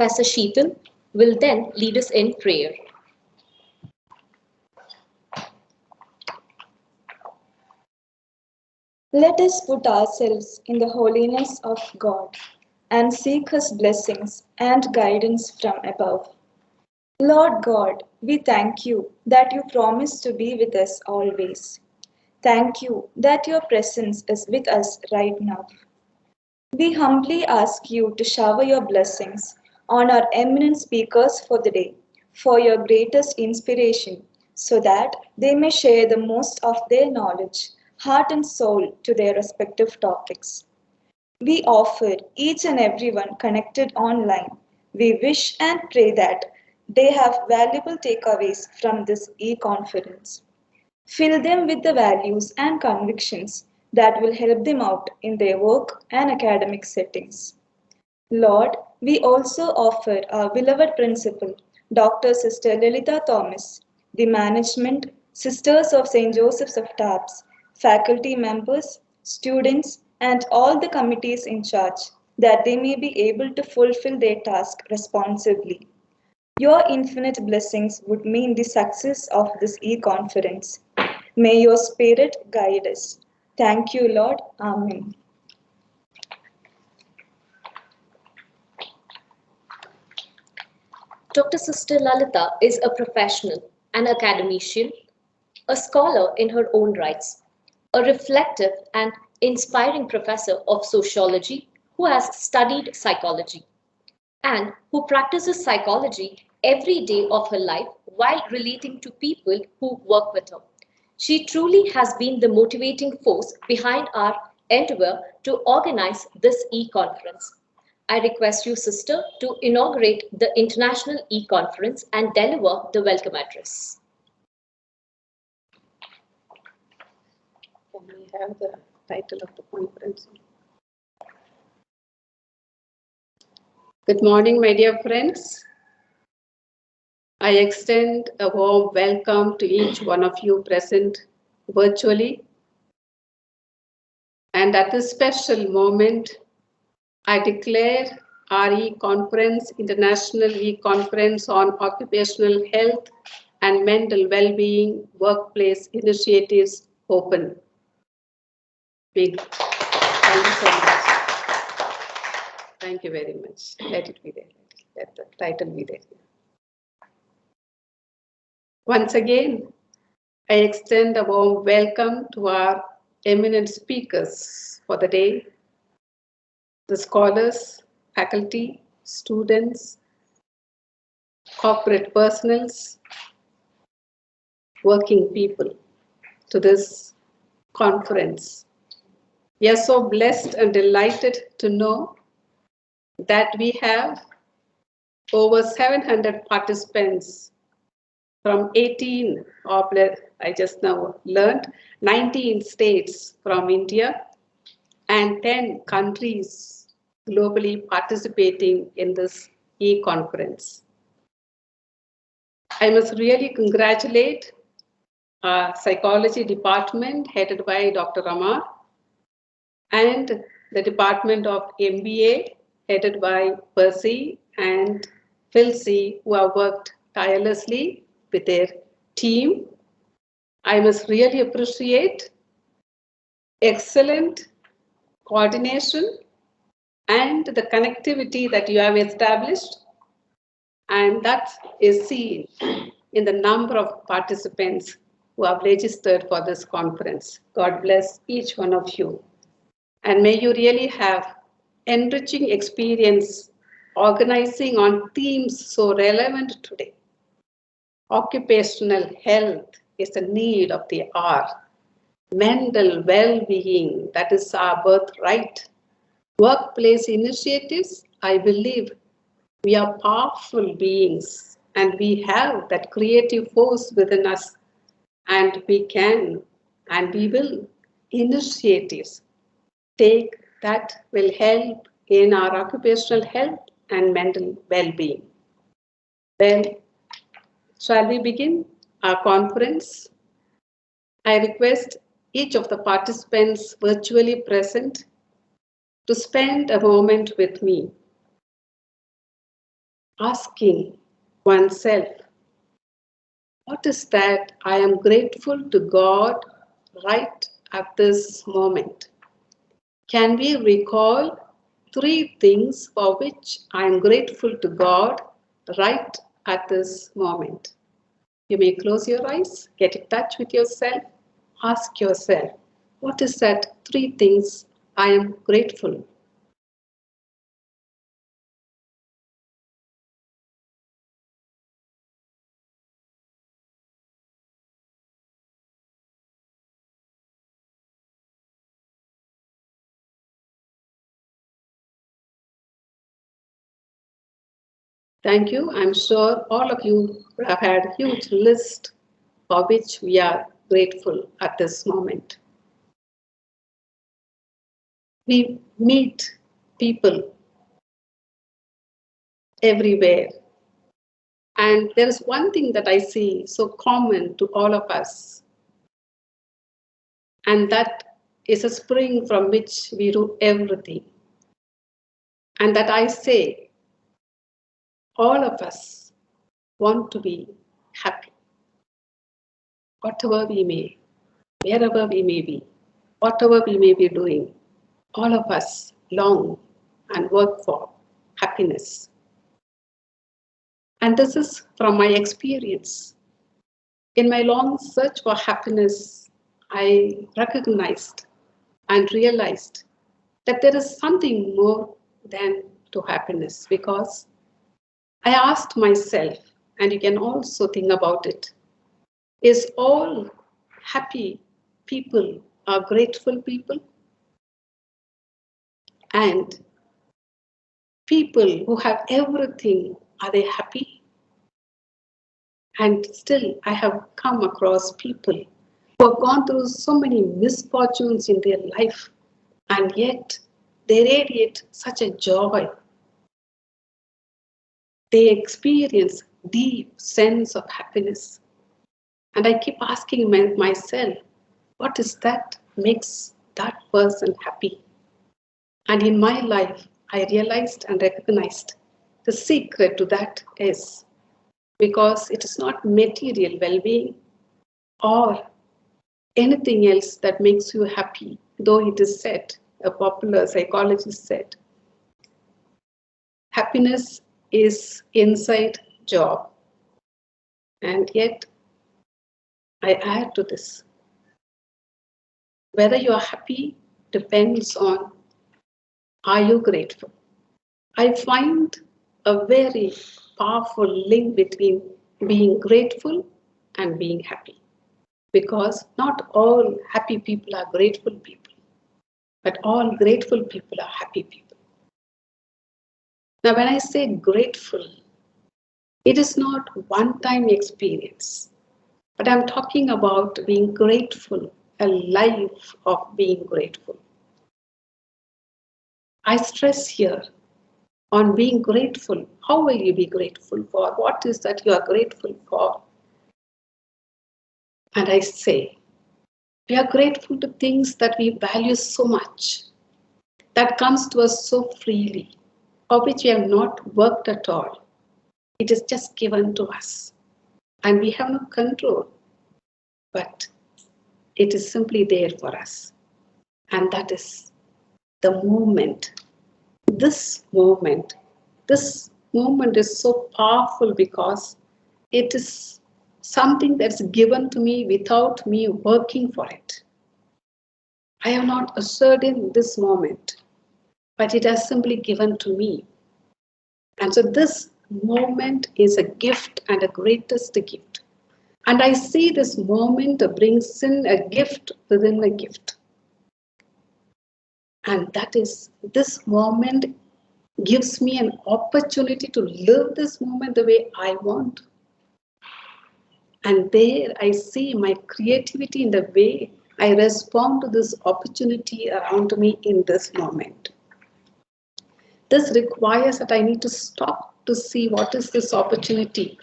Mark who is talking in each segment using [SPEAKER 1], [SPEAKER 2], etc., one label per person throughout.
[SPEAKER 1] Professor Sheetal will then lead us in prayer.
[SPEAKER 2] Let us put ourselves in the holiness of God and seek His blessings and guidance from above. Lord God, we thank you that you promise to be with us always. Thank you that your presence is with us right now. We humbly ask you to shower your blessings on our eminent speakers for the day, for your greatest inspiration, so that they may share the most of their knowledge, heart and soul to their respective topics. We offer each and everyone connected online. We wish and pray that they have valuable takeaways from this e-conference. Fill them with the values and convictions that will help them out in their work and academic settings. Lord, we also offer our beloved principal, Dr. Sister Lilita Thomas, the management, Sisters of St. Joseph's of Tabs, faculty members, students, and all the committees in charge, that they may be able to fulfill their task responsibly. Your infinite blessings would mean the success of this e-conference. May your spirit guide us. Thank you, Lord. Amen.
[SPEAKER 1] Dr. Sister Lalita is a professional, an academician, a scholar in her own rights, a reflective and inspiring professor of sociology who has studied psychology and who practices psychology every day of her life while relating to people who work with her. She truly has been the motivating force behind our endeavor to organize this e-conference. I request you, Sister, to inaugurate the International E-Conference and deliver the welcome address.
[SPEAKER 3] Can we have the title of the conference? Good morning, my dear friends. I extend a warm welcome to each one of you present virtually. And at this special moment, I declare our e-conference, International E-Conference on Occupational Health and Mental Well-Being Workplace Initiatives open. Big. Thank you so much. Thank you very much. Let it be there. Let the title be there. Once again, I extend a warm welcome to our eminent speakers for the day, the scholars, faculty, students, corporate personals, working people to this conference. We are so blessed and delighted to know that we have over 700 participants from 18, or I just now learned, 19 states from India and 10 countries globally participating in this e-conference. I must really congratulate our psychology department headed by Dr. Ramar and the Department of MBA headed by Percy and Philcy, who have worked tirelessly with their team. I must really appreciate excellent coordination and the connectivity that you have established, and that is seen in the number of participants who have registered for this conference. God bless each one of you, and may you really have enriching experience organizing on themes so relevant today. Occupational health is a need of the hour. Mental well-being, that is our birthright. Workplace initiatives, I believe we are powerful beings and we have that creative force within us, and we can and we will initiatives take that will help in our occupational health and mental well-being. Then, shall we begin our conference? I request each of the participants virtually present to spend a moment with me. asking oneself, what is that I am grateful to God right at this moment? Can we recall 3 things for which I am grateful to God right at this moment? You may close your eyes, get in touch with yourself, ask yourself, what is that 3 things I am grateful? Thank you. I'm sure all of you have had a huge list for which we are grateful at this moment. We meet people everywhere. And there is one thing that I see so common to all of us, and that is a spring from which we do everything. And that I say, all of us want to be happy, whatever we may, wherever we may be, whatever we may be doing, all of us long and work for happiness. And this is from my experience. In my long search for happiness, I recognized and realized that there is something more than to happiness, because I asked myself, and you can also think about it, is all happy people are grateful people? And people who have everything, are they happy? And still, I have come across people who have gone through so many misfortunes in their life, and yet they radiate such a joy. They experience deep sense of happiness. And I keep asking myself, what is that makes that person happy? And in my life, I realized and recognized the secret to that is because it is not material well-being or anything else that makes you happy, though it is said, a popular psychologist said, happiness is inside job. And yet, I add to this, whether you are happy depends on, are you grateful? I find a very powerful link between being grateful and being happy, because not all happy people are grateful people, but all grateful people are happy people. Now, when I say grateful, it is not one-time experience, but I'm talking about being grateful, a life of being grateful. I stress here on being grateful. How will you be grateful for? What is that you are grateful for? And I say, we are grateful to things that we value so much, that comes to us so freely, of which we have not worked at all. It is just given to us. And we have no control, but it is simply there for us. And that is the moment. This moment is so powerful because it is something that's given to me without me working for it. I have not assured in this moment, but it has simply given to me. And so this moment is a gift and a greatest gift. And I see this moment brings in a gift within a gift. And that is, this moment gives me an opportunity to live this moment the way I want. And there I see my creativity in the way I respond to this opportunity around me in this moment. This requires that I need to stop to see what is this opportunity.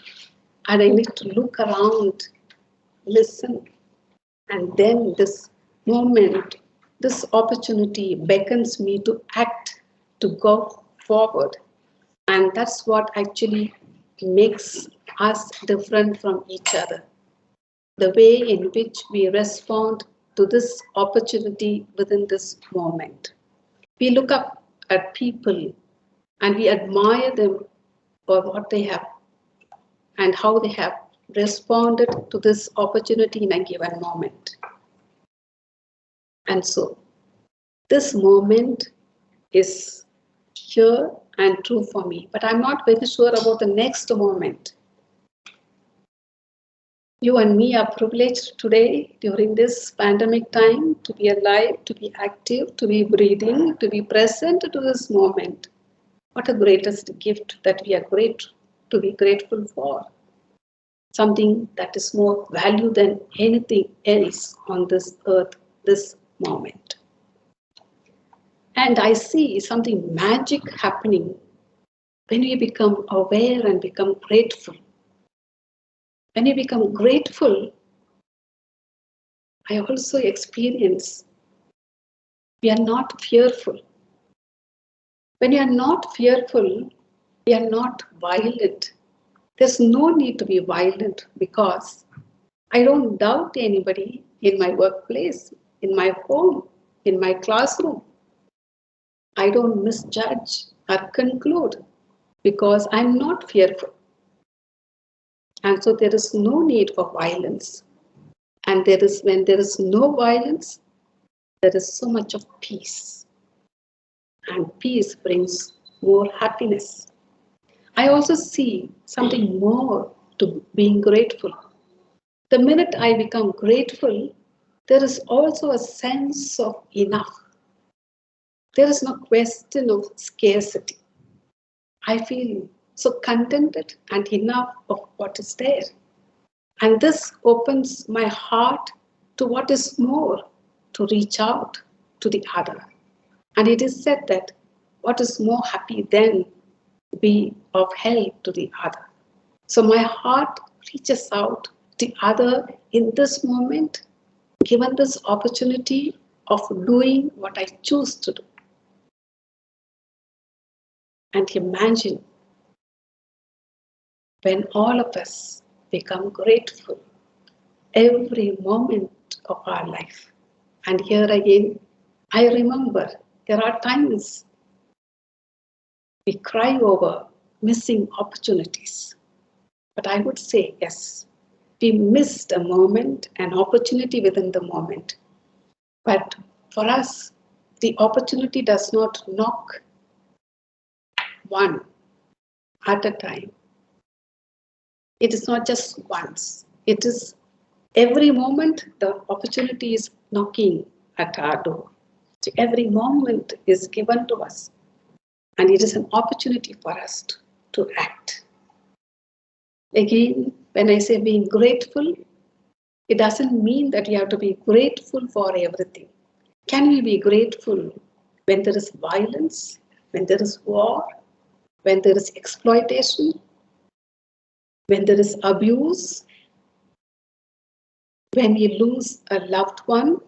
[SPEAKER 3] And I need to look around, listen. And then this moment, this opportunity beckons me to act, to go forward. And that's what actually makes us different from each other. The way in which we respond to this opportunity within this moment. We look up at people and we admire them for what they have and how they have responded to this opportunity in a given moment. And so, this moment is here and true for me, but I'm not very sure about the next moment. You and me are privileged today during this pandemic time to be alive, to be active, to be breathing, to be present to this moment. What a greatest gift that we are to be grateful for. Something that is more value than anything else on this earth, this moment. And I see something magic happening when we become aware and become grateful. When we become grateful, I also experience we are not fearful. When we are not fearful, we are not violent. There's no need to be violent because I don't doubt anybody in my workplace, in my home, in my classroom. I don't misjudge or conclude because I'm not fearful. And so there is no need for violence. And when there is no violence, there is so much of peace. And peace brings more happiness. I also see something more to being grateful. The minute I become grateful, there is also a sense of enough. There is no question of scarcity. I feel so contented and enough of what is there. And this opens my heart to what is more, to reach out to the other. And it is said that what is more happy than be of help to the other. So my heart reaches out to the other in this moment, given this opportunity of doing what I choose to do. And imagine when all of us become grateful every moment of our life. And here again, I remember there are times we cry over missing opportunities. But I would say, yes, we missed a moment, an opportunity within the moment. But for us, the opportunity does not knock one at a time. It is not just once. It is every moment the opportunity is knocking at our door. So every moment is given to us. And it is an opportunity for us to act. Again, when I say being grateful, it doesn't mean that you have to be grateful for everything. Can we be grateful when there is violence, when there is war, when there is exploitation, when there is abuse, when we lose a loved one?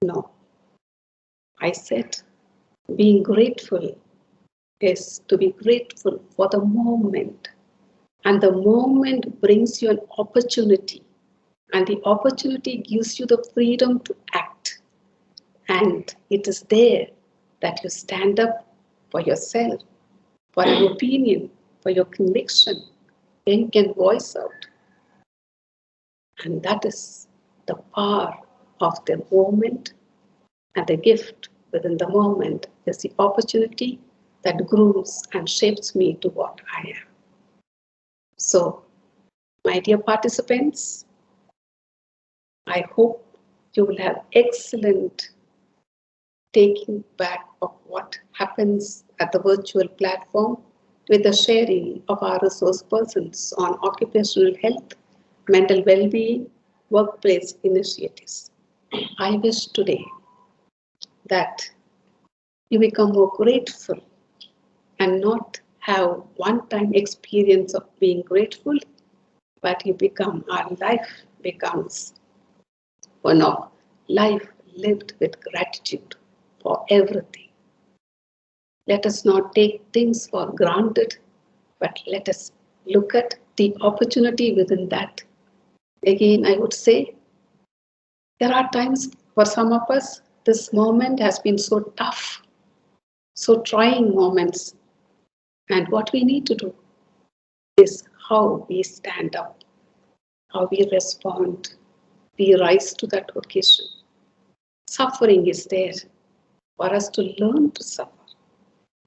[SPEAKER 3] No. I said being grateful is to be grateful for the moment. And the moment brings you an opportunity. And the opportunity gives you the freedom to act. And it is there that you stand up for yourself, for an opinion, for your conviction. Then you can voice out. And that is the power of the moment, and the gift within the moment is the opportunity that grooms and shapes me to what I am. So, my dear participants, I hope you will have excellent taking back of what happens at the virtual platform with the sharing of our resource persons on occupational health, mental well-being, workplace initiatives. I wish today that you become more grateful and not have one-time experience of being grateful, but our life becomes one of life lived with gratitude for everything. Let us not take things for granted, but let us look at the opportunity within that. Again, I would say, there are times for some of us, this moment has been so tough, so trying moments. And what we need to do is how we stand up, how we respond, we rise to that occasion. Suffering is there for us to learn to suffer.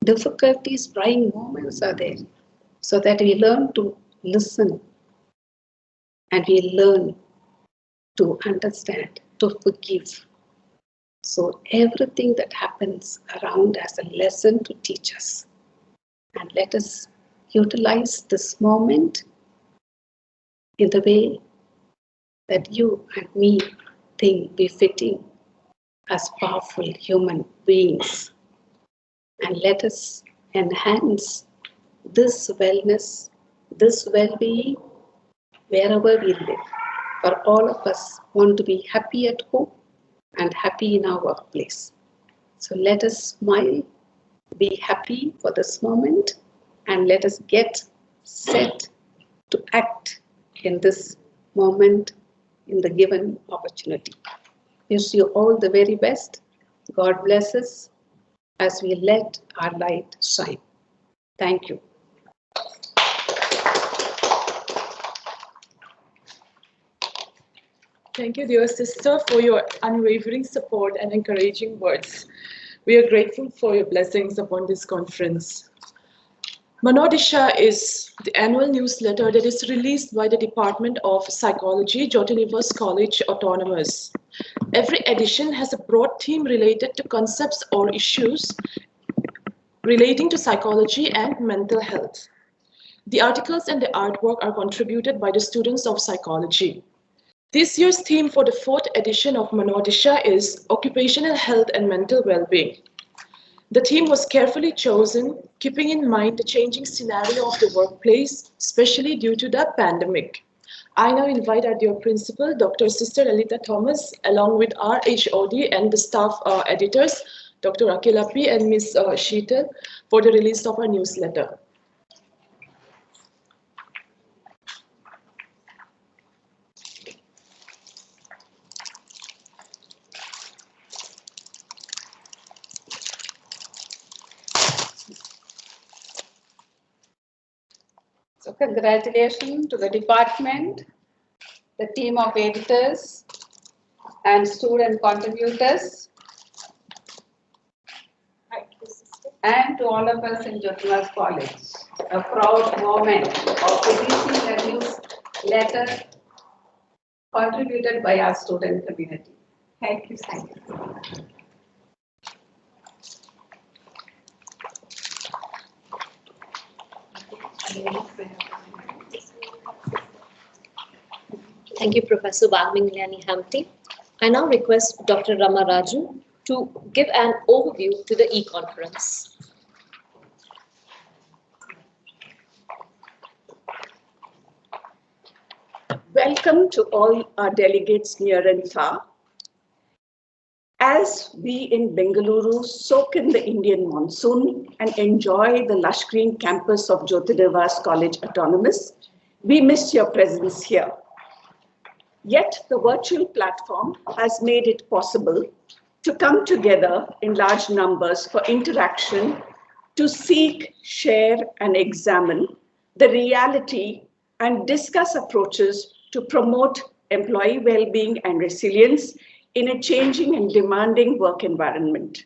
[SPEAKER 3] Difficulties, trying moments are there so that we learn to listen and we learn to understand, to forgive. So everything that happens around has a lesson to teach us. And let us utilize this moment in the way that you and me think befitting as powerful human beings. And let us enhance this wellness, this well-being wherever we live. For all of us want to be happy at home and happy in our workplace. So let us smile, be happy for this moment, and let us get set to act in this moment, in the given opportunity. Wish you all the very best. God bless us as we let our light shine. Thank you.
[SPEAKER 4] Thank you, dear sister, for your unwavering support and encouraging words. We are grateful for your blessings upon this conference. Manodisha is the annual newsletter that is released by the Department of Psychology, Jyotirniwas College Autonomous. Every edition has a broad theme related to concepts or issues relating to psychology and mental health. The articles and the artwork are contributed by the students of psychology. This year's theme for the 4th edition of Manodisha is Occupational Health and Mental Well-being. The theme was carefully chosen, keeping in mind the changing scenario of the workplace, especially due to the pandemic. I now invite our dear principal, Dr. Sister Alita Thomas, along with our HOD and the staff editors, Dr. Akilapi and Ms. Sheetal, for the release of our newsletter.
[SPEAKER 3] So congratulations to the department, the team of editors and student contributors, and to all of us in Jyotirniwas College. A proud moment of releasing a newsletter contributed by our student community. Thank you. Thank you.
[SPEAKER 1] Thank you, Professor Vagmingliani Hamti. I now request Dr. Rama Raju to give an overview to the e-conference.
[SPEAKER 5] Welcome to all our delegates near and far. As we in Bengaluru soak in the Indian monsoon and enjoy the lush green campus of Jyotirniwas College Autonomous, we miss your presence here. Yet the virtual platform has made it possible to come together in large numbers for interaction, to seek, share, and examine the reality and discuss approaches to promote employee well-being and resilience in a changing and demanding work environment.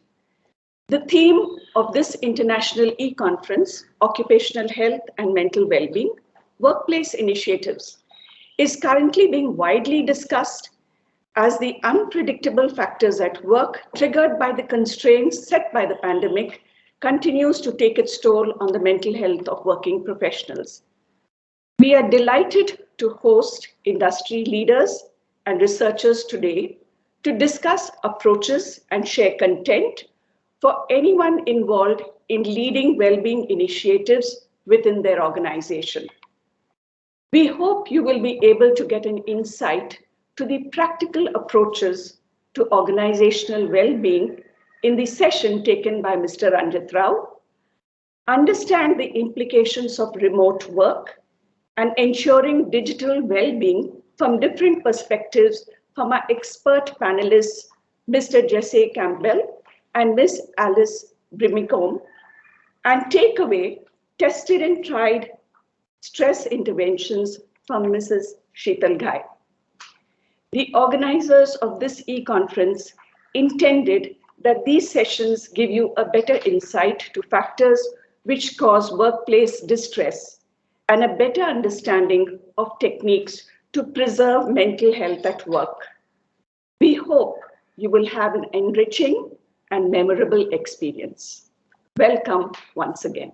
[SPEAKER 5] The theme of this international e-conference, Occupational Health and Mental Well-being, Workplace Initiatives, is currently being widely discussed as the unpredictable factors at work triggered by the constraints set by the pandemic continues to take its toll on the mental health of working professionals. We are delighted to host industry leaders and researchers today to discuss approaches and share content for anyone involved in leading well-being initiatives within their organization. We hope you will be able to get an insight to the practical approaches to organizational well-being in the session taken by Mr. Ranjit Rao, understand the implications of remote work, and ensuring digital well-being from different perspectives from our expert panelists, Mr. Jesse Campbell and Ms. Alice Brimicombe, and take away tested and tried stress interventions from Mrs. Sheetal Ghai. The organizers of this e-conference intended that these sessions give you a better insight to factors which cause workplace distress and a better understanding of techniques to preserve mental health at work. We hope you will have an enriching and memorable experience. Welcome once again.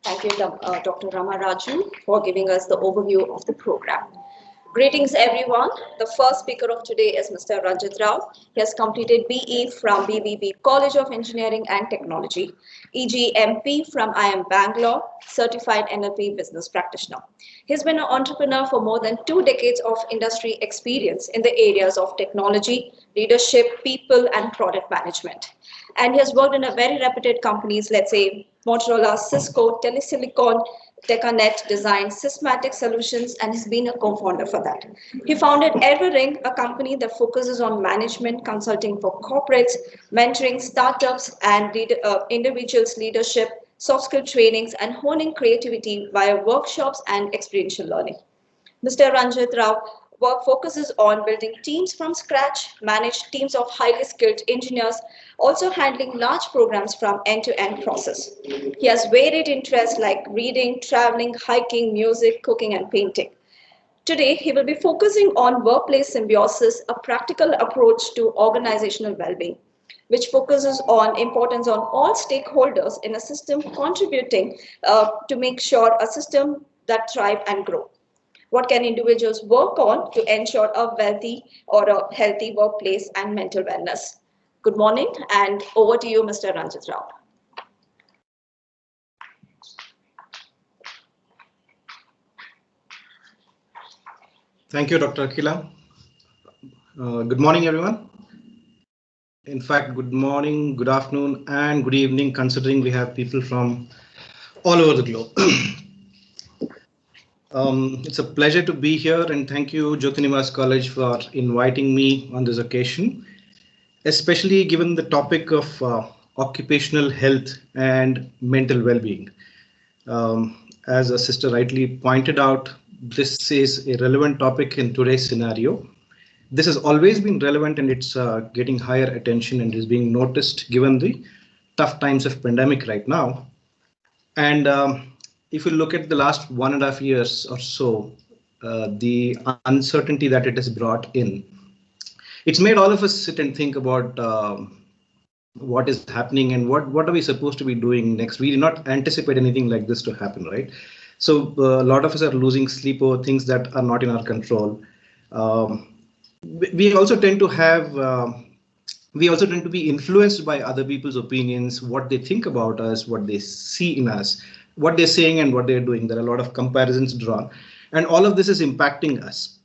[SPEAKER 6] Thank you, Dr. Ramaraju, for giving us the overview of the program. Greetings, everyone. The first speaker of today is Mr. Ranjit Rao. He has completed BE from BBB College of Engineering and Technology, EGMP from IIM Bangalore, Certified NLP Business Practitioner. He's been an entrepreneur for more than 2 decades of industry experience in the areas of technology, leadership, people, and product management. And he has worked in a very reputed companies, let's say Motorola, Cisco, Telesilicon, Decanet Design, Systematic Solutions, and has been a co-founder for that. He founded Everring, a company that focuses on management consulting for corporates, mentoring startups and individuals' leadership, soft skill trainings, and honing creativity via workshops and experiential learning. Mr. Ranjit Rao work focuses on building teams from scratch, manage teams of highly skilled engineers, also handling large programs from end-to-end process. He has varied interests like reading, traveling, hiking, music, cooking, and painting. Today, he will be focusing on workplace symbiosis, a practical approach to organizational well-being, which focuses on importance on all stakeholders in a system contributing to make sure a system that thrive and grow. What can individuals work on to ensure a wealthy or a healthy workplace and mental wellness? Good morning, and over to you, Mr. Ranjit Rao.
[SPEAKER 7] Thank you, Dr. Akila. Good morning, everyone. In fact, good morning, good afternoon, and good evening, considering we have people from all over the globe. It's a pleasure to be here, and thank you, Jyotinivas College, for inviting me on this occasion, especially given the topic of occupational health and mental well-being. As a sister rightly pointed out, this is a relevant topic in today's scenario. This has always been relevant, and it's getting higher attention and is being noticed given the tough times of pandemic right now. And if you look at the last 1.5 years or so, the uncertainty that it has brought in, it's made all of us sit and think about what is happening and what are we supposed to be doing next. We did not anticipate anything like this to happen, right? So a lot of us are losing sleep over things that are not in our control. We also tend to have we also tend to be influenced by other people's opinions, what they think about us, what they see in us, what they're saying and what they're doing. There are a lot of comparisons drawn, and all of this is impacting us.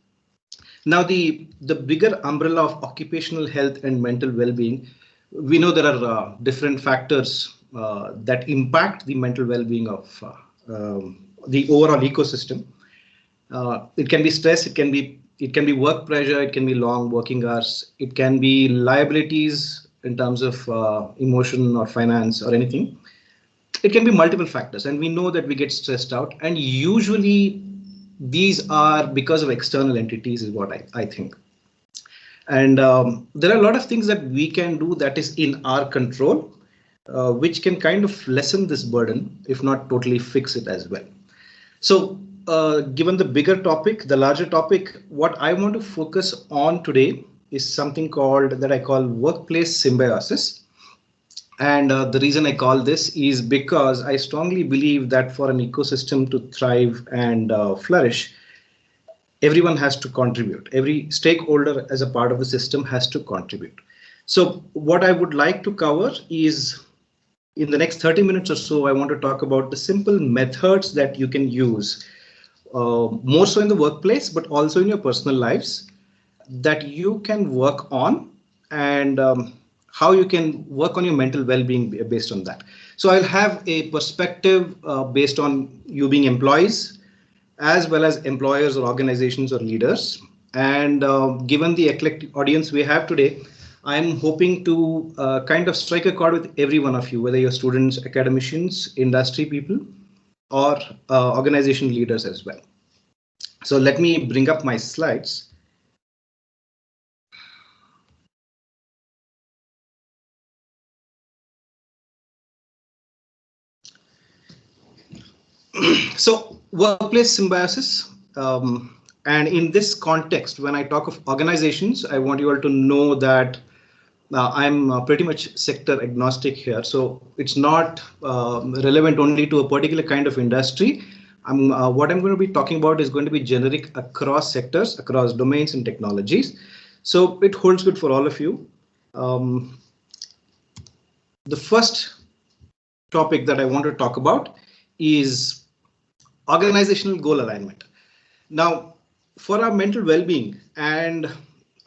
[SPEAKER 7] Now, the bigger umbrella of occupational health and mental well-being, we know there are different factors that impact the mental well-being of the overall ecosystem. It can be stress, it can be work pressure, it can be long working hours, it can be liabilities in terms of emotion or finance or anything. It can be multiple factors, and we know that we get stressed out, and usually these are because of external entities is what I think. And there are a lot of things that we can do that is in our control, which can kind of lessen this burden, if not totally fix it as well. So given the bigger topic, the larger topic, what I want to focus on today is something that I call workplace symbiosis. And the reason I call this is because I strongly believe that for an ecosystem to thrive and flourish, everyone has to contribute. Every stakeholder as a part of the system has to contribute. So what I would like to cover is, in the next 30 minutes or so, I want to talk about the simple methods that you can use, more so in the workplace, but also in your personal lives, that you can work on and how you can work on your mental well-being based on that. So I'll have a perspective based on you being employees, as well as employers or organizations or leaders. And given the eclectic audience we have today, I'm hoping to kind of strike a chord with every one of you, whether you're students, academicians, industry people, or organization leaders as well. So let me bring up my slides. So workplace symbiosis. And in this context, when I talk of organizations, I want you all to know that I'm pretty much sector agnostic here. So it's not relevant only to a particular kind of industry. What I'm going to be talking about is going to be generic across sectors, across domains and technologies. So it holds good for all of you. The first topic that I want to talk about is organizational goal alignment. Now, for our mental well-being and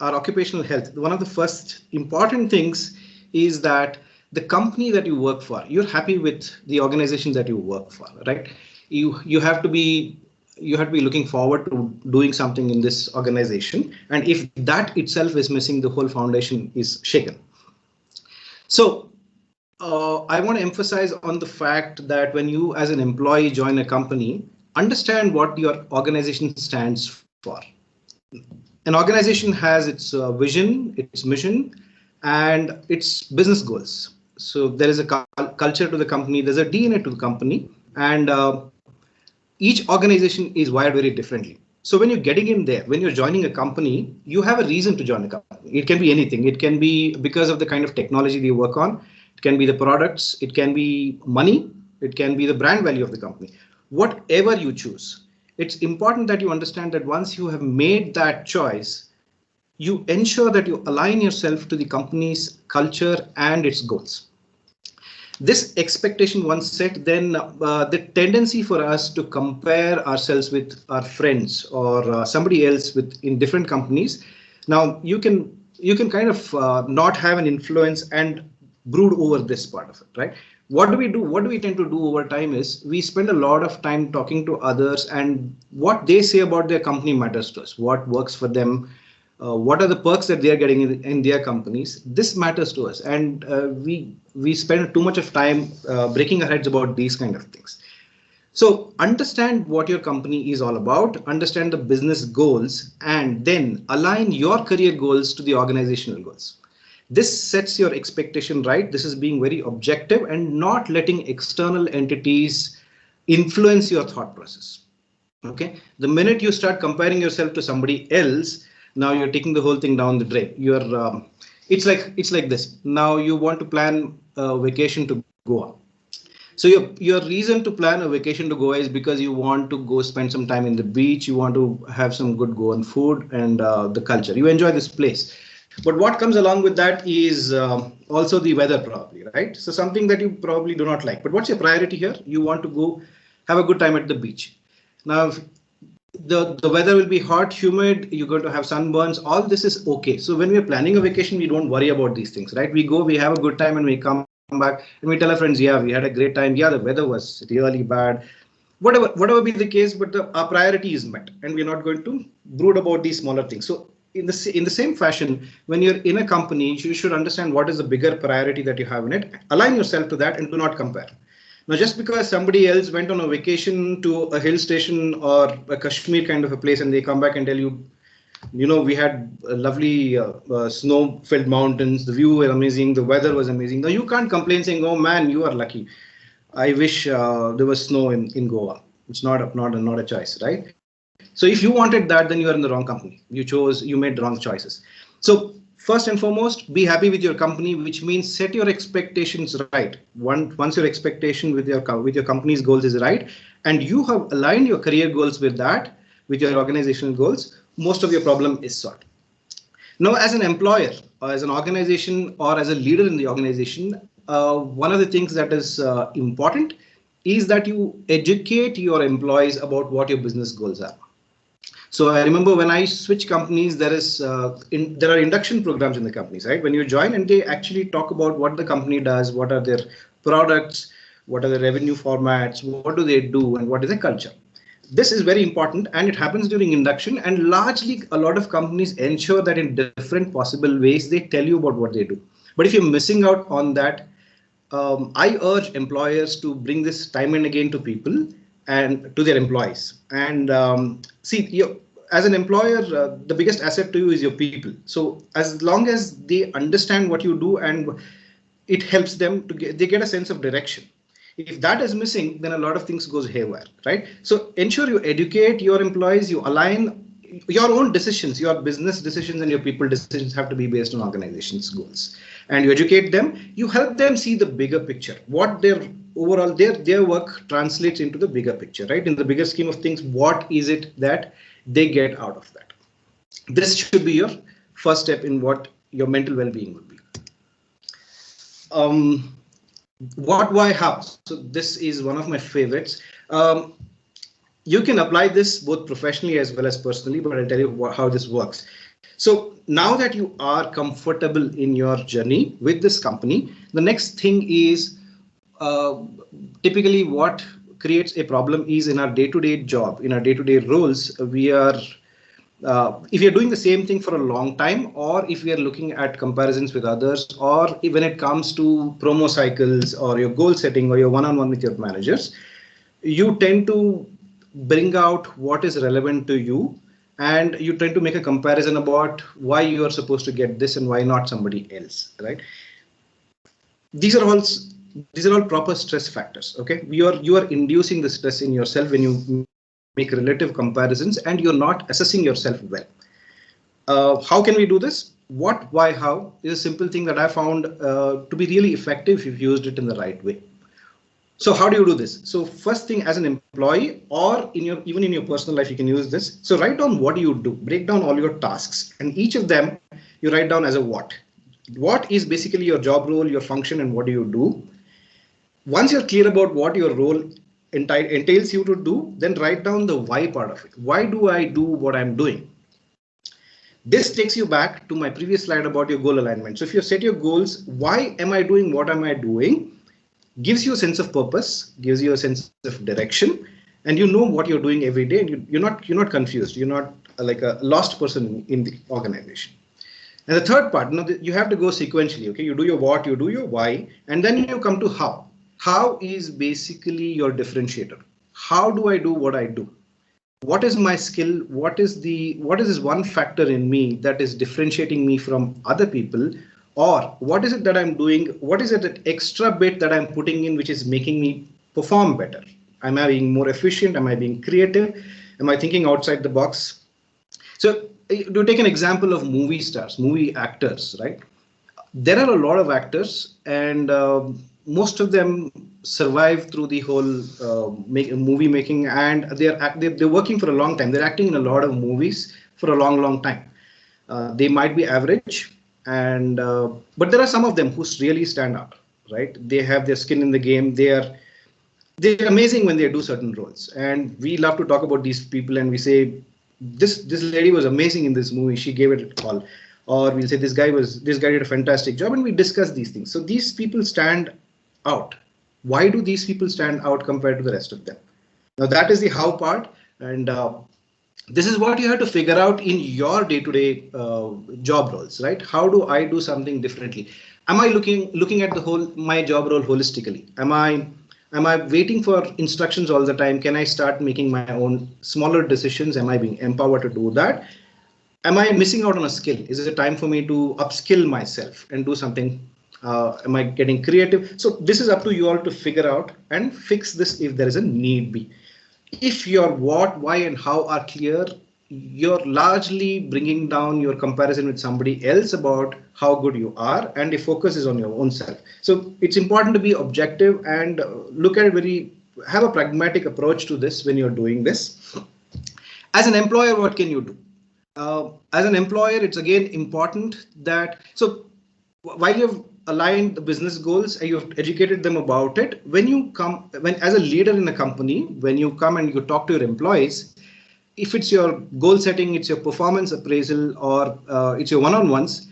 [SPEAKER 7] our occupational health, one of the first important things is that the company that you work for, you're happy with the organization that you work for, right? You have to be looking forward to doing something in this organization, and if that itself is missing, the whole foundation is shaken. So I want to emphasize on the fact that when you as an employee join a company, understand what your organization stands for. An organization has its vision, its mission, and its business goals. So there is a culture to the company, there's a DNA to the company, and each organization is wired very differently. So when you're getting in there, when you're joining a company, you have a reason to join a company. It can be anything. It can be because of the kind of technology they work on. It can be the products. It can be money. It can be the brand value of the company. Whatever you choose, it's important that you understand that once you have made that choice, you ensure that you align yourself to the company's culture and its goals. This expectation once set, then the tendency for us to compare ourselves with our friends or somebody else in different companies. Now you can kind of not have an influence and brood over this part of it, right? What do we do? What do we tend to do over time is we spend a lot of time talking to others, and what they say about their company matters to us. What works for them? What are the perks that they are getting in their companies? This matters to us, and we spend too much of time breaking our heads about these kind of things. So understand what your company is all about, understand the business goals, and then align your career goals to the organizational goals. This sets your expectation right. This is being very objective and not letting external entities influence your thought process. Okay, the minute you start comparing yourself to somebody else, now you're taking the whole thing down the drain. It's like this. Now you want to plan a vacation to Goa. So your reason to plan a vacation to Goa is because you want to go spend some time in the beach. You want to have some good Goan food and the culture. You enjoy this place. But what comes along with that is also the weather probably, right? So something that you probably do not like. But what's your priority here? You want to go have a good time at the beach. Now, the weather will be hot, humid, you're going to have sunburns, all this is okay. So when we're planning a vacation, we don't worry about these things, right? We go, we have a good time, and we come back and we tell our friends, yeah, we had a great time. Yeah, the weather was really bad. Whatever be the case, but our priority is met, and we're not going to brood about these smaller things. So in the same fashion, when you're in a company, you should understand what is the bigger priority that you have in it. Align yourself to that and do not compare. Now, just because somebody else went on a vacation to a hill station or a Kashmir kind of a place and they come back and tell you, we had lovely snow-filled mountains, the view was amazing, the weather was amazing. Now, you can't complain saying, oh man, you are lucky. I wish there was snow in Goa. It's not a choice, right? So if you wanted that, then you are in the wrong company. You made wrong choices. So first and foremost, be happy with your company, which means set your expectations right. Once your expectation with your company's goals is right, and you have aligned your career goals with that, with your organizational goals, most of your problem is solved. Now, as an employer, or as an organization, or as a leader in the organization, one of the things that is important is that you educate your employees about what your business goals are. So I remember when I switch companies, there are induction programs in the companies, right? When you join, and they actually talk about what the company does, what are their products, what are the revenue formats, what do they do, and what is the culture. This is very important, and it happens during induction, and largely a lot of companies ensure that in different possible ways they tell you about what they do. But if you're missing out on that, I urge employers to bring this time and again to people and to their employees. And see, as an employer, the biggest asset to you is your people. So as long as they understand what you do and it helps them to they get a sense of direction. If that is missing, then a lot of things goes haywire, right? So ensure you educate your employees, you align your own decisions, your business decisions and your people decisions have to be based on organization's goals. And you educate them, you help them see the bigger picture, what their overall their work translates into the bigger picture, right? In the bigger scheme of things, what is it that they get out of that? This should be your first step in what your mental well-being would be. What, why, how? So this is one of my favorites. You can apply this both professionally as well as personally, but I'll tell you how this works. So now that you are comfortable in your journey with this company, the next thing is typically what creates a problem is in our day-to-day job, in our day-to-day roles, we are if you're doing the same thing for a long time, or if we are looking at comparisons with others, or when it comes to promo cycles or your goal setting or your one-on-one with your managers, you tend to bring out what is relevant to you, and you tend to make a comparison about why you are supposed to get this and why not somebody else, right? These are all proper stress factors. Okay, you are inducing the stress in yourself when you make relative comparisons and you're not assessing yourself well. How can we do this? What, why, how is a simple thing that I found to be really effective if you've used it in the right way. So how do you do this? So first thing, as an employee or even in your personal life, you can use this. So write down what do you do, break down all your tasks, and each of them you write down as a what. What is basically your job role, your function, and what do you do? Once you're clear about what your role entails you to do, then write down the why part of it. Why do I do what I'm doing? This takes you back to my previous slide about your goal alignment. So if you set your goals, why am I doing what am I doing? Gives you a sense of purpose, gives you a sense of direction, and you know what you're doing every day, and you're not confused. You're not like a lost person in the organization. And the third part, you have to go sequentially. Okay, you do your what, you do your why, and then you come to how. How is basically your differentiator. How do I do what I do? What is my skill? What is this one factor in me that is differentiating me from other people? Or what is it that I'm doing? What is it that extra bit that I'm putting in which is making me perform better? Am I being more efficient? Am I being creative? Am I thinking outside the box? So do take an example of movie stars, movie actors, right? There are a lot of actors, and most of them survive through the whole movie making, and they're working for a long time. They're acting in a lot of movies for a long time. They might be average, and but there are some of them who really stand out, right? They have their skin in the game. They're amazing when they do certain roles, and we love to talk about these people, and we say this lady was amazing in this movie. She gave it all. Or we'll say this guy did a fantastic job, and we discuss these things. So these people stand out. Why do these people stand out compared to the rest of them? Now that is the how part, and this is what you have to figure out in your day-to-day job roles, right? How do I do something differently? Am I looking at my job role holistically? Am I waiting for instructions all the time? Can I start making my own smaller decisions? Am I being empowered to do that? Am I missing out on a skill? Is it a time for me to upskill myself and do something? Am I getting creative? So this is up to you all to figure out and fix this if there is a need be. If your what, why, and how are clear, you're largely bringing down your comparison with somebody else about how good you are, and the focus is on your own self. So it's important to be objective and look at have a pragmatic approach to this when you're doing this. As an employer, what can you do? As an employer, it's again important that, so while you've aligned the business goals and you've educated them about it, when as a leader in a company, when you come and you talk to your employees, if it's your goal setting, it's your performance appraisal, or it's your one-on-ones,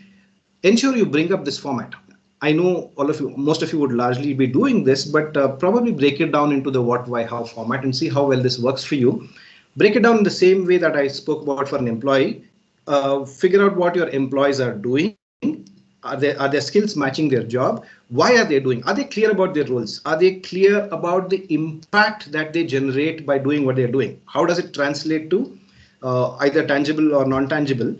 [SPEAKER 7] ensure you bring up this format. I know all of you, most of you would largely be doing this, but probably break it down into the what, why, how format and see how well this works for you. Break it down in the same way that I spoke about for an employee. Figure out what your employees are doing. Are their skills matching their job? Why are they doing? Are they clear about their roles? Are they clear about the impact that they generate by doing what they're doing? How does it translate to either tangible or non-tangible?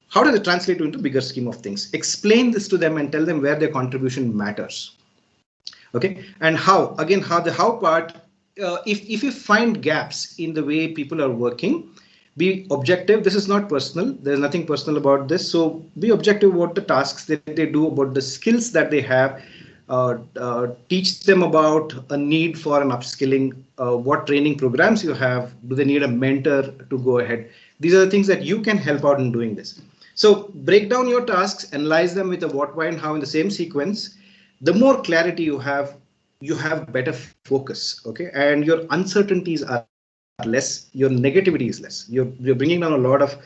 [SPEAKER 7] How does it translate into bigger scheme of things? Explain this to them and tell them where their contribution matters. Okay, and how, again, the how part, if you find gaps in the way people are working, be objective. This is not personal. There's nothing personal about this. So be objective about the tasks that they do, about the skills that they have. Teach them about a need for an upskilling, what training programs you have. Do they need a mentor to go ahead? These are the things that you can help out in doing this. So break down your tasks, analyze them with a what, why, and how in the same sequence. The more clarity you have better focus. Okay, and your uncertainties are less, your negativity is less. You're bringing down a lot of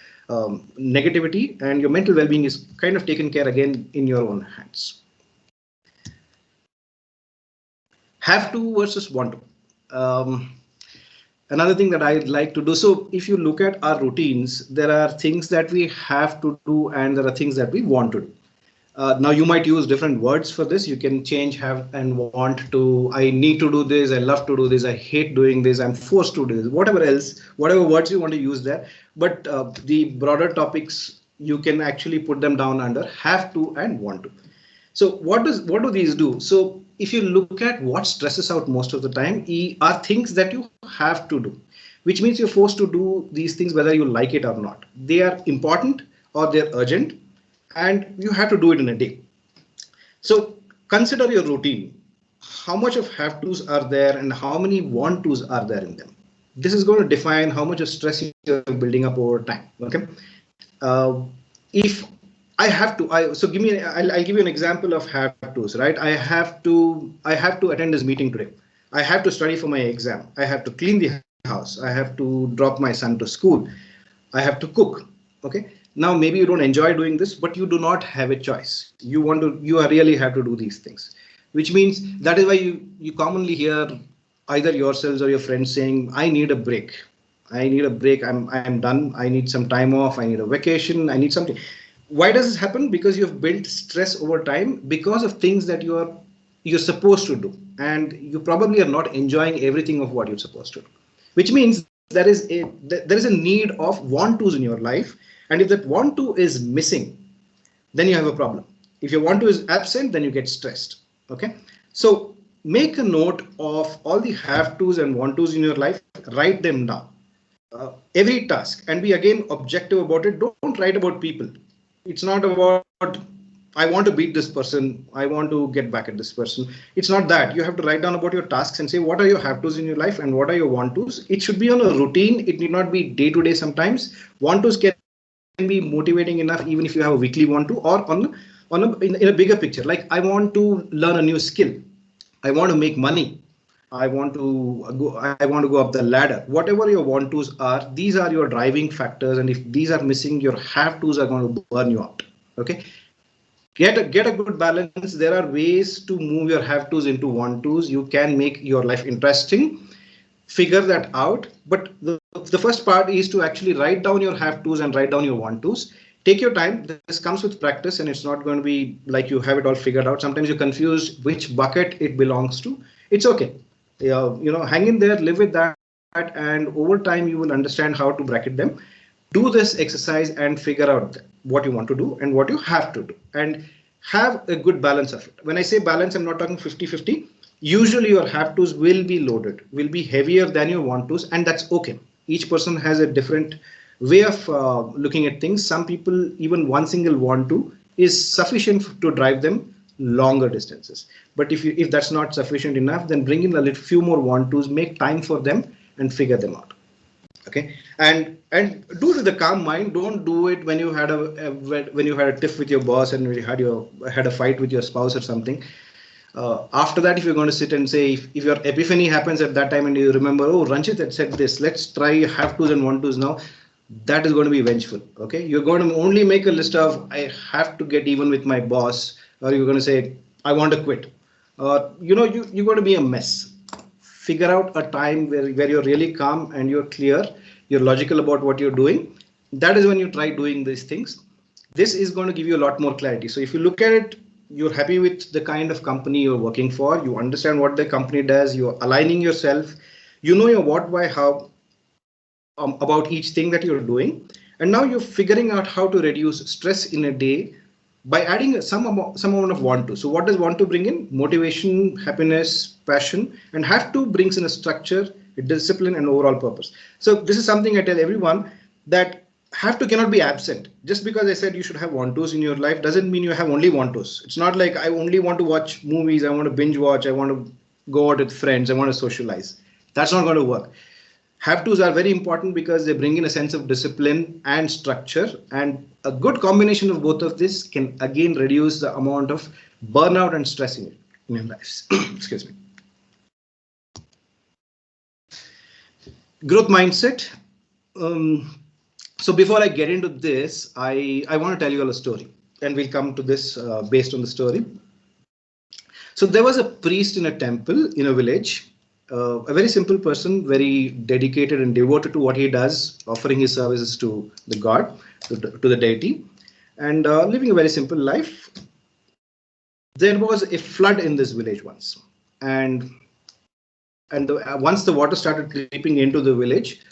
[SPEAKER 7] negativity, and your mental well-being is kind of taken care again in your own hands. Have to versus want to. Another thing that I'd like to do. So if you look at our routines, there are things that we have to do and there are things that we want to do. Now you might use different words for this. You can change have and want to. I need to do this. I love to do this. I hate doing this. I'm forced to do this. Whatever else, whatever words you want to use there. But the broader topics, you can actually put them down under have to and want to. So what do these do? So if you look at what stresses out most of the time are things that you have to do, which means you're forced to do these things whether you like it or not. They are important or they're urgent, and you have to do it in a day. So consider your routine. How much of have tos are there and how many want tos are there in them? This is going to define how much of stress you're building up over time. Okay. If I have to, I'll give you an example of have tos, right? I have to attend this meeting today. I have to study for my exam. I have to clean the house. I have to drop my son to school. I have to cook. Okay. Now, maybe you don't enjoy doing this, but you do not have a choice. You really have to do these things, which means that is why you commonly hear either yourselves or your friends saying, I need a break. I need a break. I'm done. I need some time off. I need a vacation. I need something. Why does this happen? Because you've built stress over time because of things that you're supposed to do. And you probably are not enjoying everything of what you're supposed to do, which means there is a need of want tos in your life. And if that want to is missing, then you have a problem. If your want to is absent, then you get stressed. Okay. So make a note of all the have tos and want tos in your life. Write them down. Every task, and be again objective about it. Don't write about people. It's not about I want to beat this person. I want to get back at this person. It's not that. You have to write down about your tasks and say what are your have tos in your life and what are your want tos. It should be on a routine. It need not be day to day. Sometimes want tos can be motivating enough even if you have a weekly want to, or in a bigger picture, like I want to learn a new skill, I want to make money, I want to go up the ladder. Whatever your want tos are, these are your driving factors, and if these are missing, your have tos are going to burn you out. Okay, get a good balance. There are ways to move your have tos into want tos. You can make your life interesting. Figure that out. But the first part is to actually write down your have tos and write down your want tos. Take your time. This comes with practice, and it's not going to be like you have it all figured out. Sometimes you're confused which bucket it belongs to. It's okay. Hang in there, live with that, and over time you will understand how to bracket them. Do this exercise and figure out what you want to do and what you have to do, and have a good balance of it. When I say balance, I'm not talking 50-50. Usually your have tos will be loaded, will be heavier than your want tos, and that's okay. Each person has a different way of looking at things. Some people, even one single want to is sufficient to drive them longer distances. But if that's not sufficient enough, then bring in a little few more want tos, make time for them and figure them out. Okay, and do it with a calm mind. Don't do it when you had a tiff with your boss and you had a fight with your spouse or something. After that, if you're going to sit and say, if your epiphany happens at that time and you remember, oh, Ranjit had said this, let's try have tos and want tos now, that is going to be vengeful. Okay, you're going to only make a list of, I have to get even with my boss, or you're going to say, I want to quit. You're going to be a mess. Figure out a time where you're really calm and you're clear, you're logical about what you're doing. That is when you try doing these things. This is going to give you a lot more clarity. So if you look at it, you're happy with the kind of company you're working for, you understand what the company does, you're aligning yourself, you know your what, why, how about each thing that you're doing. And now you're figuring out how to reduce stress in a day by adding some amount of want to. So what does want to bring in? Motivation, happiness, passion, and have to brings in a structure, a discipline, and overall purpose. So this is something I tell everyone, that have to cannot be absent. Just because I said you should have want tos in your life doesn't mean you have only want tos. It's not like I only want to watch movies, I want to binge watch, I want to go out with friends, I want to socialize. That's not going to work. Have tos are very important because they bring in a sense of discipline and structure, and a good combination of both of this can again reduce the amount of burnout and stress in your lives. Excuse me. Growth mindset. So before I get into this, I want to tell you all a story, and we'll come to this based on the story. So there was a priest in a temple in a village, a very simple person, very dedicated and devoted to what he does, offering his services to the God, to the deity, and living a very simple life. There was a flood in this village once, and once the water started creeping into the village,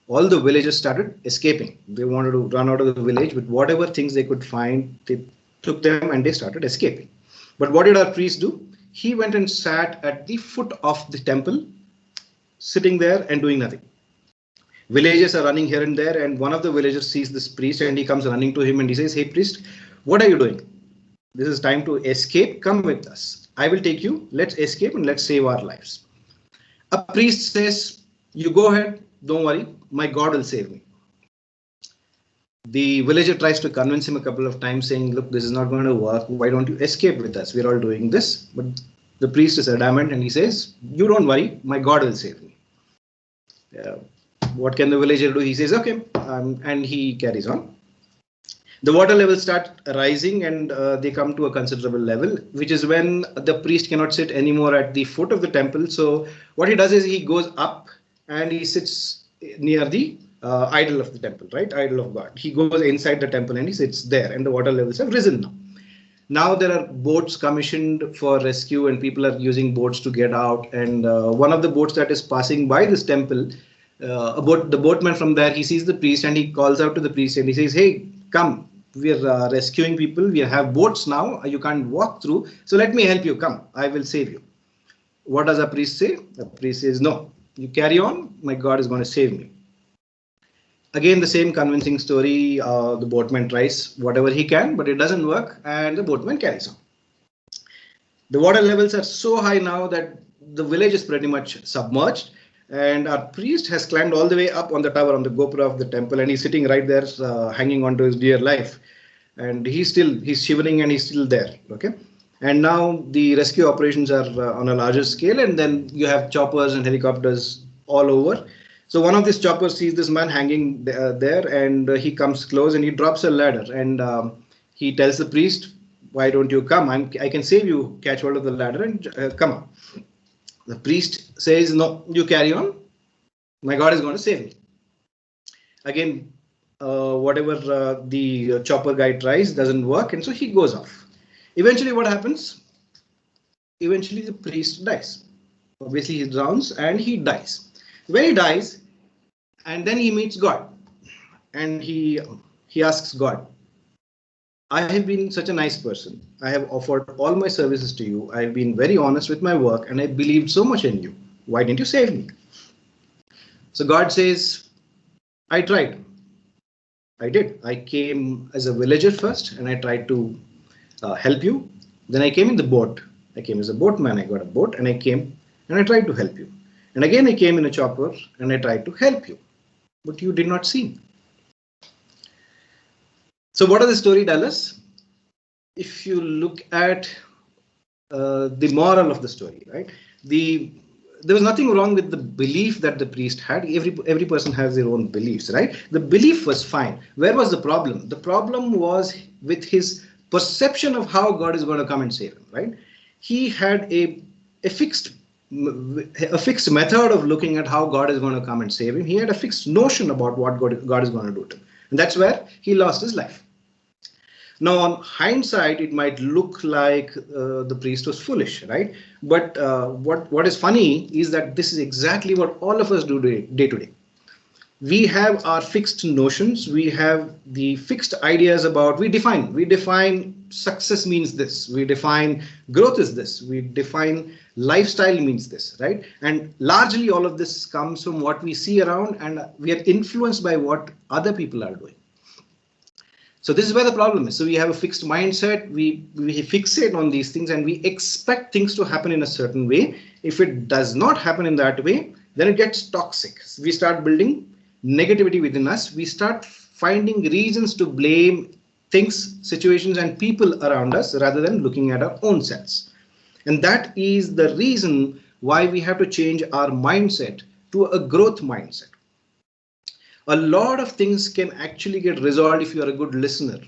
[SPEAKER 7] all the villagers started escaping. They wanted to run out of the village with whatever things they could find. They took them and they started escaping. But what did our priest do? He went and sat at the foot of the temple, sitting there and doing nothing. Villagers are running here and there, and one of the villagers sees this priest and he comes running to him and he says, "Hey priest, what are you doing? This is time to escape. Come with us. I will take you. Let's escape and let's save our lives." A priest says, "You go ahead. Don't worry. My God will save me." The villager tries to convince him a couple of times, saying, "Look, this is not going to work. Why don't you escape with us? We're all doing this." But the priest is adamant and he says, "You don't worry. My God will save me." What can the villager do? He says, "Okay," and he carries on. The water levels start rising and they come to a considerable level, which is when the priest cannot sit anymore at the foot of the temple. So what he does is he goes up and he sits near the idol of the temple, right? Idol of God. He goes inside the temple and he sits there, and the water levels have risen now. Now there are boats commissioned for rescue and people are using boats to get out. And one of the boats that is passing by this temple, the boatman from there, he sees the priest and he calls out to the priest and he says, "Hey, come, we are rescuing people. We have boats now. You can't walk through. So let me help you. Come, I will save you." What does a priest say? The priest says, "No, you carry on. My God is going to save me." Again, the same convincing story. The boatman tries whatever he can, but it doesn't work, and the boatman carries on. The water levels are so high now that the village is pretty much submerged, and our priest has climbed all the way up on the tower, on the gopura of the temple, and he's sitting right there, hanging on to his dear life. And he's shivering and he's still there. Okay. And now the rescue operations are on a larger scale, and then you have choppers and helicopters all over. So one of these choppers sees this man hanging there, and he comes close and he drops a ladder, and he tells the priest, "Why don't you come? I can save you. Catch hold of the ladder and come on." The priest says, "No, you carry on. My God is going to save me." Again, whatever the chopper guy tries doesn't work, and so he goes off. Eventually, what happens? Eventually, the priest dies. Obviously, he drowns and he dies. When he dies, and then he meets God, and he asks God, "I have been such a nice person. I have offered all my services to you. I have been very honest with my work, and I believed so much in you. Why didn't you save me?" So God says, "I tried. I did. I came as a villager first, and I tried to help you. Then I came in the boat. I came as a boatman. I got a boat, and I came and I tried to help you. And again, I came in a chopper, and I tried to help you. But you did not see me." So what does the story tell us? If you look at the moral of the story, right? There was nothing wrong with the belief that the priest had. Every person has their own beliefs, right? The belief was fine. Where was the problem? The problem was with his perception of how God is going to come and save him, right? He had a fixed a fixed method of looking at how God is going to come and save him. He had a fixed notion about what God is going to do to him, and that's where he lost his life. Now, on hindsight, it might look like the priest was foolish, right? But what is funny is that this is exactly what all of us do day to day. We have our fixed notions. We have the fixed ideas about. We define success means this. We define growth is this. We define lifestyle means this, right? And largely, all of this comes from what we see around, and we are influenced by what other people are doing. So this is where the problem is. So we have a fixed mindset, we fixate on these things, and we expect things to happen in a certain way. If it does not happen in that way, then it gets toxic. We start building negativity within us. We start finding reasons to blame things, situations, and people around us rather than looking at our own selves. And that is the reason why we have to change our mindset to a growth mindset. A lot of things can actually get resolved if you are a good listener.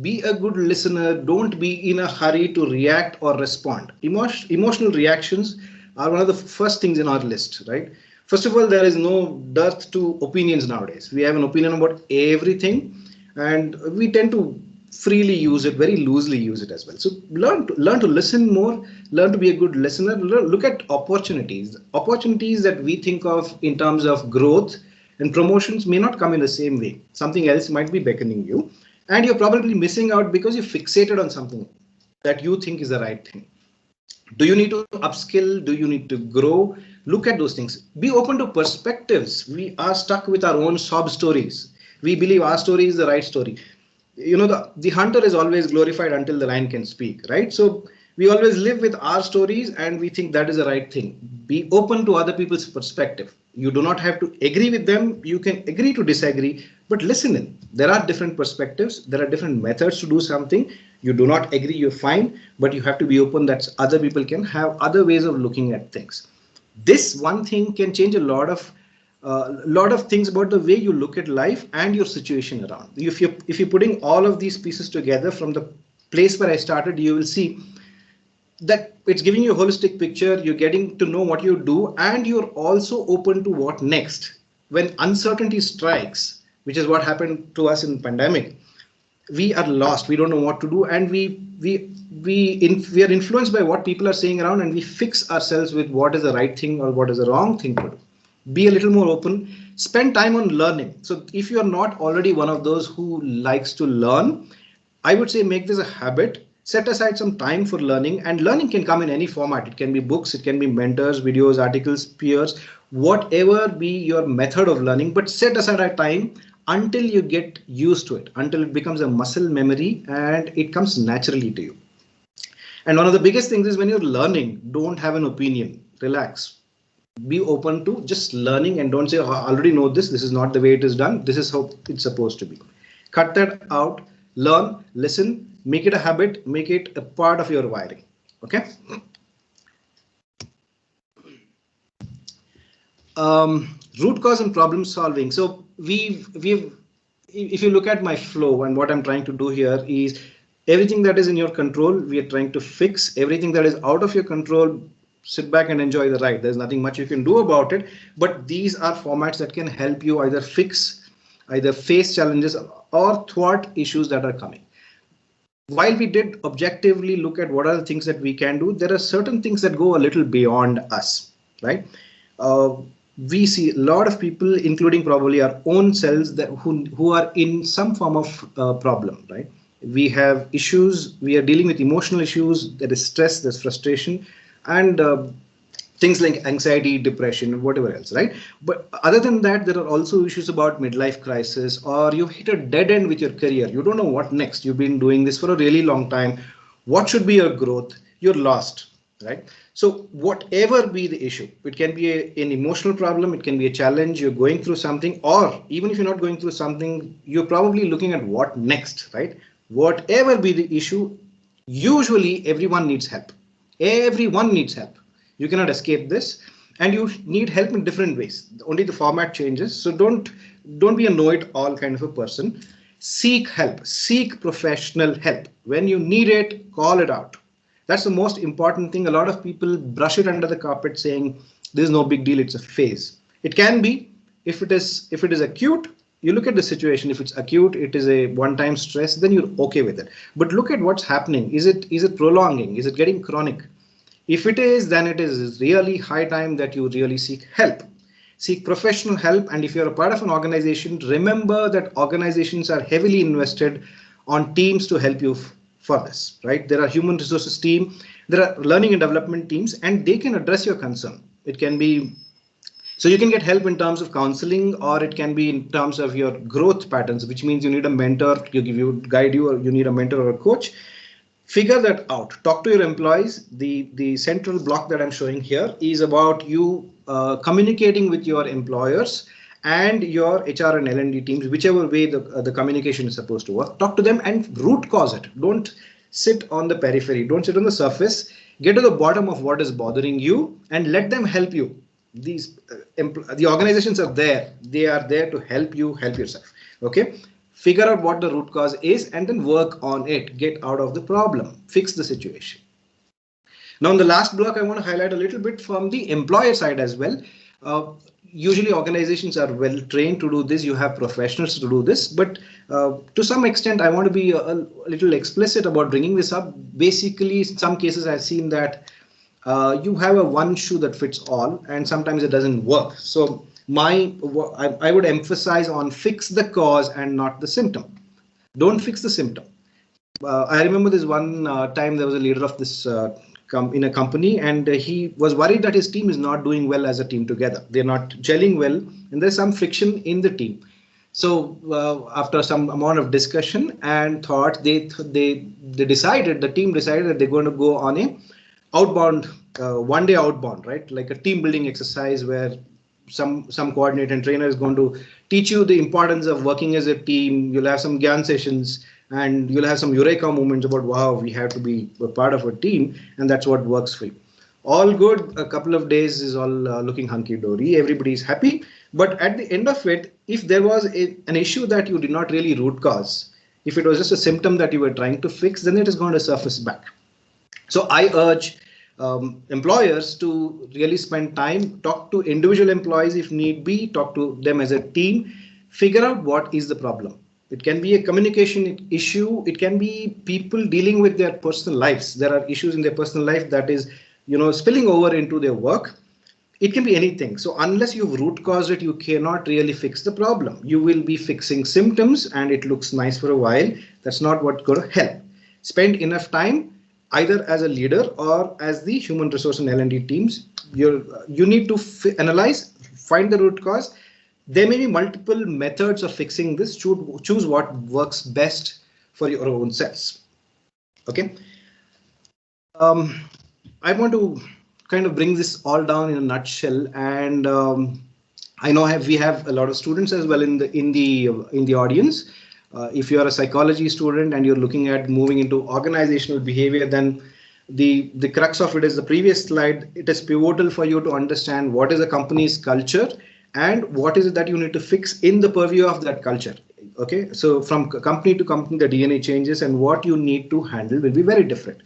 [SPEAKER 7] Be a good listener. Don't be in a hurry to react or respond. Emotional reactions are one of the first things in our list, right? First of all, there is no dearth to opinions nowadays. We have an opinion about everything, and we tend to freely use it, very loosely use it as well. So learn to listen more, learn to be a good listener, look at opportunities that we think of in terms of growth and promotions may not come in the same way. Something else might be beckoning you, and you're probably missing out because you're fixated on something that you think is the right thing. Do you need to upskill? Do you need to grow? Look at those things. Be open to perspectives. We are stuck with our own sob stories. We believe our story is the right story. You know, the hunter is always glorified until the lion can speak, right? So we always live with our stories and we think that is the right thing. Be open to other people's perspective. You do not have to agree with them. You can agree to disagree, but listen in. There are different perspectives. There are different methods to do something. You do not agree, you're fine, but you have to be open that other people can have other ways of looking at things. This one thing can change a lot of things about the way you look at life and your situation around. If you're putting all of these pieces together from the place where I started, you will see that it's giving you a holistic picture. You're getting to know what you do, and you're also open to what next. When uncertainty strikes, which is what happened to us in pandemic, we are lost. We don't know what to do, and we are influenced by what people are saying around, and we fix ourselves with what is the right thing or what is the wrong thing to do. Be a little more open. Spend time on learning. So if you are not already one of those who likes to learn, I would say make this a habit. Set aside some time for learning, and learning can come in any format. It can be books, it can be mentors, videos, articles, peers, whatever be your method of learning, but set aside a time until you get used to it, until it becomes a muscle memory and it comes naturally to you. And one of the biggest things is when you're learning, don't have an opinion, relax. Be open to just learning and don't say, oh, I already know this is not the way it is done, this is how it's supposed to be. Cut that out, learn, listen, make it a habit, make it a part of your wiring. Okay. Root cause and problem solving. So if you look at my flow, and what I'm trying to do here is everything that is in your control, we are trying to fix. Everything that is out of your control, sit back and enjoy the ride. There's nothing much you can do about it, but these are formats that can help you either face challenges or thwart issues that are coming. While we did objectively look at what are the things that we can do, there are certain things that go a little beyond us, right? We see a lot of people, including probably our own selves, who are in some form of problem, right? We have issues, we are dealing with emotional issues, there is stress, there's frustration, and things like anxiety, depression, whatever else, right? But other than that, there are also issues about midlife crisis, or you've hit a dead end with your career. You don't know what next. You've been doing this for a really long time. What should be your growth? You're lost, right? So whatever be the issue, it can be an emotional problem, it can be a challenge, you're going through something, or even if you're not going through something, you're probably looking at what next, right? Whatever be the issue, usually everyone needs help. Everyone needs help. You cannot escape this, and you need help in different ways. Only the format changes. So don't be a know-it-all kind of a person. Seek help. Seek professional help. When you need it, call it out. That's the most important thing. A lot of people brush it under the carpet saying this is no big deal, it's a phase. It can be. If it is acute, you look at the situation. If it's acute, it is a one-time stress, then you're okay with it. But look at what's happening. Is it prolonging? Is it getting chronic? If it is, then it is really high time that you really seek help. Seek professional help. And if you're a part of an organization, remember that organizations are heavily invested on teams to help you for this, right? There are human resources team, there are learning and development teams, and they can address your concern. It can be, so you can get help in terms of counseling, or it can be in terms of your growth patterns, which means you need a mentor to guide you, or you need a mentor or a coach. Figure that out. Talk to your employees. The central block that I'm showing here is about you communicating with your employers and your HR and L&D teams, whichever way the communication is supposed to work. Talk to them and root cause it. Don't sit on the periphery. Don't sit on the surface. Get to the bottom of what is bothering you and let them help you. The organizations are there. They are there to help you help yourself. Okay. Figure out what the root cause is and then work on it. Get out of the problem. Fix the situation. Now, in the last block, I want to highlight a little bit from the employer side as well. Usually organizations are well trained to do this. You have professionals to do this, but to some extent, I want to be a little explicit about bringing this up. Basically, in some cases, I've seen that you have a one shoe that fits all, and sometimes it doesn't work. So I would emphasize on fix the cause and not the symptom. Don't fix the symptom. I remember this one time there was a leader of this in a company, and he was worried that his team is not doing well as a team together. They're not gelling well, and there's some friction in the team. So after some amount of discussion and thought, the team decided that they're going to go on a outbound, one day outbound, right? Like a team building exercise where some coordinator and trainer is going to teach you the importance of working as a team. You'll have some Gyan sessions and you'll have some eureka moments about, wow, we have to be a part of a team, and that's what works for you. All good. A couple of days is all looking hunky-dory. Everybody's happy. But at the end of it, if there was an issue that you did not really root cause, if it was just a symptom that you were trying to fix, then it is going to surface back. So I urge employers to really spend time, talk to individual employees if need be, talk to them as a team, figure out what is the problem. It can be a communication issue. It can be people dealing with their personal lives. There are issues in their personal life that is, spilling over into their work. It can be anything. So unless you've root caused it, you cannot really fix the problem. You will be fixing symptoms and it looks nice for a while. That's not what's going to help. Spend enough time either as a leader or as the human resource and L&D teams. You need to analyze, find the root cause. There may be multiple methods of fixing this. Choose what works best for your own selves. Okay. I want to kind of bring this all down in a nutshell, and I know we have a lot of students as well in the audience. If you are a psychology student and you're looking at moving into organizational behavior, then the crux of it is the previous slide. It is pivotal for you to understand what is a company's culture and what is it that you need to fix in the purview of that culture. Okay, so from company to company, the DNA changes, and what you need to handle will be very different.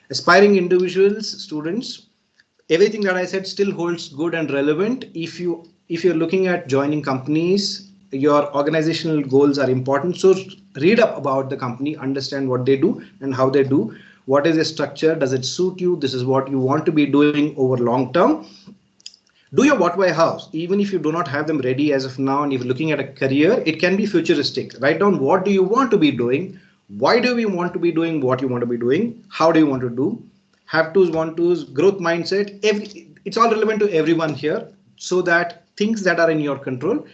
[SPEAKER 7] Aspiring individuals, students, everything that I said still holds good and relevant. If you're looking at joining companies, your organizational goals are important. So read up about the company, understand what they do and how they do. What is the structure? Does it suit you? This is what you want to be doing over long term. Do your what, why, how. Even if you do not have them ready as of now, and if you're looking at a career, it can be futuristic. Write down what do you want to be doing? Why do we want to be doing what you want to be doing? How do you want to do? Have tos, want tos, growth mindset. It's all relevant to everyone here, so that things that are in your control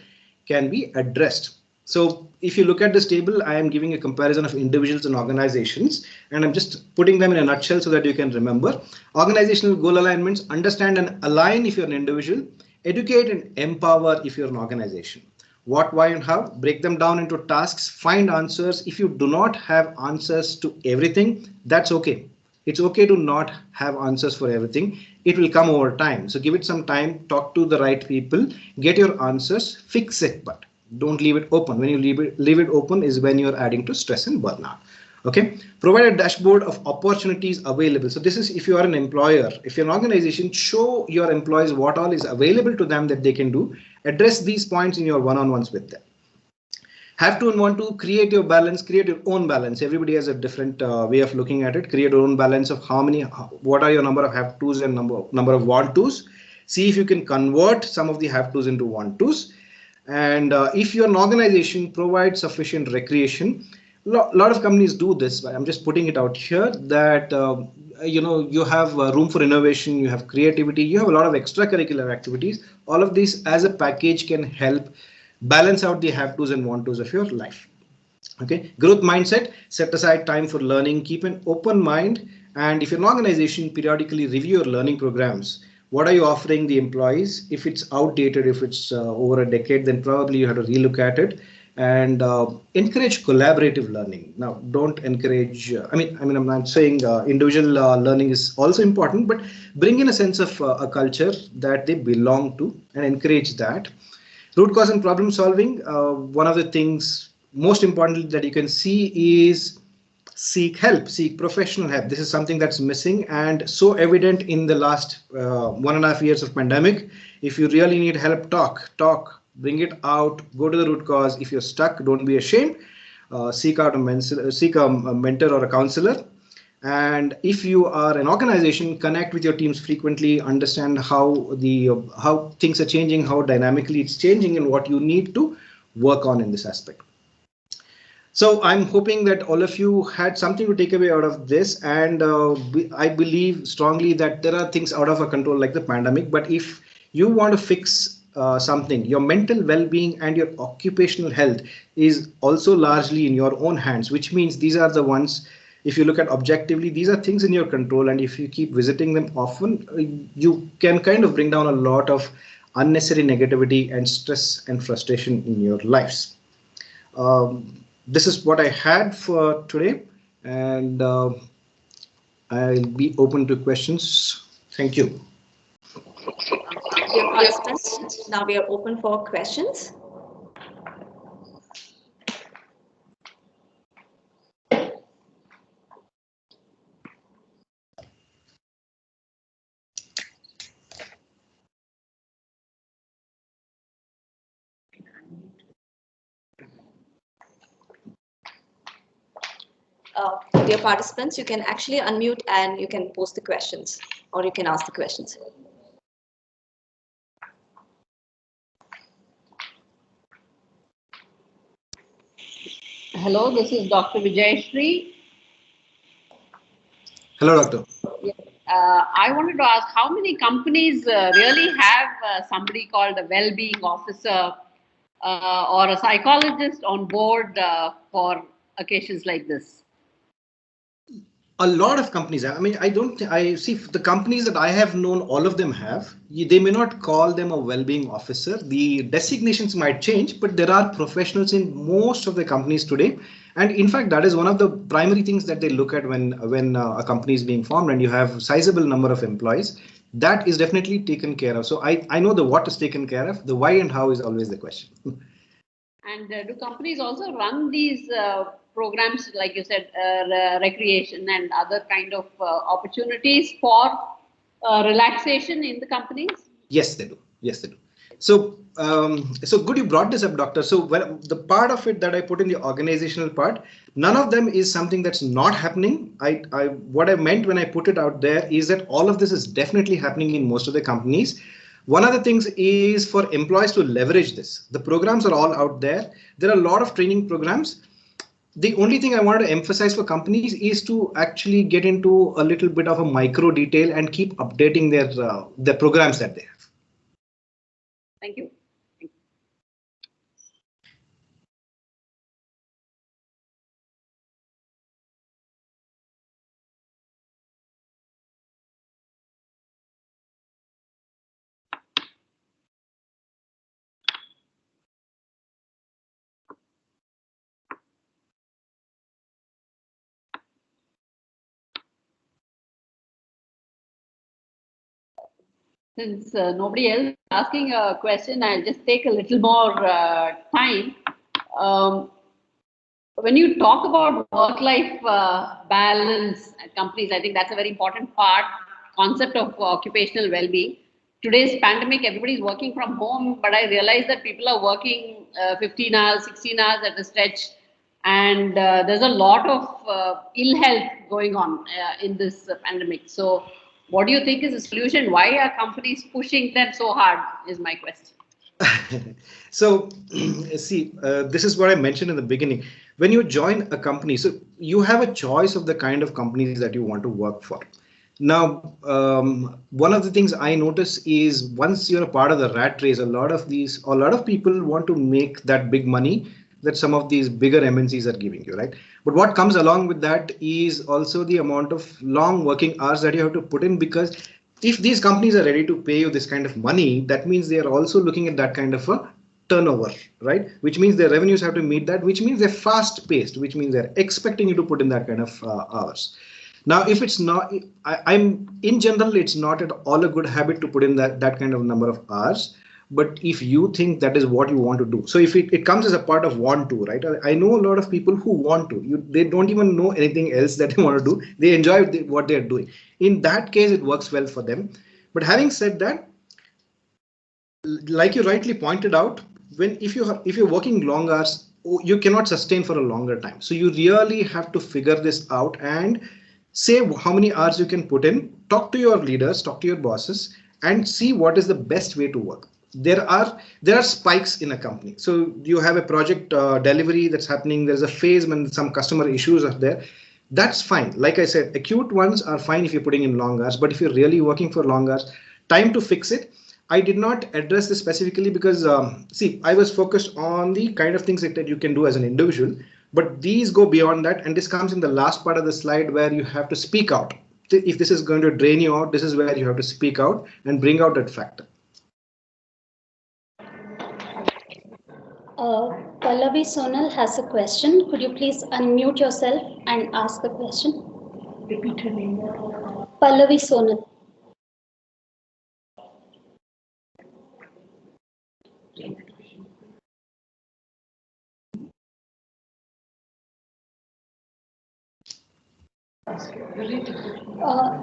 [SPEAKER 7] can be addressed. So if you look at this table, I am giving a comparison of individuals and organizations, and I'm just putting them in a nutshell so that you can remember. Organizational goal alignments: understand and align if you're an individual, educate and empower if you're an organization. What, why, and how, break them down into tasks, find answers. If you do not have answers to everything, that's okay. It's okay to not have answers for everything. It will come over time. So give it some time, talk to the right people, get your answers, fix it, but don't leave it open. When you leave it open is when you're adding to stress and burnout. Okay, provide a dashboard of opportunities available. So this is if you are an employer, if you're an organization, show your employees what all is available to them that they can do. Address these points in your one-on-ones with them. Have to and want to create your balance, create your own balance. Everybody has a different way of looking at it. Create your own balance of what are your number of have tos and number of want tos. See if you can convert some of the have tos into want tos. And if you're an organization, provide sufficient recreation. Lot of companies do this. I'm just putting it out here that you have room for innovation, you have creativity, you have a lot of extracurricular activities. All of these as a package can help balance out the have tos and want tos of your life. Okay, growth mindset, set aside time for learning, keep an open mind, and if you're an organization, periodically review your learning programs. What are you offering the employees? If it's outdated, if it's over a decade, then probably you have to relook at it. And encourage collaborative learning. Now, don't encourage. I'm not saying individual learning is also important, but bring in a sense of a culture that they belong to and encourage that. Root cause and problem solving. One of the things most importantly that you can see is seek help, seek professional help. This is something that's missing and so evident in the last 1.5 years of pandemic. If you really need help, talk, bring it out, go to the root cause. If you're stuck, don't be ashamed. Seek a mentor or a counselor. And if you are an organization, connect with your teams frequently, understand how things are changing, how dynamically it's changing, and what you need to work on in this aspect. So I'm hoping that all of you had something to take away out of this, and I believe strongly that there are things out of our control like the pandemic, but if you want to fix something, your mental well-being and your occupational health is also largely in your own hands, which means these are the ones, if you look at objectively, these are things in your control, and if you keep visiting them often, you can kind of bring down a lot of unnecessary negativity and stress and frustration in your lives. This is what I had for today, and I'll be open to questions. Thank you.
[SPEAKER 6] Dear participants, now we are open for questions. Dear participants, you can actually unmute and you can post the questions or you can ask the questions.
[SPEAKER 8] Hello, this is Dr. Vijayashree.
[SPEAKER 7] Hello, doctor.
[SPEAKER 8] I wanted to ask how many companies really have somebody called a well-being officer or a psychologist on board for occasions like this?
[SPEAKER 7] A lot of companies. I see the companies that I have known, all of them have. They may not call them a well-being officer. The designations might change, but there are professionals in most of the companies today. And in fact, that is one of the primary things that they look at when a company is being formed and you have a sizable number of employees. That is definitely taken care of. So I know the what is taken care of. The why and how is always the question.
[SPEAKER 8] And do companies also run these programs, like you said, recreation and other kind of opportunities for relaxation in the companies?
[SPEAKER 7] Yes, they do. Yes, they do. So, so good you brought this up, doctor. So the part of it that I put in the organizational part, none of them is something that's not happening. What I meant when I put it out there is that all of this is definitely happening in most of the companies. One of the things is for employees to leverage this. The programs are all out there. There are a lot of training programs. The only thing I wanted to emphasize for companies is to actually get into a little bit of a micro detail and keep updating their programs that they have.
[SPEAKER 8] Thank you. Since nobody else is asking a question, I'll just take a little more time. When you talk about work-life balance at companies, I think that's a very important concept of occupational well-being. Today's pandemic, everybody's working from home, but I realize that people are working 15 hours, 16 hours at a stretch, and there's a lot of ill health going on in this pandemic. So what do you think is the solution? Why are companies pushing them so hard is my question.
[SPEAKER 7] So, see, this is what I mentioned in the beginning. When you join a company, so you have a choice of the kind of companies that you want to work for. Now, one of the things I notice is once you're a part of the rat race, a lot of people want to make that big money that some of these bigger MNCs are giving you, right? But what comes along with that is also the amount of long working hours that you have to put in, because if these companies are ready to pay you this kind of money, that means they are also looking at that kind of a turnover, right? Which means their revenues have to meet that, which means they're fast paced, which means they're expecting you to put in that kind of hours. Now, if it's not, I'm in general, it's not at all a good habit to put in that kind of number of hours. But if you think that is what you want to do, so if it comes as a part of want to, right? I know a lot of people who want to, they don't even know anything else that they want to do. They enjoy what they're doing. In that case, it works well for them. But having said that, like you rightly pointed out, if you're working long hours, you cannot sustain for a longer time. So you really have to figure this out and say how many hours you can put in, talk to your leaders, talk to your bosses, and see what is the best way to work. There are spikes in a company. So you have a project delivery that's happening. There's a phase when some customer issues are there. That's fine. Like I said, acute ones are fine if you're putting in long hours. But if you're really working for long hours, time to fix it. I did not address this specifically because, see, I was focused on the kind of things that you can do as an individual. But these go beyond that. And this comes in the last part of the slide where you have to speak out. If this is going to drain you out, this is where you have to speak out and bring out that factor.
[SPEAKER 9] Pallavi Sonal has a question. Could you please unmute yourself and ask the question?
[SPEAKER 2] Repeat her name.
[SPEAKER 9] Pallavi Sonal.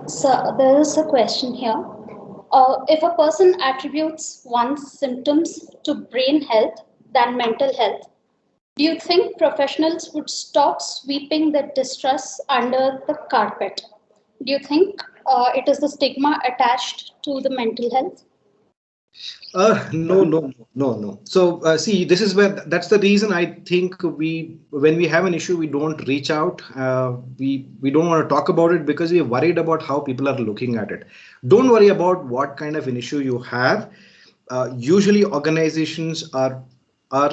[SPEAKER 9] So there is a question here. If a person attributes one's symptoms to brain health than mental health, do you think professionals would stop sweeping the distress under the carpet? Do you think it is the stigma attached to the mental health?
[SPEAKER 7] No. So see, this is where that's the reason I think when we have an issue, we don't reach out. We don't want to talk about it because we are worried about how people are looking at it. Don't worry about what kind of an issue you have. Usually organizations are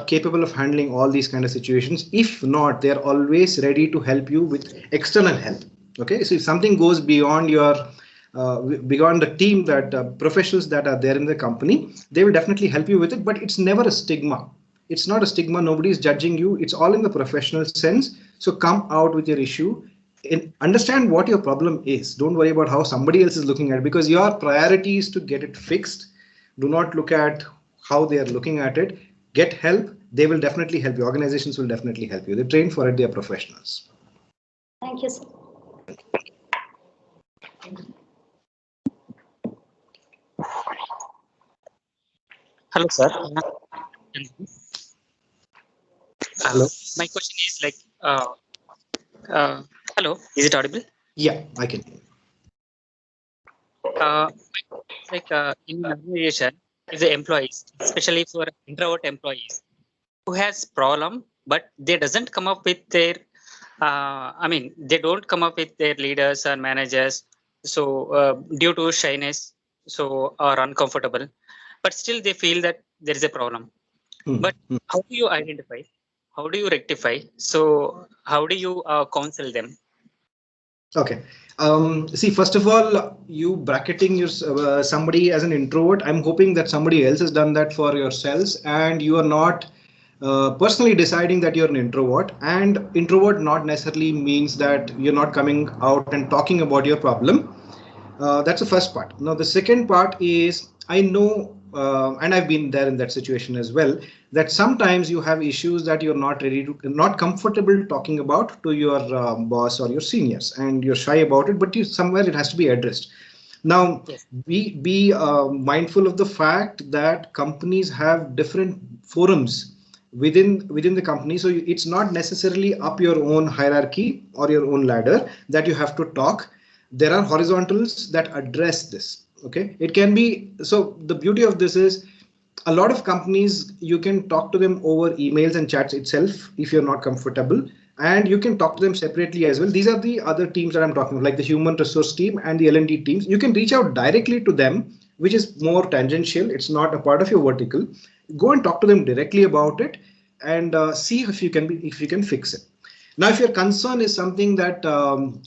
[SPEAKER 7] capable of handling all these kind of situations. If not, they're always ready to help you with external help. Okay, so if something goes beyond the team, that professionals that are there in the company, they will definitely help you with it, but it's never a stigma. It's not a stigma. Nobody's judging you. It's all in the professional sense. So come out with your issue and understand what your problem is. Don't worry about how somebody else is looking at it, because your priority is to get it fixed. Do not look at how they are looking at it. Get help. They will definitely help you. Organizations will definitely help you. They're trained for it. They are professionals.
[SPEAKER 9] Thank you, sir.
[SPEAKER 10] Hello, sir.
[SPEAKER 7] Hello.
[SPEAKER 10] My question is like, hello, is it audible?
[SPEAKER 7] Yeah, I can.
[SPEAKER 10] In an organization, is the employees, especially for introvert employees, who has problem, but they doesn't come up with their, they don't come up with their leaders or managers. So due to shyness, or uncomfortable, but still they feel that there is a problem. But how do you identify? How do you rectify? So how do you counsel them?
[SPEAKER 7] Okay. See, first of all, you bracketing your somebody as an introvert. I'm hoping that somebody else has done that for yourselves, and you are not personally deciding that you're an introvert. And introvert not necessarily means that you're not coming out and talking about your problem. That's the first part. Now, the second part is I know, and I've been there in that situation as well, that sometimes you have issues that you're not ready to, not comfortable talking about to your boss or your seniors, and you're shy about it, but somewhere it has to be addressed. Now,
[SPEAKER 10] Yes.
[SPEAKER 7] be mindful of the fact that companies have different forums within the company, so it's not necessarily up your own hierarchy or your own ladder that you have to talk. There are horizontals that address this. Okay, it can be, so the beauty of this is a lot of companies, you can talk to them over emails and chats itself if you're not comfortable, and you can talk to them separately as well. These are the other teams that I'm talking about, like the human resource team and the L&D teams. You can reach out directly to them, which is more tangential. It's not a part of your vertical. Go and talk to them directly about it, and see if you can fix it. Now, if your concern is something that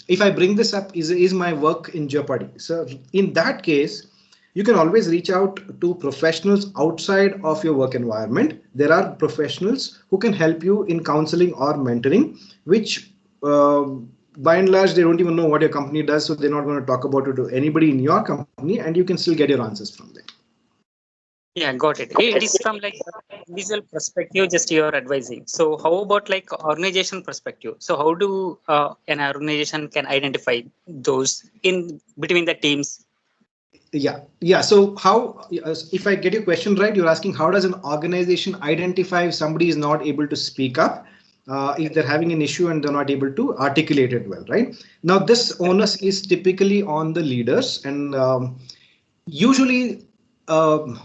[SPEAKER 7] if I bring this up, is my work in jeopardy? So in that case, you can always reach out to professionals outside of your work environment. There are professionals who can help you in counseling or mentoring, which by and large, they don't even know what your company does. So they're not going to talk about it to anybody in your company, and you can still get your answers from them.
[SPEAKER 10] Yeah, got it. It is from like individual perspective, just your advising. So how about like organization perspective? So how do an organization can identify those in between the teams?
[SPEAKER 7] Yeah. So how, if I get your question right, you're asking how does an organization identify if somebody is not able to speak up, if they're having an issue and they're not able to articulate it well, right? Now, this onus is typically on the leaders, and usually an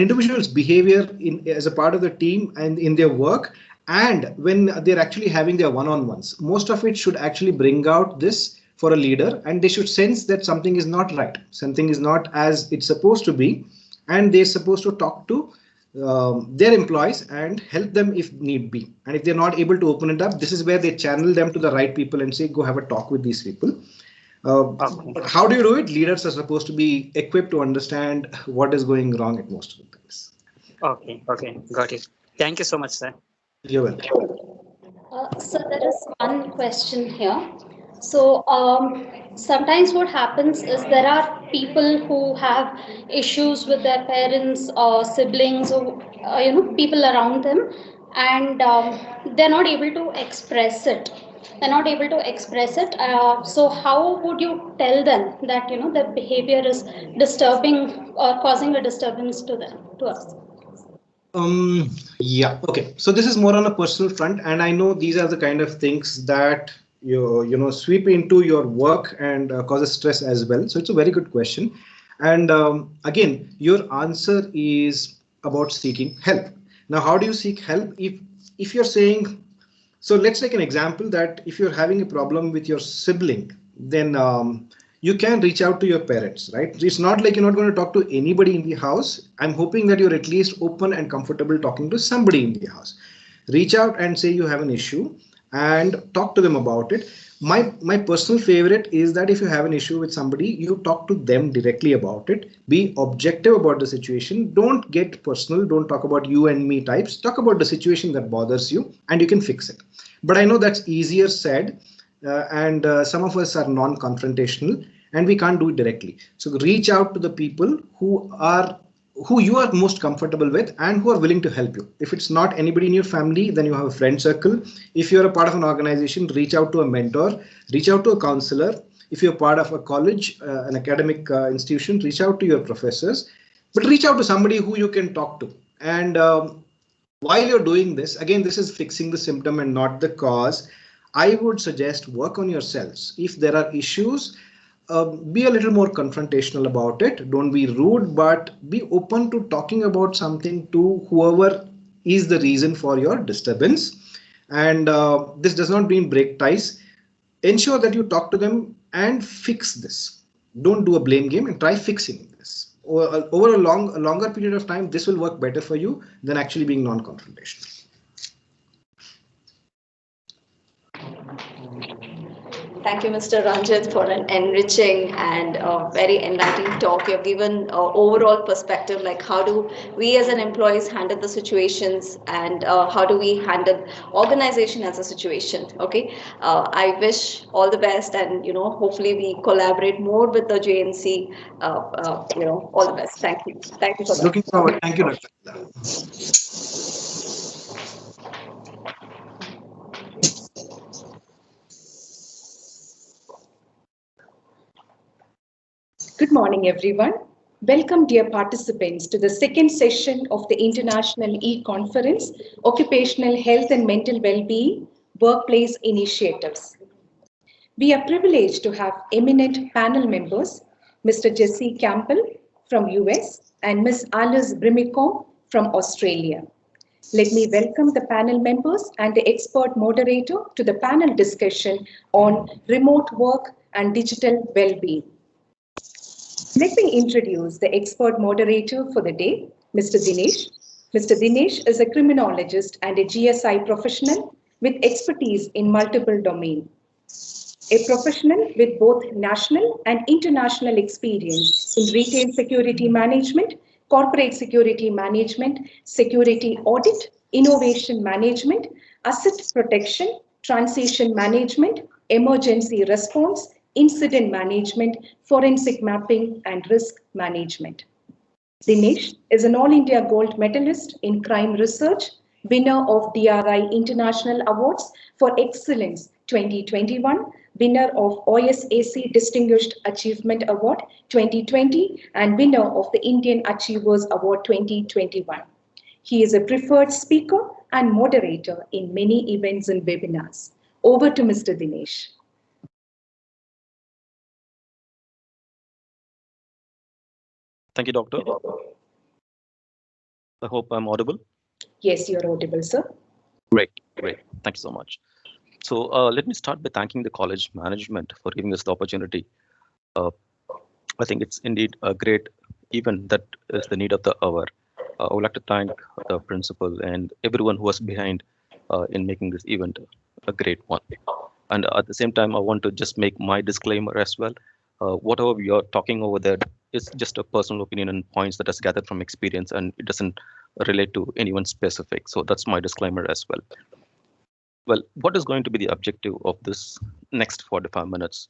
[SPEAKER 7] individual's behavior as a part of the team and in their work, and when they're actually having their one-on-ones, most of it should actually bring out this for a leader, and they should sense that something is not right, something is not as it's supposed to be, and they're supposed to talk to their employees and help them if need be. And if they're not able to open it up, this is where they channel them to the right people and say, go have a talk with these people. How do you do it? Leaders are supposed to be equipped to understand what is going wrong at most of the times.
[SPEAKER 10] Okay, got it. Thank you so much, sir.
[SPEAKER 7] You're welcome.
[SPEAKER 9] So there is one question here. So sometimes what happens is there are people who have issues with their parents or siblings or people around them, and they're not able to express it. They're not able to express it. So how would you tell them that their behavior is disturbing or causing a disturbance to them, to us?
[SPEAKER 7] Yeah. Okay. So this is more on a personal front, and I know these are the kind of things that you sweep into your work and causes stress as well. So it's a very good question. And again, your answer is about seeking help. Now, how do you seek help? If you're saying, so let's take an example that if you're having a problem with your sibling, then you can reach out to your parents, right? It's not like you're not going to talk to anybody in the house. I'm hoping that you're at least open and comfortable talking to somebody in the house. Reach out and say you have an issue and talk to them about it. My personal favorite is that if you have an issue with somebody, you talk to them directly about it. Be objective about the situation. Don't get personal. Don't talk about you and me types. Talk about the situation that bothers you, and you can fix it. But I know that's easier said, and some of us are non-confrontational, and we can't do it directly. So reach out to the people who you are most comfortable with and who are willing to help you. If it's not anybody in your family, then you have a friend circle. If you're a part of an organization, reach out to a mentor, reach out to a counselor. If you're part of a college, an academic institution, reach out to your professors, but reach out to somebody who you can talk to. And while you're doing this, again, this is fixing the symptom and not the cause. I would suggest work on yourselves. If there are issues, be a little more confrontational about it. Don't be rude, but be open to talking about something to whoever is the reason for your disturbance. And this does not mean break ties. Ensure that you talk to them and fix this. Don't do a blame game, and try fixing this. Over a longer period of time, this will work better for you than actually being non-confrontational.
[SPEAKER 6] Thank you, Mr. Ranjit, for an enriching and very enlightening talk. You've given overall perspective, like how do we as an employees handle the situations, and how do we handle organization as a situation. Okay, I wish all the best, and hopefully we collaborate more with the JNC. All the best. Thank you. Thank you for that.
[SPEAKER 7] Looking forward. Thank you, Dr.
[SPEAKER 11] Good morning, everyone. Welcome, dear participants, to the second session of the International E-Conference, Occupational Health and Mental Well-Being Workplace Initiatives. We are privileged to have eminent panel members, Mr. Jesse Campbell from US and Ms. Alice Brimicombe from Australia. Let me welcome the panel members and the expert moderator to the panel discussion on remote work and digital well-being. Let me introduce the expert moderator for the day, Mr. Dinesh. Mr. Dinesh is a criminologist and a GSI professional with expertise in multiple domains. A professional with both national and international experience in retail security management, corporate security management, security audit, innovation management, asset protection, transition management, emergency response, incident management, forensic mapping, and risk management. Dinesh is an All India Gold Medalist in Crime Research, winner of DRI International Awards for Excellence 2021, winner of OSAC Distinguished Achievement Award 2020, and winner of the Indian Achievers Award 2021. He is a preferred speaker and moderator in many events and webinars. Over to Mr. Dinesh.
[SPEAKER 12] Thank you, Doctor. I hope I'm audible.
[SPEAKER 11] Yes, you're audible, sir.
[SPEAKER 12] Great. Thank you so much. So let me start by thanking the college management for giving us the opportunity. I think it's indeed a great event that is the need of the hour. I would like to thank the principal and everyone who was behind in making this event a great one. And at the same time, I want to just make my disclaimer as well. Whatever we are talking over there is just a personal opinion and points that is gathered from experience, and it doesn't relate to anyone specific. So that's my disclaimer as well. Well, what is going to be the objective of this next 45 minutes?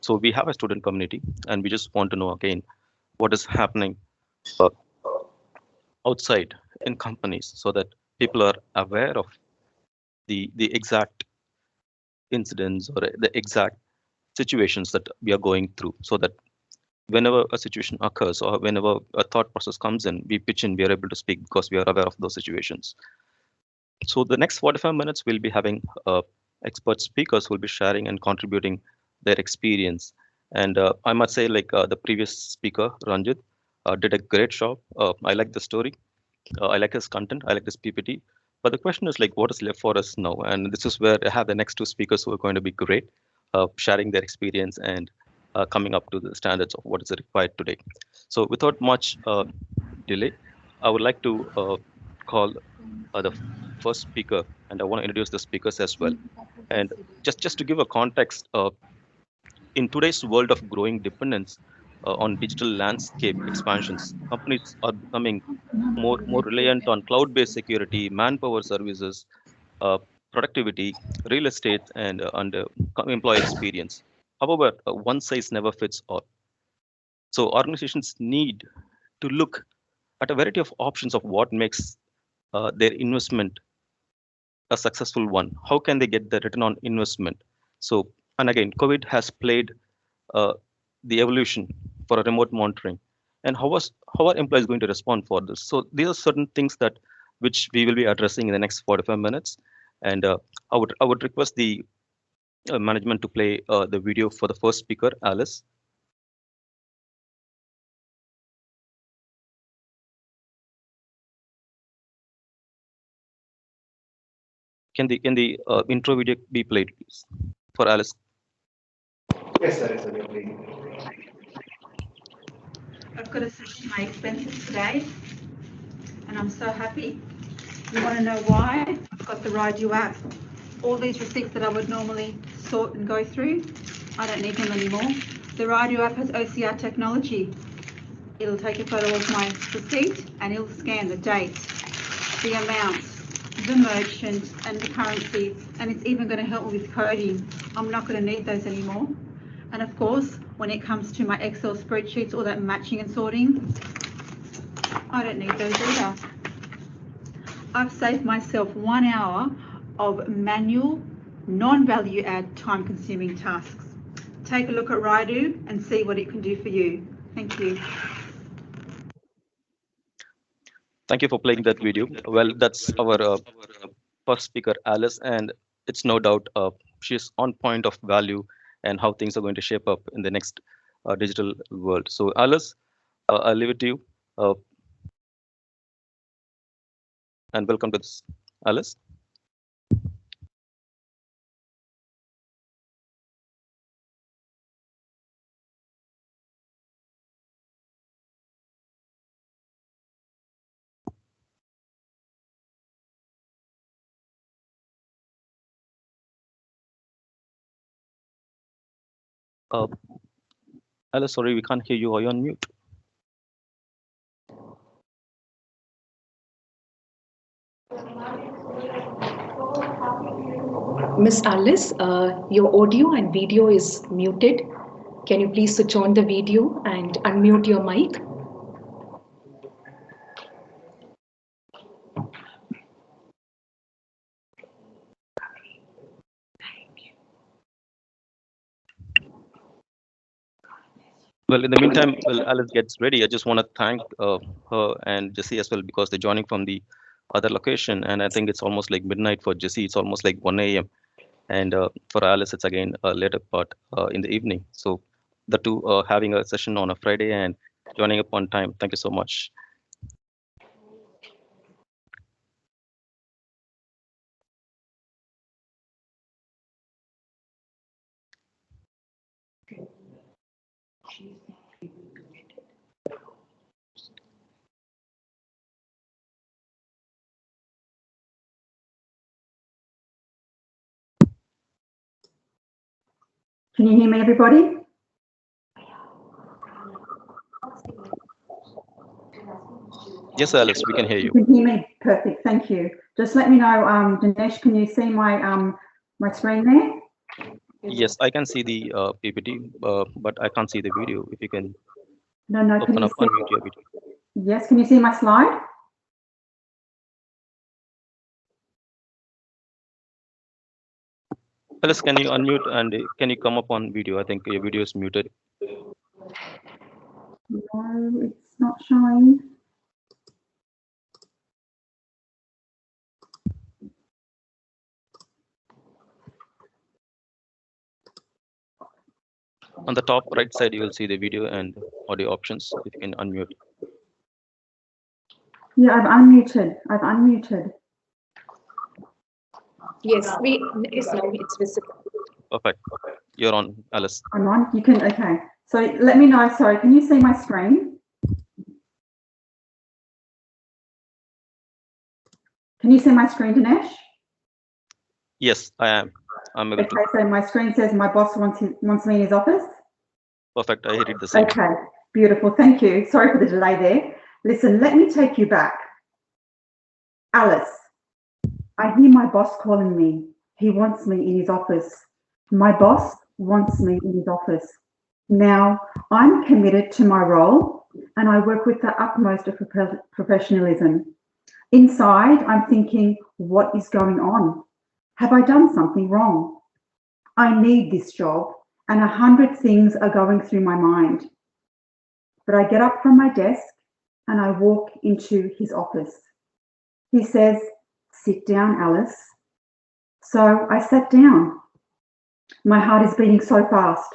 [SPEAKER 12] So we have a student community, and we just want to know again what is happening outside in companies so that people are aware of the exact incidents or the exact situations that we are going through, so that whenever a situation occurs or whenever a thought process comes in, we pitch in, we are able to speak because we are aware of those situations. So the next 45 minutes, we'll be having expert speakers who will be sharing and contributing their experience. And I must say, like the previous speaker, Ranjit, did a great job. I like the story. I like his content. I like this PPT. But the question is, like, what is left for us now? And this is where I have the next two speakers who are going to be great, sharing their experience and coming up to the standards of what is required today. So without much delay, I would like to call the first speaker, and I want to introduce the speakers as well. And just to give a context, in today's world of growing dependence on digital landscape expansions, companies are becoming more reliant on cloud-based security, manpower services, productivity, real estate, and employee experience. However, one size never fits all. So organizations need to look at a variety of options of what makes their investment a successful one. How can they get the return on investment? So, and again, COVID has played the evolution for a remote monitoring, and how are employees going to respond for this? So these are certain things that which we will be addressing in the next 45 minutes. And I would request the management to play the video for the first speaker, Alice. Can the intro video be played, please, for Alice?
[SPEAKER 7] Yes, sir. Yes, sir.
[SPEAKER 13] I've got to submit my expenses today, and I'm so happy. You want to know why? I've got the Ride You app. all these receipts that I would normally sort and go through, I don't need them anymore. The Raidu app has OCR technology. It'll take a photo of my receipt and it'll scan the date, the amount, the merchant and the currency, and it's even going to help me with coding. I'm not going to need those anymore. And of course, when it comes to my Excel spreadsheets, all that matching and sorting, I don't need those either. I've saved myself 1 hour of manual, non-value add, time-consuming tasks. Take a look at Raidu and see what it can do for you. Thank you.
[SPEAKER 12] Thank you for playing that video. Well, that's our first speaker, Alice, and it's no doubt she's on point of value and how things are going to shape up in the next digital world. So Alice, I'll leave it to you. And welcome to this, Alice. Alice, sorry, we can't hear you. Are you on mute?
[SPEAKER 11] Miss Alice, your audio and video is muted. Can you please switch on the video and unmute your mic?
[SPEAKER 12] Well, in the meantime, well, Alice gets ready. I just want to thank her and Jesse as well, because they're joining from the other location. And I think it's almost like midnight for Jesse. It's almost like 1 a.m. And for Alice, it's again a later part in the evening. So the two having a session on a Friday and joining up on time. Thank you so much.
[SPEAKER 13] Can you hear me, everybody?
[SPEAKER 12] Yes, Alice, we can hear you.
[SPEAKER 13] You can hear me? Perfect, thank you. Just let me know, Dinesh, can you see my my screen there?
[SPEAKER 12] Yes, I can see the PPT, but I can't see the video. If you can
[SPEAKER 13] No, can
[SPEAKER 12] open
[SPEAKER 13] you
[SPEAKER 12] up,
[SPEAKER 13] see?
[SPEAKER 12] unmute your video.
[SPEAKER 13] Yes, can you see my slide?
[SPEAKER 12] Alice, can you unmute and can you come up on video? I think your video is muted.
[SPEAKER 13] No, it's not showing.
[SPEAKER 12] On the top right side, you will see the video and audio options. If you can unmute.
[SPEAKER 13] Yeah, I've unmuted.
[SPEAKER 11] Yes, it's visible.
[SPEAKER 12] Perfect. You're on, Alice.
[SPEAKER 13] I'm on. You can. Okay. So let me know. Sorry, can you see my screen? Can you see my screen, Dinesh?
[SPEAKER 12] Yes, I am. I'm able to.
[SPEAKER 13] Okay. So my screen says my boss wants me in his office.
[SPEAKER 12] Perfect. I read the same.
[SPEAKER 13] Okay. Beautiful. Thank you. Sorry for the delay there. Listen, let me take you back. Alice, I hear my boss calling me. He wants me in his office. My boss wants me in his office. Now, I'm committed to my role and I work with the utmost of professionalism. Inside, I'm thinking, what is going on? Have I done something wrong? I need this job and 100 things are going through my mind. But I get up from my desk and I walk into his office. He says, sit down, Alice. So I sat down. My heart is beating so fast.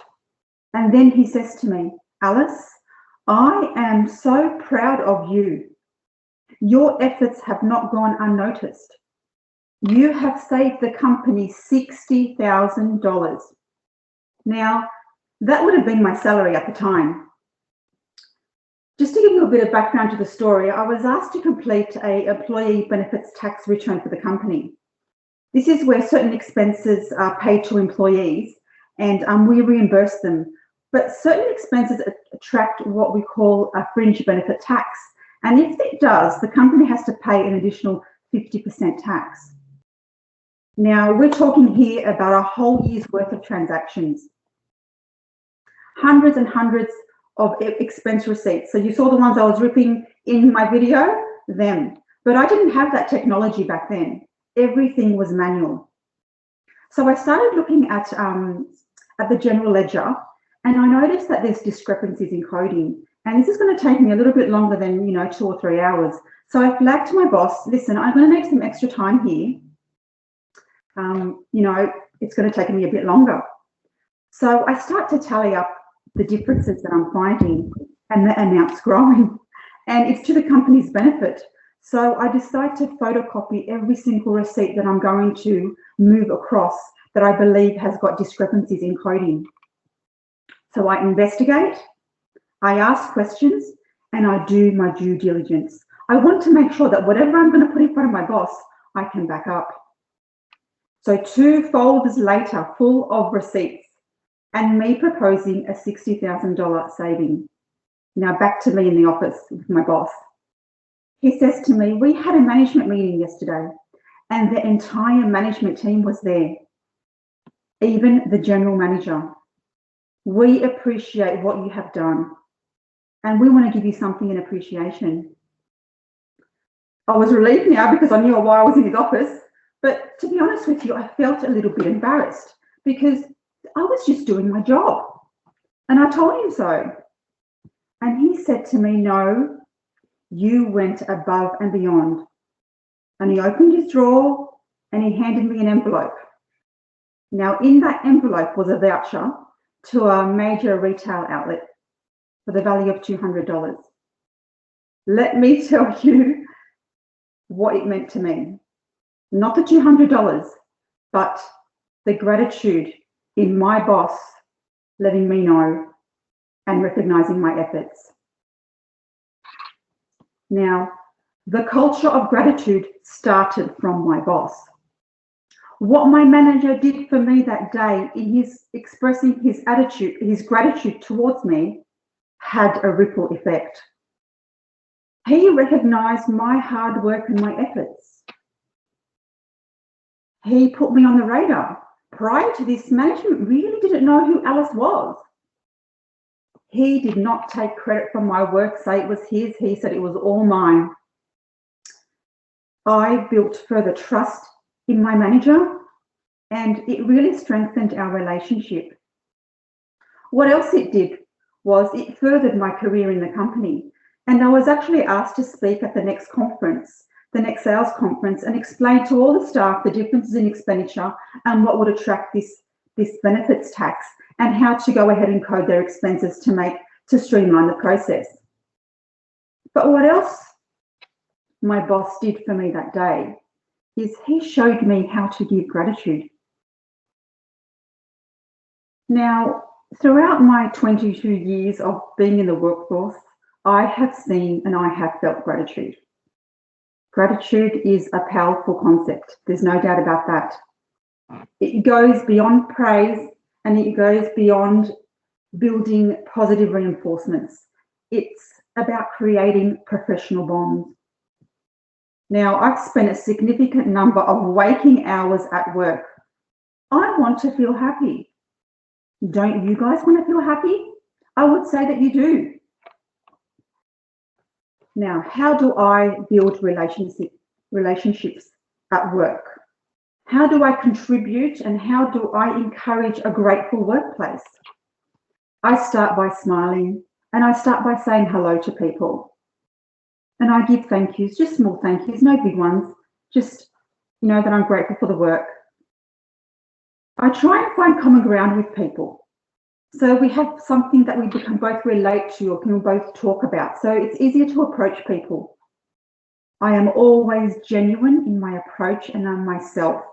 [SPEAKER 13] And then he says to me, Alice, I am so proud of you. Your efforts have not gone unnoticed. You have saved the company $60,000. Now, that would have been my salary at the time. Just to give you a bit of background to the story, I was asked to complete an employee benefits tax return for the company. This is where certain expenses are paid to employees and we reimburse them. But certain expenses attract what we call a fringe benefit tax. And if it does, the company has to pay an additional 50% tax. Now, we're talking here about a whole year's worth of transactions. Hundreds and hundreds of expense receipts. So you saw the ones I was ripping in my video, them. But I didn't have that technology back then. Everything was manual. So I started looking at the general ledger, and I noticed that there's discrepancies in coding. And this is going to take me a little bit longer than 2 or 3 hours. So I flagged to my boss, listen, I'm going to make some extra time here. It's going to take me a bit longer. So I start to tally up the differences that I'm finding, and the amount's growing, and it's to the company's benefit. So I decide to photocopy every single receipt that I'm going to move across that I believe has got discrepancies in coding. So I investigate, I ask questions, and I do my due diligence. I want to make sure that whatever I'm going to put in front of my boss, I can back up. So 2 folders later, full of receipts, and me proposing a $60,000 saving. Now back to me in the office with my boss. He says to me, we had a management meeting yesterday and the entire management team was there, even the general manager. We appreciate what you have done and we want to give you something in appreciation. I was relieved now because I knew why I was in his office, but to be honest with you, I felt a little bit embarrassed because I was just doing my job. And I told him so. And he said to me, no, you went above and beyond. And he opened his drawer and he handed me an envelope. Now, in that envelope was a voucher to a major retail outlet for the value of $200. Let me tell you what it meant to me. Not the $200, but the gratitude in my boss letting me know and recognizing my efforts. Now, the culture of gratitude started from my boss. What my manager did for me that day in his expressing his attitude, his gratitude towards me, had a ripple effect. He recognized my hard work and my efforts. He put me on the radar. Prior to this, management really didn't know who Alice was. He did not take credit for my work, say it was his. He said it was all mine. I built further trust in my manager, and it really strengthened our relationship. What else it did was it furthered my career in the company, and I was actually asked to speak at the next conference, the next sales conference, and explain to all the staff the differences in expenditure and what would attract this benefits tax and how to go ahead and code their expenses to streamline the process. But what else my boss did for me that day is he showed me how to give gratitude. Now, throughout my 22 years of being in the workforce, I have seen and I have felt gratitude. Gratitude is a powerful concept. There's no doubt about that. It goes beyond praise and it goes beyond building positive reinforcements. It's about creating professional bonds. Now, I've spent a significant number of waking hours at work. I want to feel happy. Don't you guys want to feel happy? I would say that you do. Now, how do I build relationships at work? How do I contribute and how do I encourage a grateful workplace? I start by smiling and I start by saying hello to people. And I give thank yous, just small thank yous, no big ones, just, that I'm grateful for the work. I try and find common ground with people. So we have something that we can both relate to or can both talk about. So it's easier to approach people. I am always genuine in my approach and I'm myself.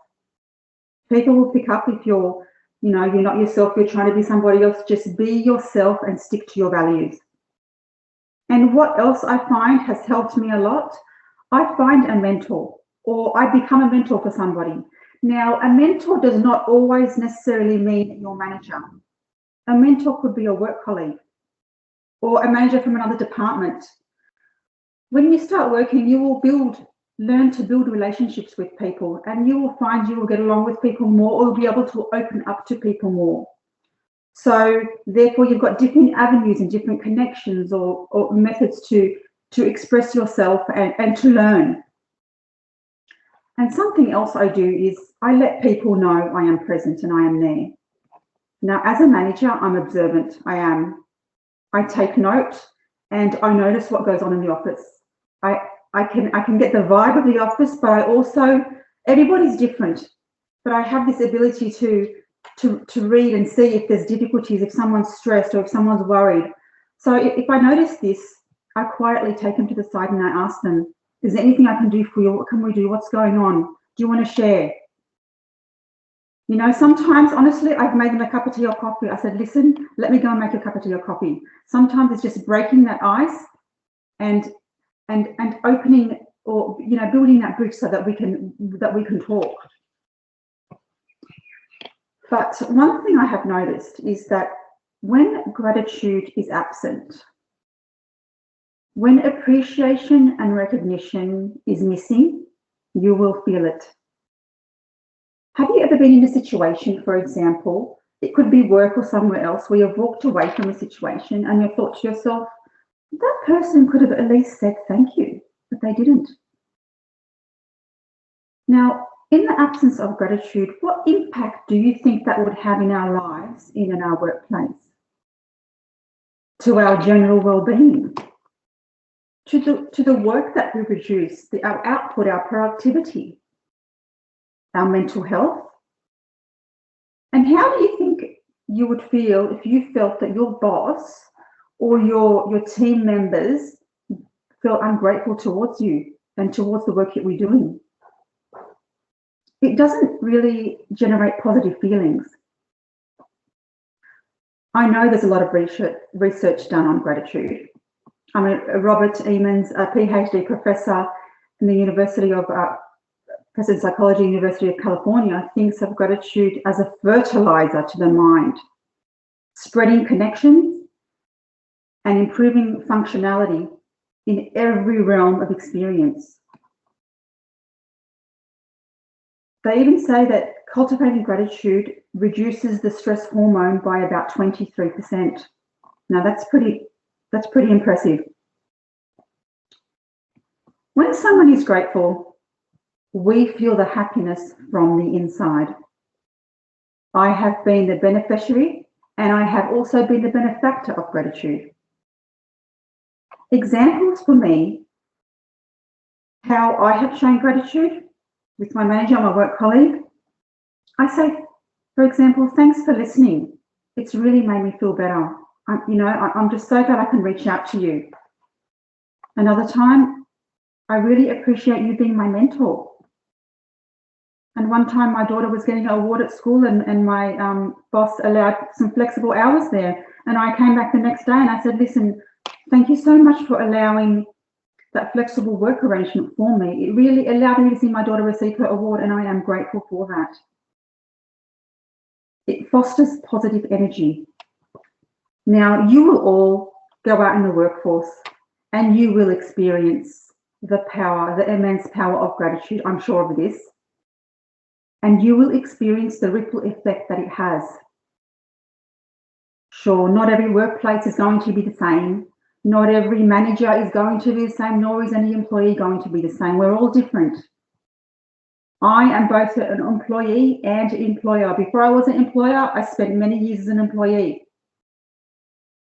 [SPEAKER 13] People will pick up if you're not yourself, you're trying to be somebody else. Just be yourself and stick to your values. And what else I find has helped me a lot, I find a mentor or I become a mentor for somebody. Now, a mentor does not always necessarily mean your manager. A mentor could be a work colleague or a manager from another department. When you start working, you will learn to build relationships with people, and you will find you will get along with people more, or you'll be able to open up to people more. So therefore, you've got different avenues and different connections or methods to express yourself and to learn. And something else I do is I let people know I am present and I am there. Now, as a manager, I'm observant. I take note and I notice what goes on in the office. I can get the vibe of the office, but I also, everybody's different, but I have this ability to read and see if there's difficulties, if someone's stressed or if someone's worried. So if I notice this, I quietly take them to the side and I ask them, is there anything I can do for you? What can we do? What's going on? Do you want to share? You know, sometimes, honestly, I've made them a cup of tea or coffee. I said, listen, let me go and make a cup of tea or coffee. Sometimes it's just breaking that ice and opening, or, you know, building that bridge so that we can talk. But one thing I have noticed is that when gratitude is absent, when appreciation and recognition is missing, you will feel it. Have you ever been in a situation, for example, it could be work or somewhere else, where you've walked away from a situation and you've thought to yourself, that person could have at least said thank you, but they didn't. Now, in the absence of gratitude, what impact do you think that would have in our lives, in our workplace, to our general well-being, to the work that we produce, our output, our productivity, our mental health? And how do you think you would feel if you felt that your boss or your team members felt ungrateful towards you and towards the work that we're doing? It doesn't really generate positive feelings. I know there's a lot of research done on gratitude. I mean, Robert Emmons, a PhD professor in the University of Professor of Psychology, University of California, thinks of gratitude as a fertilizer to the mind, spreading connections and improving functionality in every realm of experience. They even say that cultivating gratitude reduces the stress hormone by about 23%. Now that's pretty impressive. When someone is grateful, we feel the happiness from the inside. I have been the beneficiary and I have also been the benefactor of gratitude. Examples for me, how I have shown gratitude with my manager or my work colleague. I say, for example, thanks for listening. It's really made me feel better. I'm just so glad I can reach out to you. Another time, I really appreciate you being my mentor. And one time my daughter was getting an award at school and my boss allowed some flexible hours there. And I came back the next day and I said, listen, thank you so much for allowing that flexible work arrangement for me. It really allowed me to see my daughter receive her award, and I am grateful for that. It fosters positive energy. Now, you will all go out in the workforce and you will experience the power, the immense power of gratitude. I'm sure of this. And you will experience the ripple effect that it has. Sure, not every workplace is going to be the same. Not every manager is going to be the same, nor is any employee going to be the same. We're all different. I am both an employee and an employer. Before I was an employer, I spent many years as an employee.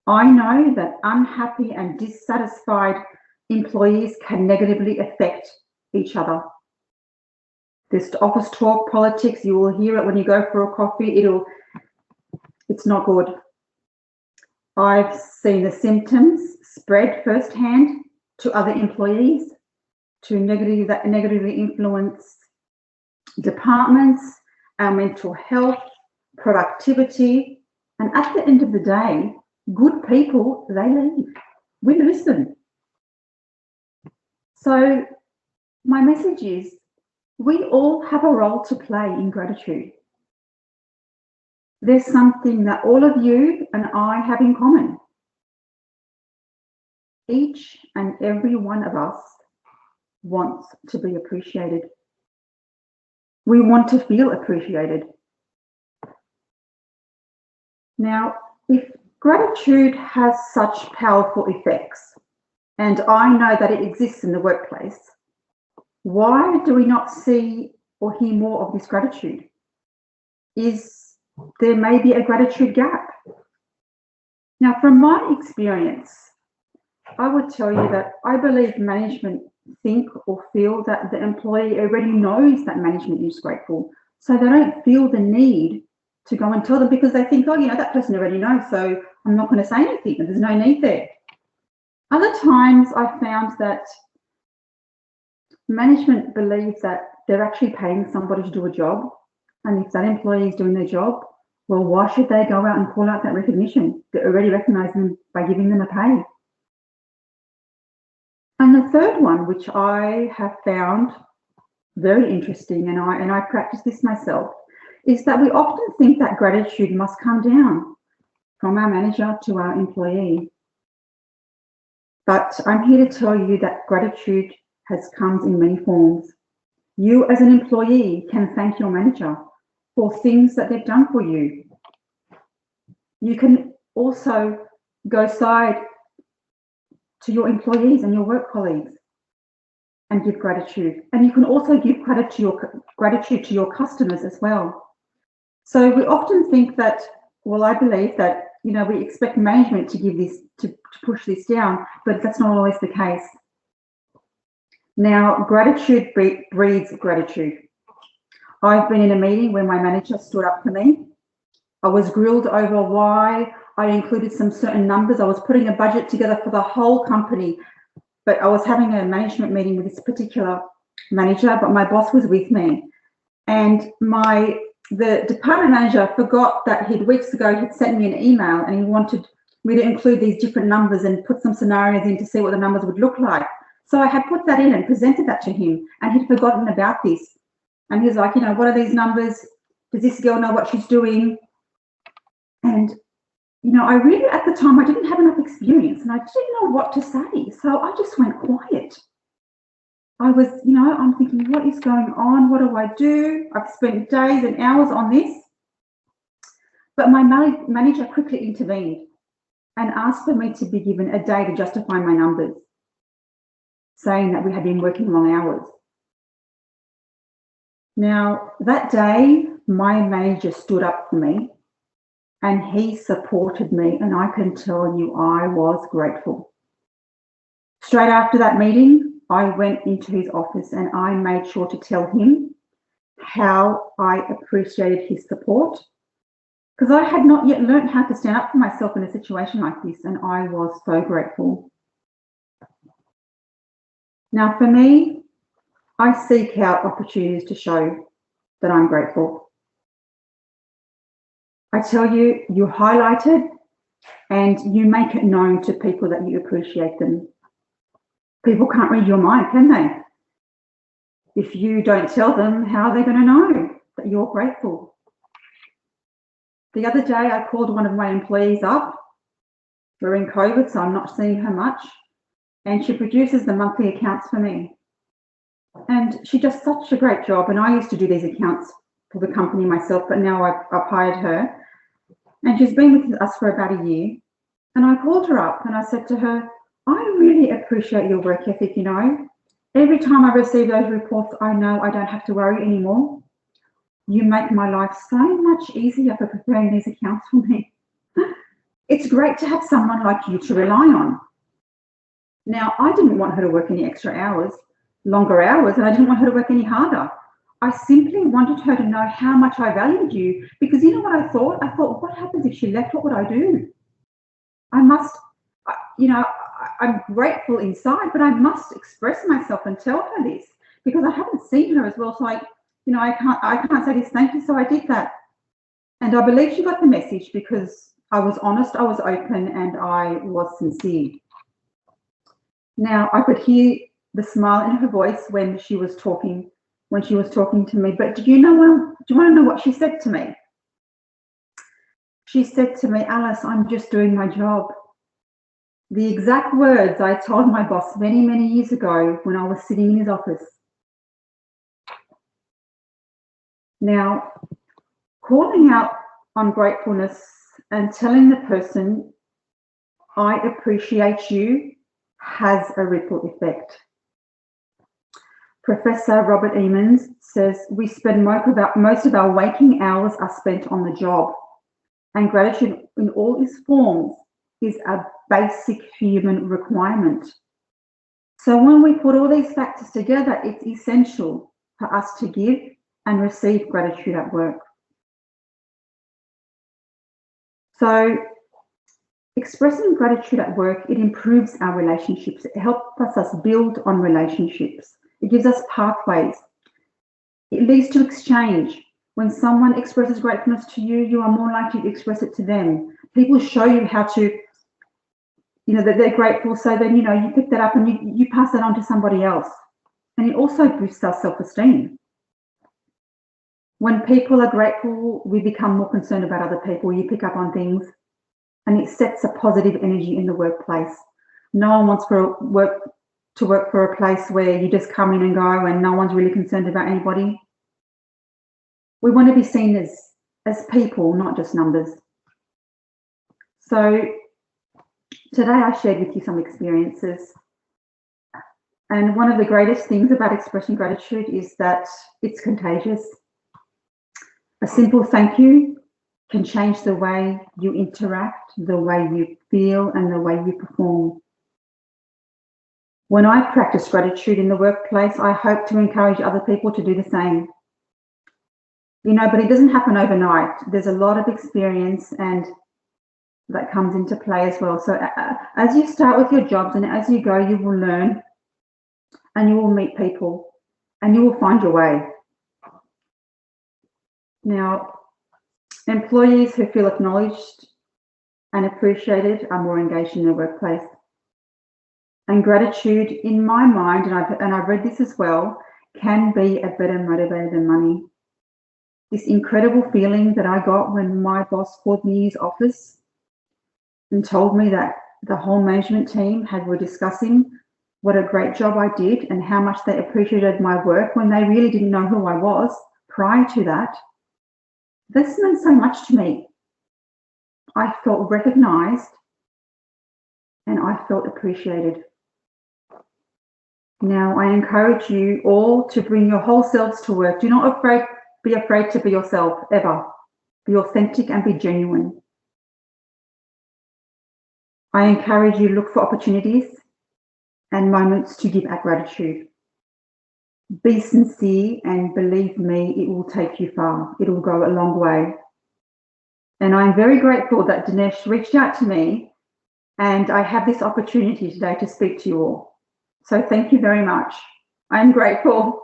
[SPEAKER 13] I know that unhappy and dissatisfied employees can negatively affect each other. This office talk, politics, you will hear it when you go for a coffee. It's not good. I've seen the symptoms spread firsthand to other employees, to negatively influence departments, our mental health, productivity, and at the end of the day, good people, they leave. We lose them. So my message is, We all have a role to play in gratitude. There's something that all of you and I have in common. Each and every one of us wants to be appreciated. We want to feel appreciated. Now, if gratitude has such powerful effects, and I know that it exists in the workplace, why do we not see or hear more of this gratitude? Is there maybe a gratitude gap? Now, from my experience, I would tell you that I believe management think or feel that the employee already knows that management is grateful. So they don't feel the need to go and tell them because they think, oh, that person already knows, so I'm not going to say anything, and there's no need there. Other times I found that management believes that they're actually paying somebody to do a job, and if that employee is doing their job, well, why should they go out and call out that recognition? They already recognise them by giving them a pay. And the third one, which I have found very interesting, and I practice this myself, is that we often think that gratitude must come down from our manager to our employee. But I'm here to tell you that gratitude comes in many forms. You as an employee can thank your manager for things that they've done for you. You can also go side to your employees and your work colleagues and give gratitude. And you can also give gratitude to your customers as well. So we often think that, well, I believe that, we expect management to give this, to push this down, but that's not always the case. Now, gratitude breeds gratitude. I've been in a meeting where my manager stood up for me. I was grilled over why I included some certain numbers. I was putting a budget together for the whole company, but I was having a management meeting with this particular manager, but my boss was with me. And the department manager forgot that weeks ago he'd sent me an email and he wanted me to include these different numbers and put some scenarios in to see what the numbers would look like. So I had put that in and presented that to him, and he'd forgotten about this. And he was like, what are these numbers? Does this girl know what she's doing? And, I really, at the time, I didn't have enough experience and I didn't know what to say. So I just went quiet. I was, I'm thinking, what is going on? What do I do? I've spent days and hours on this. But my manager quickly intervened and asked for me to be given a day to justify my numbers, saying that we had been working long hours. Now, that day, my manager stood up for me and he supported me, and I can tell you I was grateful. Straight after that meeting, I went into his office and I made sure to tell him how I appreciated his support, because I had not yet learned how to stand up for myself in a situation like this, and I was so grateful. Now, for me, I seek out opportunities to show that I'm grateful. I tell you, you highlight it and you make it known to people that you appreciate them. People can't read your mind, can they? If you don't tell them, how are they going to know that you're grateful? The other day, I called one of my employees up. We're in COVID, so I'm not seeing her much. And she produces the monthly accounts for me. And she does such a great job. And I used to do these accounts for the company myself, but now I've hired her. And she's been with us for about a year. And I called her up and I said to her, I really appreciate your work ethic, Every time I receive those reports, I know I don't have to worry anymore. You make my life so much easier for preparing these accounts for me. It's great to have someone like you to rely on. Now, I didn't want her to work any extra hours, longer hours, and I didn't want her to work any harder. I simply wanted her to know how much I valued you, because you know what I thought? I thought, what happens if she left? What would I do? I'm grateful inside, but I must express myself and tell her this, because I haven't seen her as well. So I can't say this, thank you. So I did that. And I believe she got the message because I was honest, I was open, and I was sincere. Now, I could hear the smile in her voice when she was talking when she was talking to me. But do you want to know what she said to me? She said to me, Alice, I'm just doing my job. The exact words I told my boss many, many years ago when I was sitting in his office. Now, calling out ungratefulness and telling the person, I appreciate you, has a ripple effect. Professor Robert Emmons says we spend most of our waking hours are spent on the job, and gratitude in all its forms is a basic human requirement. So when we put all these factors together, it's essential for us to give and receive gratitude at work. So expressing gratitude at work, it improves our relationships. It helps us build on relationships. It gives us pathways. It leads to exchange. When someone expresses gratefulness to you, you are more likely to express it to them. People show you how to, that they're grateful, so then, you pick that up and you pass that on to somebody else. And it also boosts our self-esteem. When people are grateful, we become more concerned about other people. You pick up on things, and it sets a positive energy in the workplace. No one wants to work for a place where you just come in and go and no one's really concerned about anybody. We want to be seen as people, not just numbers. So today I shared with you some experiences. And one of the greatest things about expressing gratitude is that it's contagious. A simple thank you can change the way you interact, the way you feel, and the way you perform. When I practice gratitude in the workplace, I hope to encourage other people to do the same. But it doesn't happen overnight. There's a lot of experience and that comes into play as well. So as you start with your jobs and as you go, you will learn and you will meet people and you will find your way. Now, employees who feel acknowledged and appreciated are more engaged in their workplace. And gratitude, in my mind, and I've read this as well, can be a better motivator than money. This incredible feeling that I got when my boss called me in his office and told me that the whole management team were discussing what a great job I did and how much they appreciated my work when they really didn't know who I was prior to that. This meant so much to me. I felt recognized and I felt appreciated. Now, I encourage you all to bring your whole selves to work. Do not be afraid to be yourself, ever. Be authentic and be genuine. I encourage you to look for opportunities and moments to give out gratitude. Be sincere and believe me, it will take you far. It will go a long way. And I'm very grateful that Dinesh reached out to me and I have this opportunity today to speak to you all. So thank you very much. I'm grateful.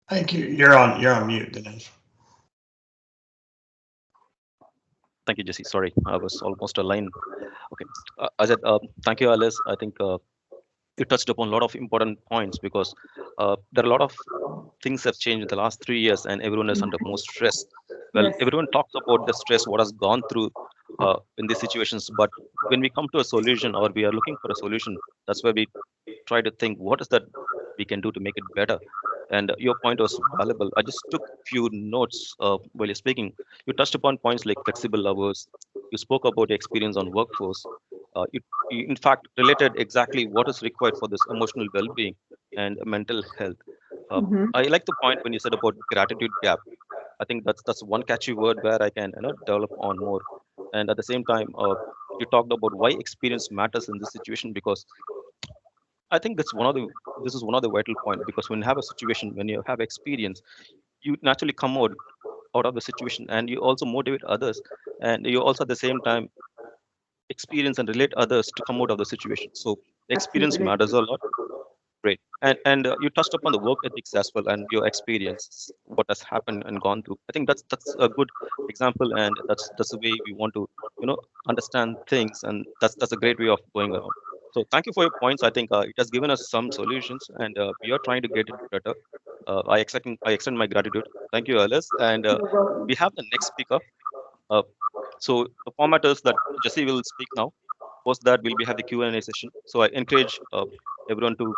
[SPEAKER 14] Thank you. You're on mute, Dinesh.
[SPEAKER 12] Thank you, Jesse. Sorry, I was almost aligned. Okay. Ajay, thank you, Alice. I think you touched upon a lot of important points because there are a lot of things have changed in the last 3 years and everyone is under more stress. Well,
[SPEAKER 4] Yes.
[SPEAKER 12] everyone talks about the stress, what has gone through in these situations. But when we come to a solution or we are looking for a solution, that's where we try to think what is that we can do to make it better. And your point was valuable. I just took few notes while you're speaking. You touched upon points like flexible hours. You spoke about your experience on workforce. You in fact related exactly what is required for this emotional well-being and mental health. I like the point when you said about gratitude gap. I think that's one catchy word where I can develop on more. And at the same time, you talked about why experience matters in this situation because I think this is one of the vital point because when you have a situation, when you have experience, you naturally come out of the situation and you also motivate others and you also at the same time experience and relate others to come out of the situation. So The experience
[SPEAKER 13] Absolutely.
[SPEAKER 12] matters a lot. Great. And you touched upon the work ethics as well and your experience, what has happened and gone through. I think that's a good example, and that's the way we want to, understand things, and that's a great way of going around. So thank you for your points. I think it has given us some solutions, and we are trying to get it better. I extend my gratitude. Thank you, Alice. And
[SPEAKER 13] You're welcome.
[SPEAKER 12] we have the next speaker. Uh, so the format is that Jesse will speak now. Post that, we'll have the Q&A session. So I encourage everyone to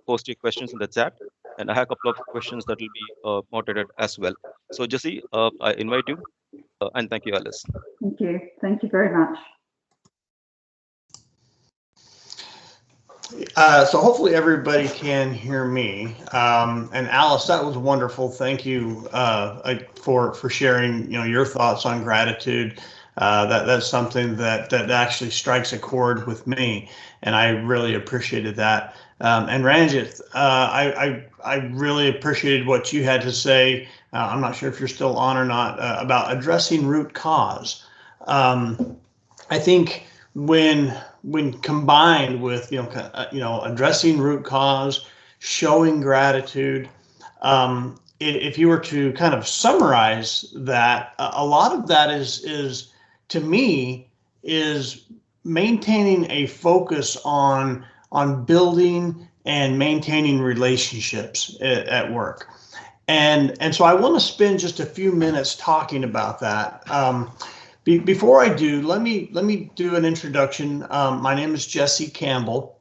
[SPEAKER 12] post your questions in the chat, and I have a couple of questions that will be moderated as well. So Jesse, I invite you, and thank you, Alice.
[SPEAKER 13] Thank you. Thank you very much.
[SPEAKER 14] So hopefully everybody can hear me. And Alice, that was wonderful. Thank you for sharing, your thoughts on gratitude. That's something that actually strikes a chord with me, and I really appreciated that. And Ranjit, I really appreciated what you had to say. I'm not sure if you're still on or not, about addressing root cause. I think when combined with addressing root cause, showing gratitude, if you were to kind of summarize that, a lot of that is to me is maintaining a focus on building and maintaining relationships at work. And so I want to spend just a few minutes talking about that. Before I do, let me do an introduction. My name is Jesse Campbell.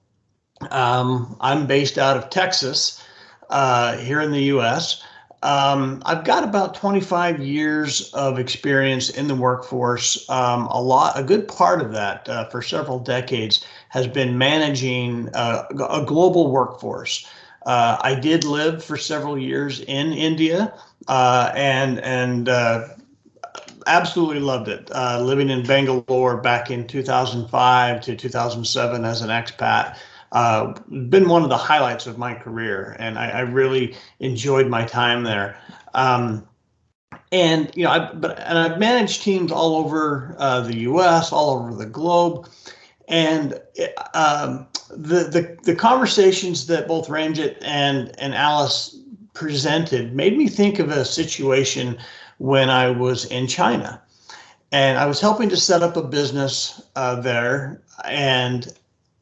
[SPEAKER 14] I'm based out of Texas, here in the U.S. I've got about 25 years of experience in the workforce. A good part of that, for several decades, has been managing a global workforce. I did live for several years in India, and absolutely loved it. Living in Bangalore back in 2005 to 2007 as an expat, been one of the highlights of my career, and I really enjoyed my time there. And I've managed teams all over the U.S., all over the globe, and the conversations that both Ranjit and Alice presented made me think of a situation when I was in China, and I was helping to set up a business there, and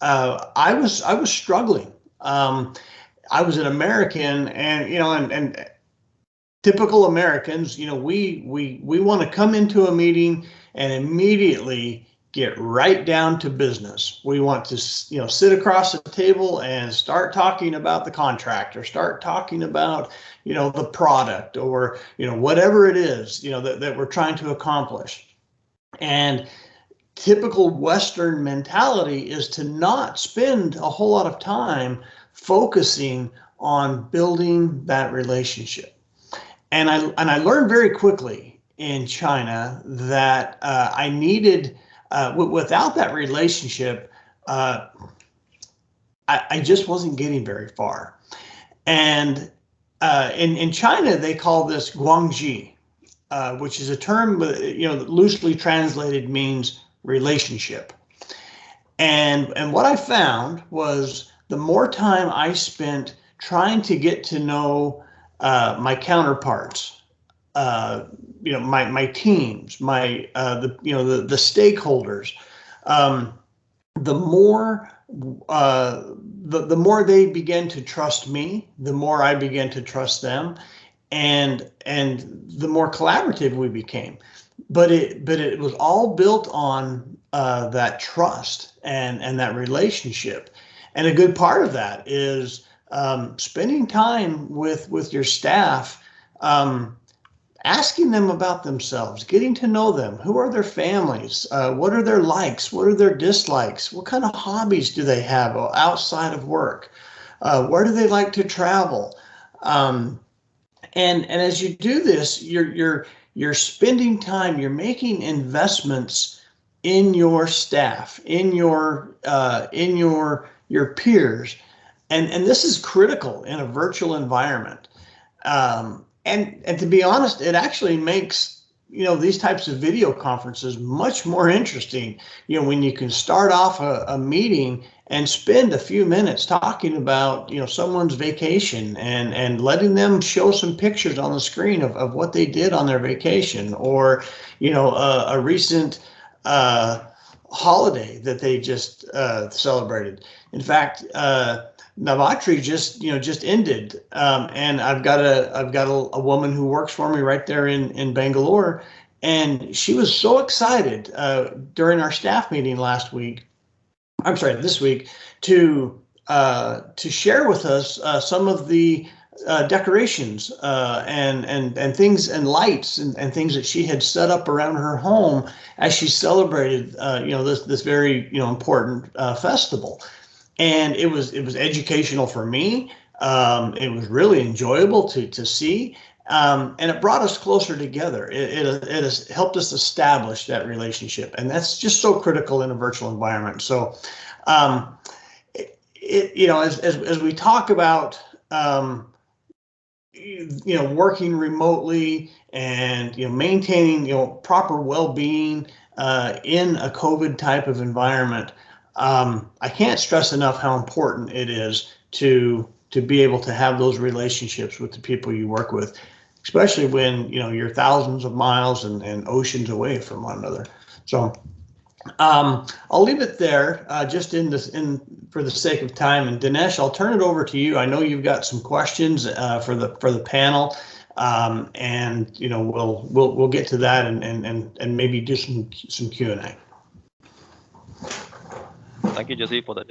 [SPEAKER 14] I was struggling. I was an American, and typical Americans, we want to come into a meeting and immediately get right down to business. We want to, sit across the table and start talking about the contract, or start talking about, the product, or, whatever it is, that we're trying to accomplish. And typical Western mentality is to not spend a whole lot of time focusing on building that relationship. And I learned very quickly in China that I needed, without that relationship, I just wasn't getting very far. And in China, they call this guangji, which is a term, loosely translated means relationship. And what I found was the more time I spent trying to get to know my counterparts, my teams, the stakeholders, the more they began to trust me, the more I began to trust them, and the more collaborative we became. But it was all built on that trust and that relationship. And a good part of that is spending time with your staff, asking them about themselves, getting to know them. Who are their families? What are their likes? What are their dislikes? What kind of hobbies do they have outside of work? Where do they like to travel? And as you do this, you're spending time. You're making investments in your staff, in your peers, and this is critical in a virtual environment. And to be honest, it actually makes these types of video conferences much more interesting, when you can start off a meeting and spend a few minutes talking about, someone's vacation and letting them show some pictures on the screen of what they did on their vacation, or, a recent holiday that they just celebrated. In fact, Navratri just ended, and I've got a woman who works for me right there in Bangalore, and she was so excited during our staff meeting this week to share with us some of the decorations and things and lights and things that she had set up around her home as she celebrated this very important festival. And it was educational for me. It was really enjoyable to see, and it brought us closer together. It has helped us establish that relationship, and that's just so critical in a virtual environment. So, as we talk about working remotely and maintaining proper well-being in a COVID type of environment. I can't stress enough how important it is to be able to have those relationships with the people you work with, especially when you're thousands of miles and oceans away from one another. So I'll leave it there just for the sake of time. And Dinesh, I'll turn it over to you. I know you've got some questions for the panel, and we'll get to that and maybe do some Q&A.
[SPEAKER 12] Thank you, Jesse, for that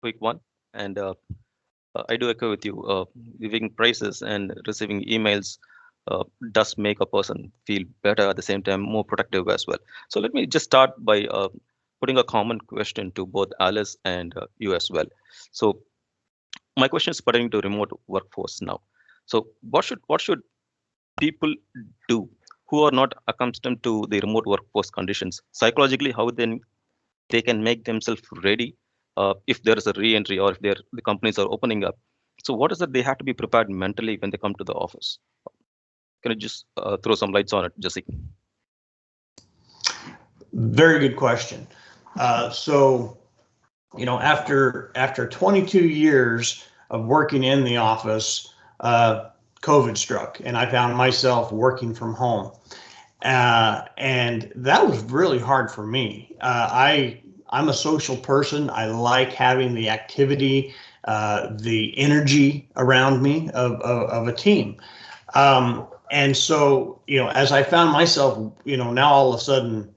[SPEAKER 12] quick one. And I do echo with you. Giving praises and receiving emails does make a person feel better, at the same time more productive as well. So let me just start by putting a common question to both Alice and you as well. So my question is pertaining to remote workforce now. So what should people do who are not accustomed to the remote workforce conditions? Psychologically, how then they can make themselves ready if there is a re-entry or if the companies are opening up? So what is that they have to be prepared mentally when they come to the office? Can you just throw some lights on it, Jesse?
[SPEAKER 14] Very good question. So, after 22 years of working in the office, COVID struck, and I found myself working from home. And that was really hard for me. I'm a social person. I like having the activity, the energy around me of a team. And so, as I found myself, now all of a sudden,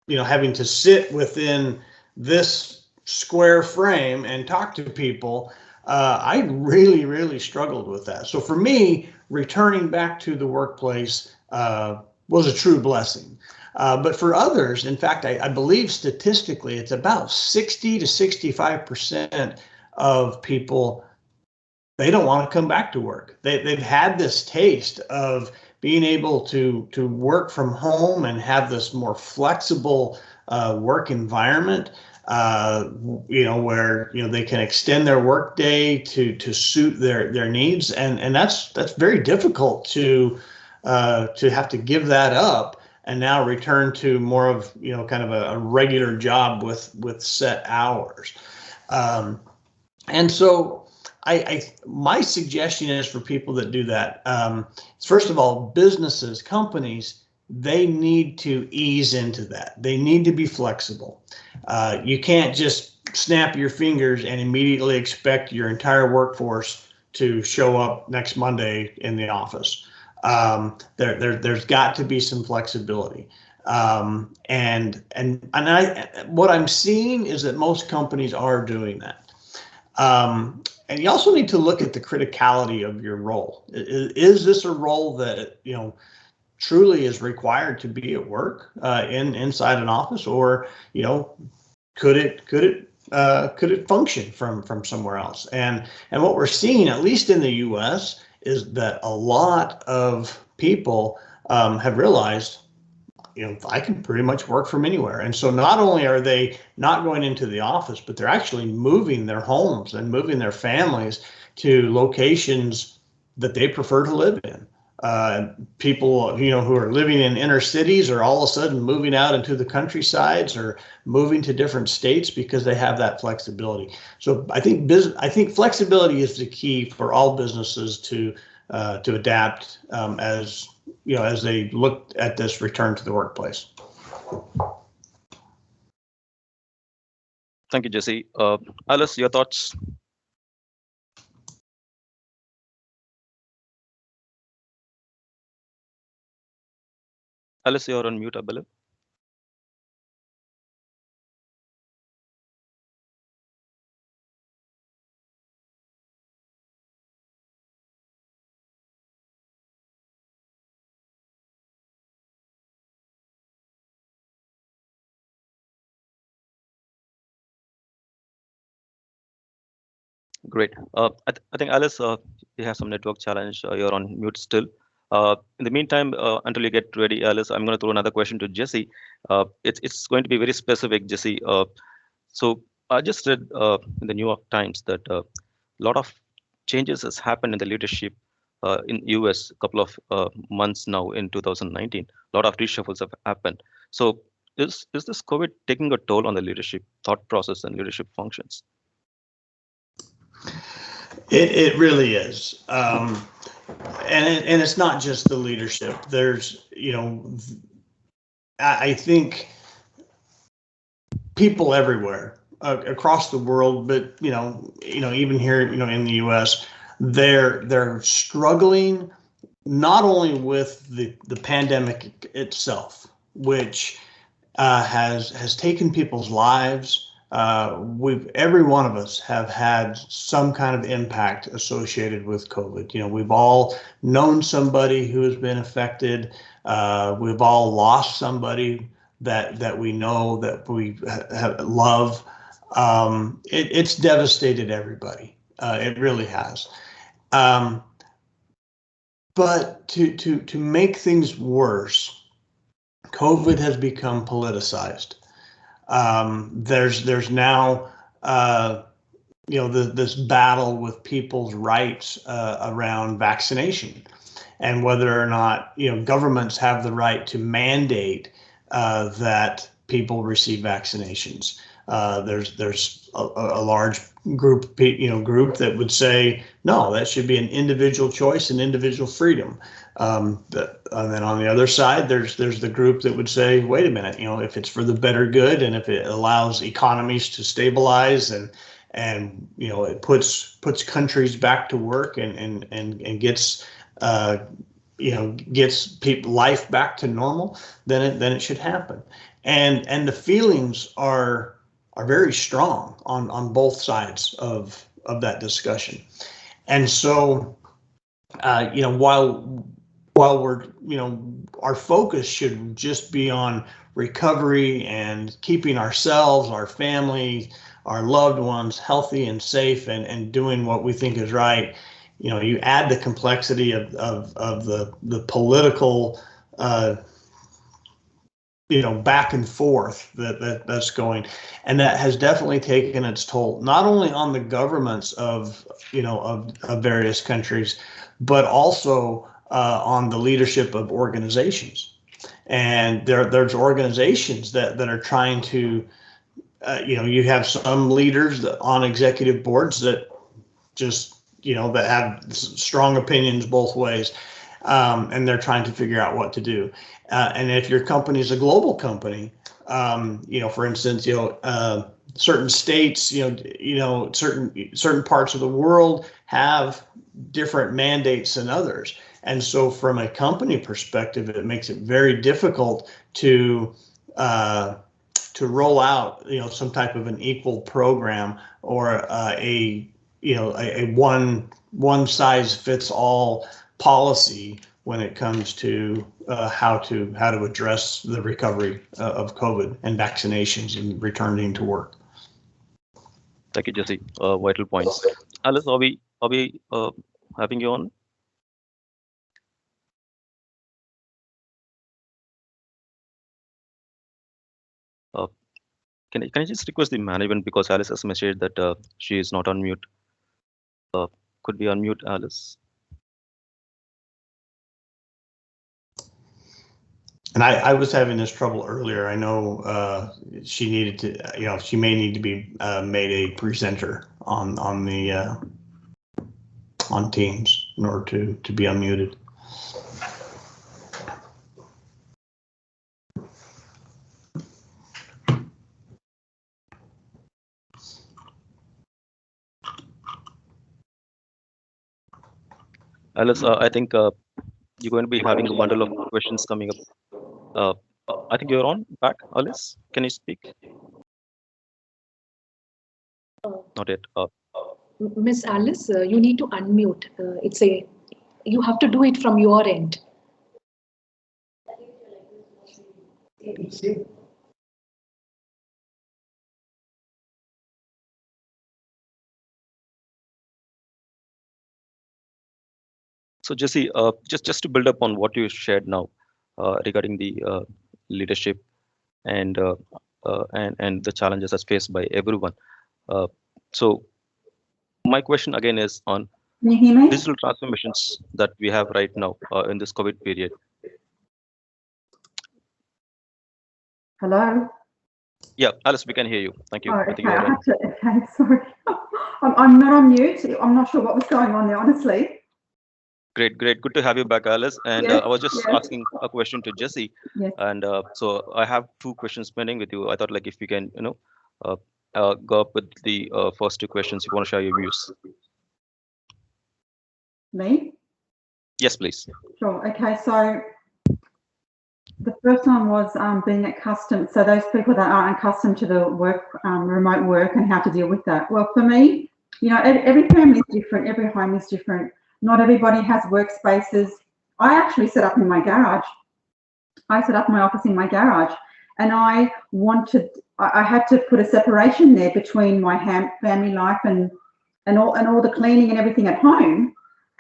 [SPEAKER 14] having to sit within this square frame and talk to people, I really, really struggled with that. So for me, returning back to the workplace was a true blessing. But for others, in fact, I believe statistically, it's about 60 to 65% of people, they don't want to come back to work. They've had this taste of being able to work from home and have this more flexible work environment, where they can extend their work day to suit their needs, and that's very difficult to have to give that up and now return to more of kind of a regular job with set hours, and so. My suggestion is for people that do that, first of all, businesses, companies, they need to ease into that. They need to be flexible. You can't just snap your fingers and immediately expect your entire workforce to show up next Monday in the office. There's got to be some flexibility. And what I'm seeing is that most companies are doing that. And you also need to look at the criticality of your role. Is this a role that truly is required to be at work inside an office, or could it function from somewhere else? And what we're seeing, at least in the U.S., is that a lot of people have realized, I can pretty much work from anywhere. And so not only are they not going into the office, but they're actually moving their homes and moving their families to locations that they prefer to live in. People, who are living in inner cities are all of a sudden moving out into the countrysides or moving to different states because they have that flexibility. So I think flexibility is the key for all businesses to adapt as they look at this return to the workplace.
[SPEAKER 12] Thank you, Jesse. Alice, your thoughts? Alice, you're on mute, I believe. Great. I think Alice, you have some network challenge. You're on mute still. In the meantime, until you get ready, Alice, I'm going to throw another question to Jesse. It's going to be very specific, Jesse. So I just read in the New York Times that a lot of changes has happened in the leadership in US a couple of months now in 2019. A lot of reshuffles have happened. So is this COVID taking a toll on the leadership thought process and leadership functions?
[SPEAKER 14] It really is. And it's not just the leadership. There's, I think people everywhere across the world, but even here, in the U.S., they're struggling not only with the pandemic itself, which has taken people's lives. Every one of us have had some kind of impact associated with COVID. We've all known somebody who has been affected. We've all lost somebody that we know, that we love. It's devastated everybody. It really has. But to make things worse, COVID has become politicized. There's now this battle with people's rights around vaccination, and whether or not governments have the right to mandate that people receive vaccinations. There's a large group that would say no, that should be an individual choice and individual freedom. And then on the other side, there's the group that would say, wait a minute, if it's for the better good and if it allows economies to stabilize and it puts countries back to work and gets people life back to normal, then it should happen. And the feelings are very strong on both sides of that discussion. And so while we're, our focus should just be on recovery and keeping ourselves, our family, our loved ones healthy and safe and doing what we think is right, you add the complexity of the political, back and forth that's going, and that has definitely taken its toll, not only on the governments of various countries, but also on the leadership of organizations. And there's organizations that are trying to, you have some leaders on executive boards that just, that have strong opinions both ways. And they're trying to figure out what to do. And if your company is a global company, for instance, certain states, certain parts of the world have different mandates than others. And so from a company perspective, it makes it very difficult to roll out, some type of an equal program or a one size fits all policy when it comes to how to address the recovery of COVID and vaccinations and returning to work.
[SPEAKER 12] Thank you, Jesse. Vital points. Alice, are we having you on? Can I just request the management, because Alice has messaged that she is not on mute. Could be unmute Alice.
[SPEAKER 14] And I was having this trouble earlier. I know she needed to, she may need to be made a presenter on Teams in order to be unmuted.
[SPEAKER 12] Alice, I think you're going to be having a bundle of questions coming up. I think you're on back, Alice. Can you speak? Not yet.
[SPEAKER 15] Miss Alice, you need to unmute. You have to do it from your end.
[SPEAKER 12] So Jesse, just to build up on what you shared now regarding the leadership and the challenges that's faced by everyone. So my question again is on
[SPEAKER 13] Can you hear me?
[SPEAKER 12] digital transformations that we have right now in this COVID period.
[SPEAKER 13] Hello?
[SPEAKER 12] Yeah, Alice, we can hear you. Thank you.
[SPEAKER 13] Oh,
[SPEAKER 12] I think
[SPEAKER 13] okay,
[SPEAKER 12] you're on.
[SPEAKER 13] okay, sorry. I'm not on mute. I'm not sure what was going on there, honestly.
[SPEAKER 12] Great. Good to have you back, Alice. And
[SPEAKER 13] Yes,
[SPEAKER 12] I was just
[SPEAKER 13] yes.
[SPEAKER 12] asking a question to Jesse.
[SPEAKER 13] Yes.
[SPEAKER 12] And so I have 2 questions pending with you. I thought like if we can, go up with the first 2 questions, if you want to share your views.
[SPEAKER 13] Me?
[SPEAKER 12] Yes, please.
[SPEAKER 13] Sure. Okay, so the first one was being accustomed. So those people that aren't accustomed to the remote work and how to deal with that. Well, for me, every family is different. Every home is different. Not everybody has workspaces. I actually set up in my garage. I set up my office in my garage, and I had to put a separation there between my family life and all the cleaning and everything at home.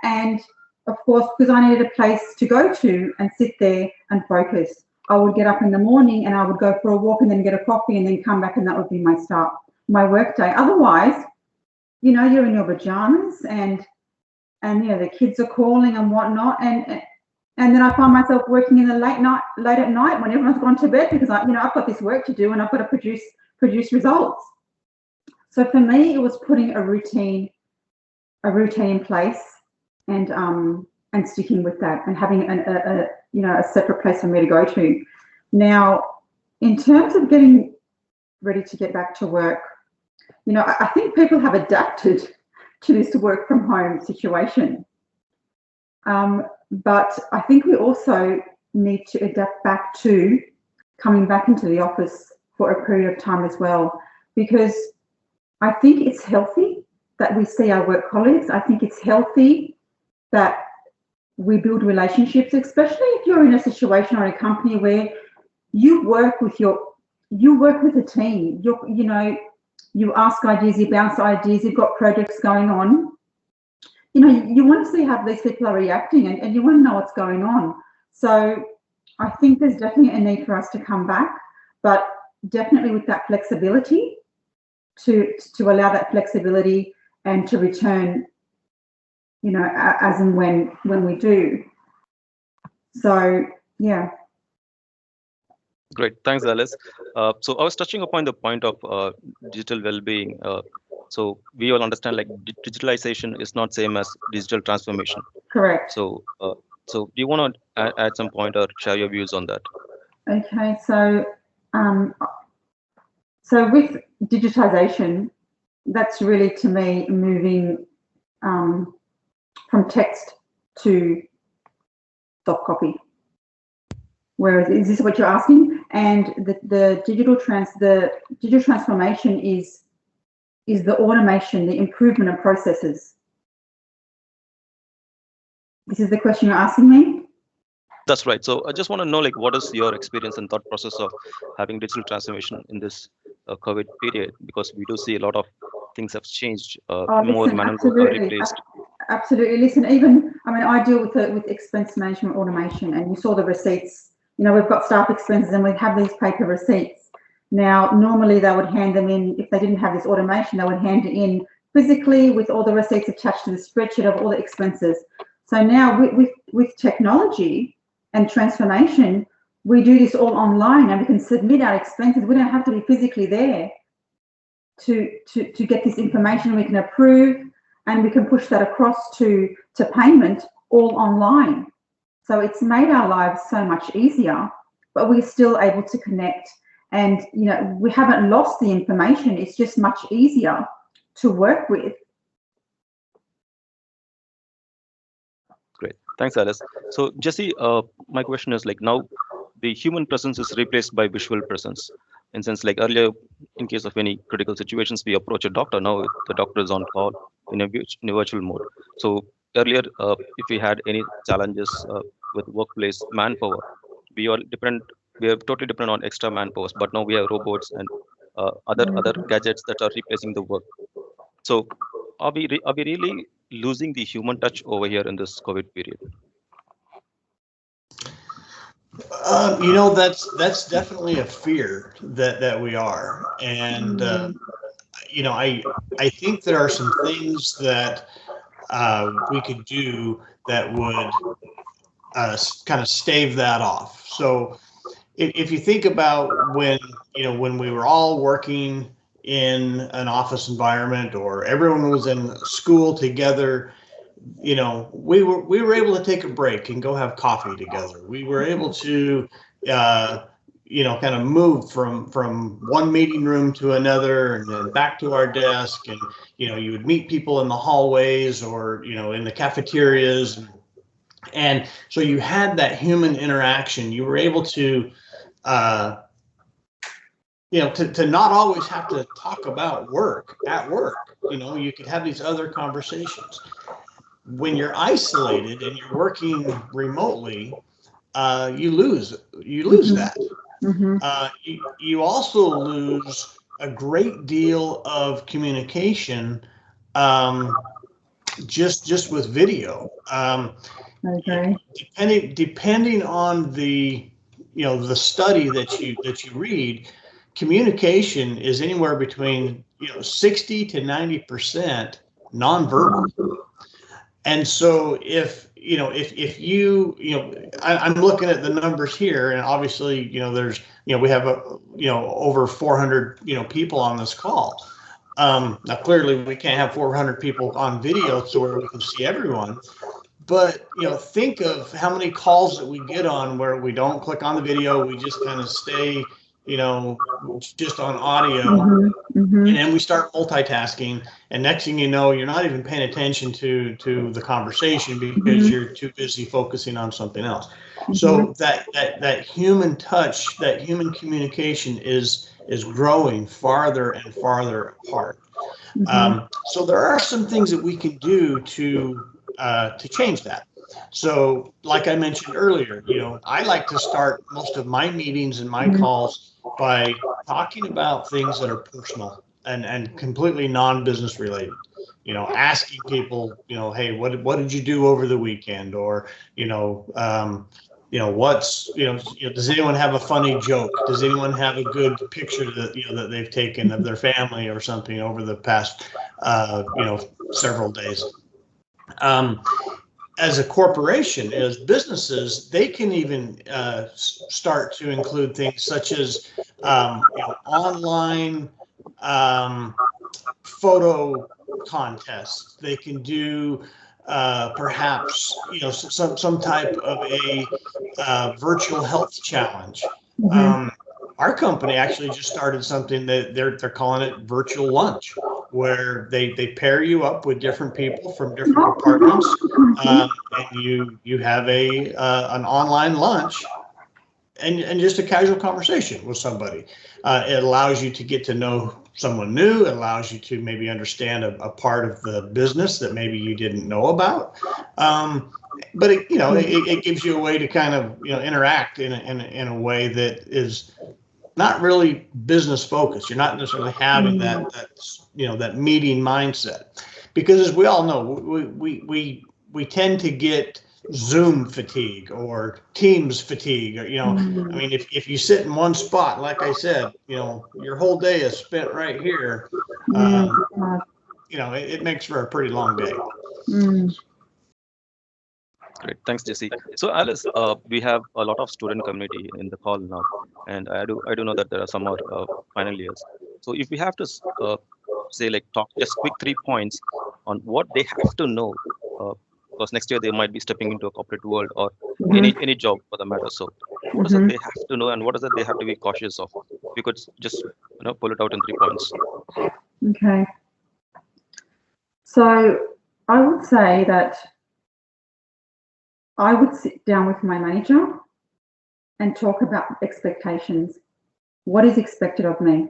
[SPEAKER 13] And of course, because I needed a place to go to and sit there and focus, I would get up in the morning and I would go for a walk and then get a coffee and then come back, and that would be my work day. Otherwise, you're in your pajamas and the kids are calling and whatnot, and then I find myself working in the late at night when everyone's gone to bed, because I've got this work to do and I've got to produce results. So for me, it was putting a routine in place and sticking with that and having a separate place for me to go to. Now, in terms of getting ready to get back to work, I think people have adapted to this work from home situation. But I think we also need to adapt back to coming back into the office for a period of time as well, because I think it's healthy that we see our work colleagues. I think it's healthy that we build relationships, especially if you're in a situation or a company where you work with a team. You ask ideas, you bounce ideas, you've got projects going on. You want to see how these people are reacting, and you want to know what's going on. So I think there's definitely a need for us to come back, but definitely with that flexibility, to allow that flexibility and to return, as and when we do. So, yeah.
[SPEAKER 12] Great. Thanks, Alice. So I was touching upon the point of digital well-being. So we all understand like digitalization is not same as digital transformation.
[SPEAKER 13] Correct.
[SPEAKER 12] So do you want to add some point or share your views on that?
[SPEAKER 13] Okay. So with digitization, that's really, to me, moving from text to soft copy. Whereas, is this what you're asking? And the digital transformation is the automation, the improvement of processes. This is the question you're asking me?
[SPEAKER 12] That's right. So I just want to know, like, what is your experience and thought process of having digital transformation in this COVID period? Because we do see a lot of things have changed. More manual work are replaced.
[SPEAKER 13] Absolutely. Listen, I deal with expense management automation, and you saw the receipts. We've got staff expenses and we have these paper receipts. Now, normally they would hand them in, if they didn't have this automation, they would hand it in physically with all the receipts attached to the spreadsheet of all the expenses. So now with technology and transformation, we do this all online and we can submit our expenses. We don't have to be physically there to get this information. We can approve and we can push that across to payment all online. So it's made our lives so much easier, but we're still able to connect. And, you know, we haven't lost the information. It's just much easier to work with.
[SPEAKER 12] Great. Thanks, Alice. So, Jesse, my question is like now the human presence is replaced by visual presence. In sense, like earlier, in case of any critical situations, we approach a doctor. Now the doctor is on call in a virtual mode. So earlier, if we had any challenges with workplace manpower, we are different. We are totally dependent on extra manpowers. But now we have robots and other gadgets that are replacing the work. So are we really losing the human touch over here in this COVID period?
[SPEAKER 14] You know, that's definitely a fear that we are, and you know, I think there are some things that we could do that would kind of stave that off. So if you think about when we were all working in an office environment or everyone was in school together, you know, we were able to take a break and go have coffee together. We were able to you know, kind of move from one meeting room to another and then back to our desk, and you know, you would meet people in the hallways or, you know, in the cafeterias, and so you had that human interaction. You were able to you know, to not always have to talk about work at work. You know, you could have these other conversations. When you're isolated and you're working remotely, you lose that. You also lose a great deal of communication just with video.
[SPEAKER 13] Okay.
[SPEAKER 14] Depending on the, you know, the study that you read, communication is anywhere between, you know, 60 to 90% nonverbal. And so if you know, if you know, I'm looking at the numbers here, and obviously, you know, there's, you know, we have you know, over 400, you know, people on this call. Now clearly we can't have 400 people on video so where we can see everyone, but you know, think of how many calls that we get on where we don't click on the video, we just kind of stay, you know, just on audio. And then we start multitasking, and next thing you know, you're not even paying attention to the conversation because you're too busy focusing on something else. So that human touch, that human communication is growing farther and farther apart. So there are some things that we can do to change that. So like I mentioned earlier, you know, I like to start most of my meetings and my calls by talking about things that are personal and completely non-business related. You know, asking people, you know, hey, what did you do over the weekend? Or, you know, what's, you know, does anyone have a funny joke? Does anyone have a good picture that, you know, that they've taken of their family or something over the past, you know, several days? As a corporation, as businesses, they can even start to include things such as you know, online photo contests. They can do perhaps, you know, some type of a virtual health challenge. Our company actually just started something that they're calling it virtual lunch, where they pair you up with different people from different departments, and you have an online lunch and just a casual conversation with somebody. It allows you to get to know someone new. It allows you to maybe understand a part of the business that maybe you didn't know about. But it, you know, it gives you a way to kind of, you know, interact in a way that is not really business focused. You're not necessarily having that you know, that meeting mindset, because as we all know, we tend to get Zoom fatigue or Teams fatigue, or, you know, I mean, if you sit in one spot, like I said, you know, your whole day is spent right here. You know, it makes for a pretty long day.
[SPEAKER 12] Great, thanks, Jesse. So, Alice, we have a lot of student community in the call now, and I do know that there are some more final years. So, if we have to say, like, talk just quick 3 points on what they have to know, uh, because next year they might be stepping into a corporate world or any job for the matter. So, what is it they have to know, and what is it they have to be cautious of? We could just pull it out in 3 points.
[SPEAKER 13] Okay. So I would say that I would sit down with my manager and talk about expectations. What is expected of me?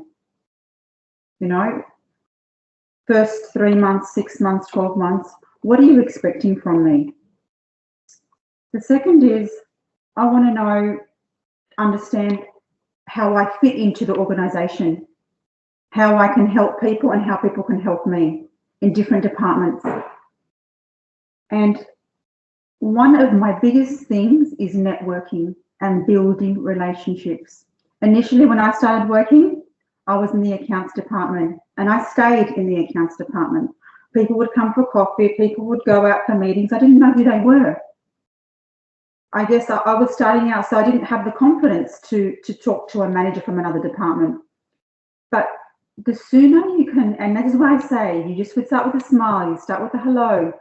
[SPEAKER 13] First 3 months, 6 months, 12 months, what are you expecting from me? The second is I want to understand how I fit into the organisation, how I can help people and how people can help me in different departments. And one of my biggest things is networking and building relationships. Initially, when I started working, I was in the accounts department and I stayed in the accounts department. People would come for coffee, people would go out for meetings. I didn't know who they were. I guess I was starting out, so I didn't have the confidence to talk to a manager from another department. But the sooner you can, and that is why I say, you just would start with a smile, you start with a hello.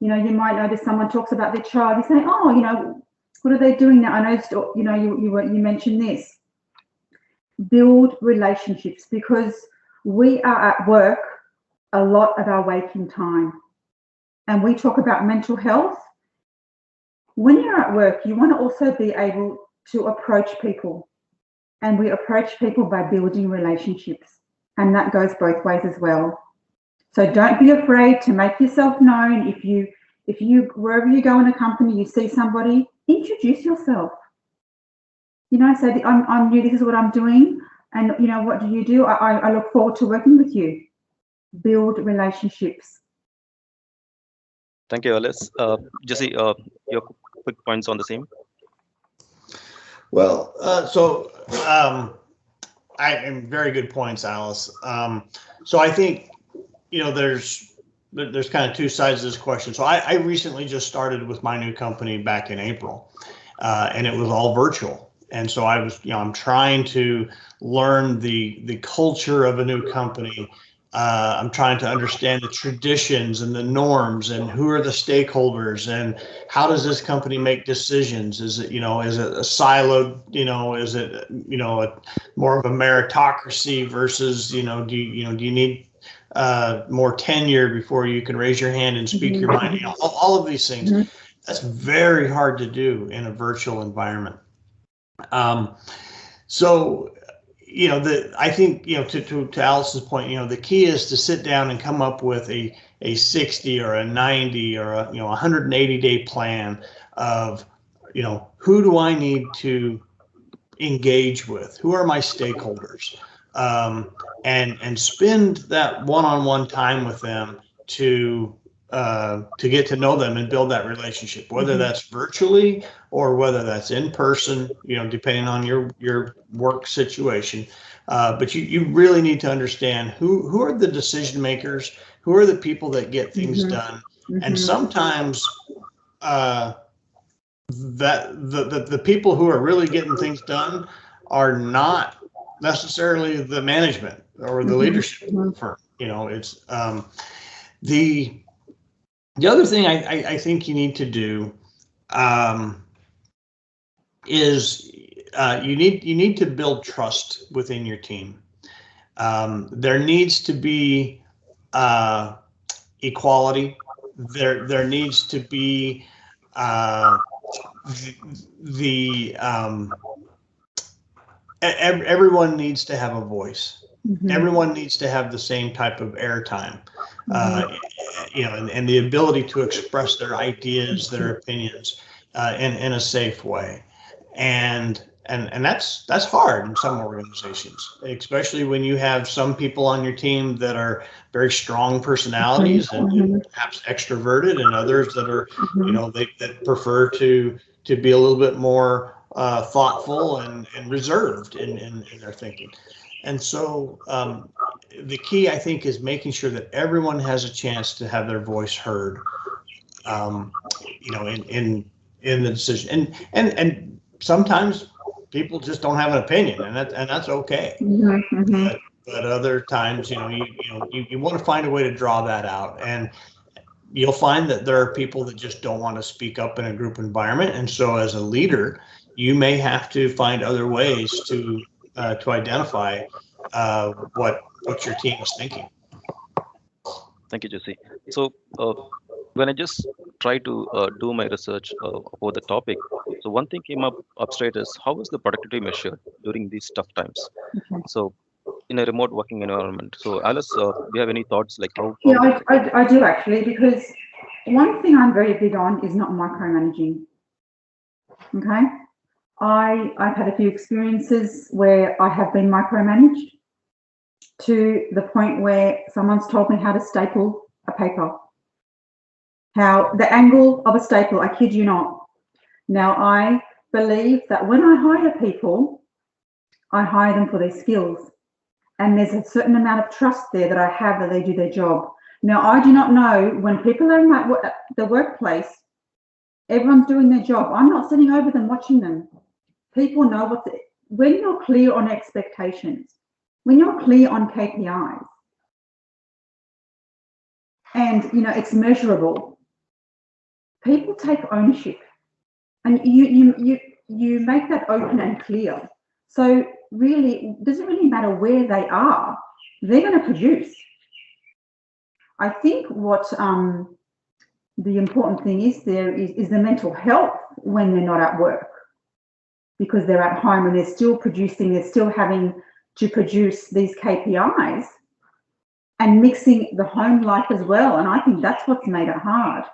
[SPEAKER 13] You might notice someone talks about their child, you say, oh, what are they doing now? I noticed, you mentioned this. Build relationships, because we are at work a lot of our waking time. And we talk about mental health. When you're at work, you want to also be able to approach people. And we approach people by building relationships. And that goes both ways as well. So don't be afraid to make yourself known. If you wherever you go in a company, you see somebody, introduce yourself. Say I'm new, this is what I'm doing, and what do you do? I look forward to working with you. Build relationships.
[SPEAKER 12] Thank you, Alice. Jesse, your quick points on the same.
[SPEAKER 14] Well, I am very good points, Alice. So I think there's kind of two sides to this question. So I recently just started with my new company back in April, and it was all virtual. And so I'm trying to learn the culture of a new company. I'm trying to understand the traditions and the norms and who are the stakeholders and how does this company make decisions? Is it, is it a siloed, is it, more of a meritocracy versus, do you need more tenure before you can raise your hand and speak your mind? All of these things. That's very hard to do in a virtual environment. I think, to Alice's point, the key is to sit down and come up with a 60 or a 90 or a 180-day plan of, who do I need to engage with? Who are my stakeholders? And spend that one-on-one time with them to get to know them and build that relationship, whether that's virtually or whether that's in person, depending on your work situation. But you really need to understand who are the decision makers, who are the people that get things done. And sometimes that the people who are really getting things done are not necessarily the management or the leadership firm. It's the other thing I think you need to do is you need to build trust within your team. There needs to be equality. There needs to be everyone needs to have a voice. Everyone needs to have the same type of airtime, and the ability to express their ideas, their opinions, in a safe way. And that's hard in some organizations, especially when you have some people on your team that are very strong personalities and perhaps extroverted, and others that are, that prefer to be a little bit more thoughtful and reserved in their thinking. And so the key, I think, is making sure that everyone has a chance to have their voice heard. in the decision. And sometimes people just don't have an opinion, and that's okay. But other times, you want to find a way to draw that out, and you'll find that there are people that just don't want to speak up in a group environment. And so as a leader, you may have to find other ways to identify what your team is thinking.
[SPEAKER 12] Thank you, Jesse. So when I just try to do my research about the topic, so one thing came up straight is how is the productivity measured during these tough times? So in a remote working environment. So Alice, do you have any thoughts like how?
[SPEAKER 13] Yeah, I do actually, because one thing I'm very big on is not micromanaging. Okay, I've had a few experiences where I have been micromanaged to the point where someone's told me how to staple a paper, how the angle of a staple, I kid you not. Now, I believe that when I hire people, I hire them for their skills. And there's a certain amount of trust there that I have that they do their job. Now, I do not know when people are in the workplace, everyone's doing their job. I'm not sitting over them watching them. People know when you're clear on expectations, when you're clear on KPIs, and it's measurable, people take ownership, and you make that open and clear. So really, it doesn't really matter where they are, they're going to produce. I think what the important thing is there is the mental health when they're not at work, because they're at home and they're still producing, they're still having to produce these KPIs and mixing the home life as well. And I think that's what's made it hard.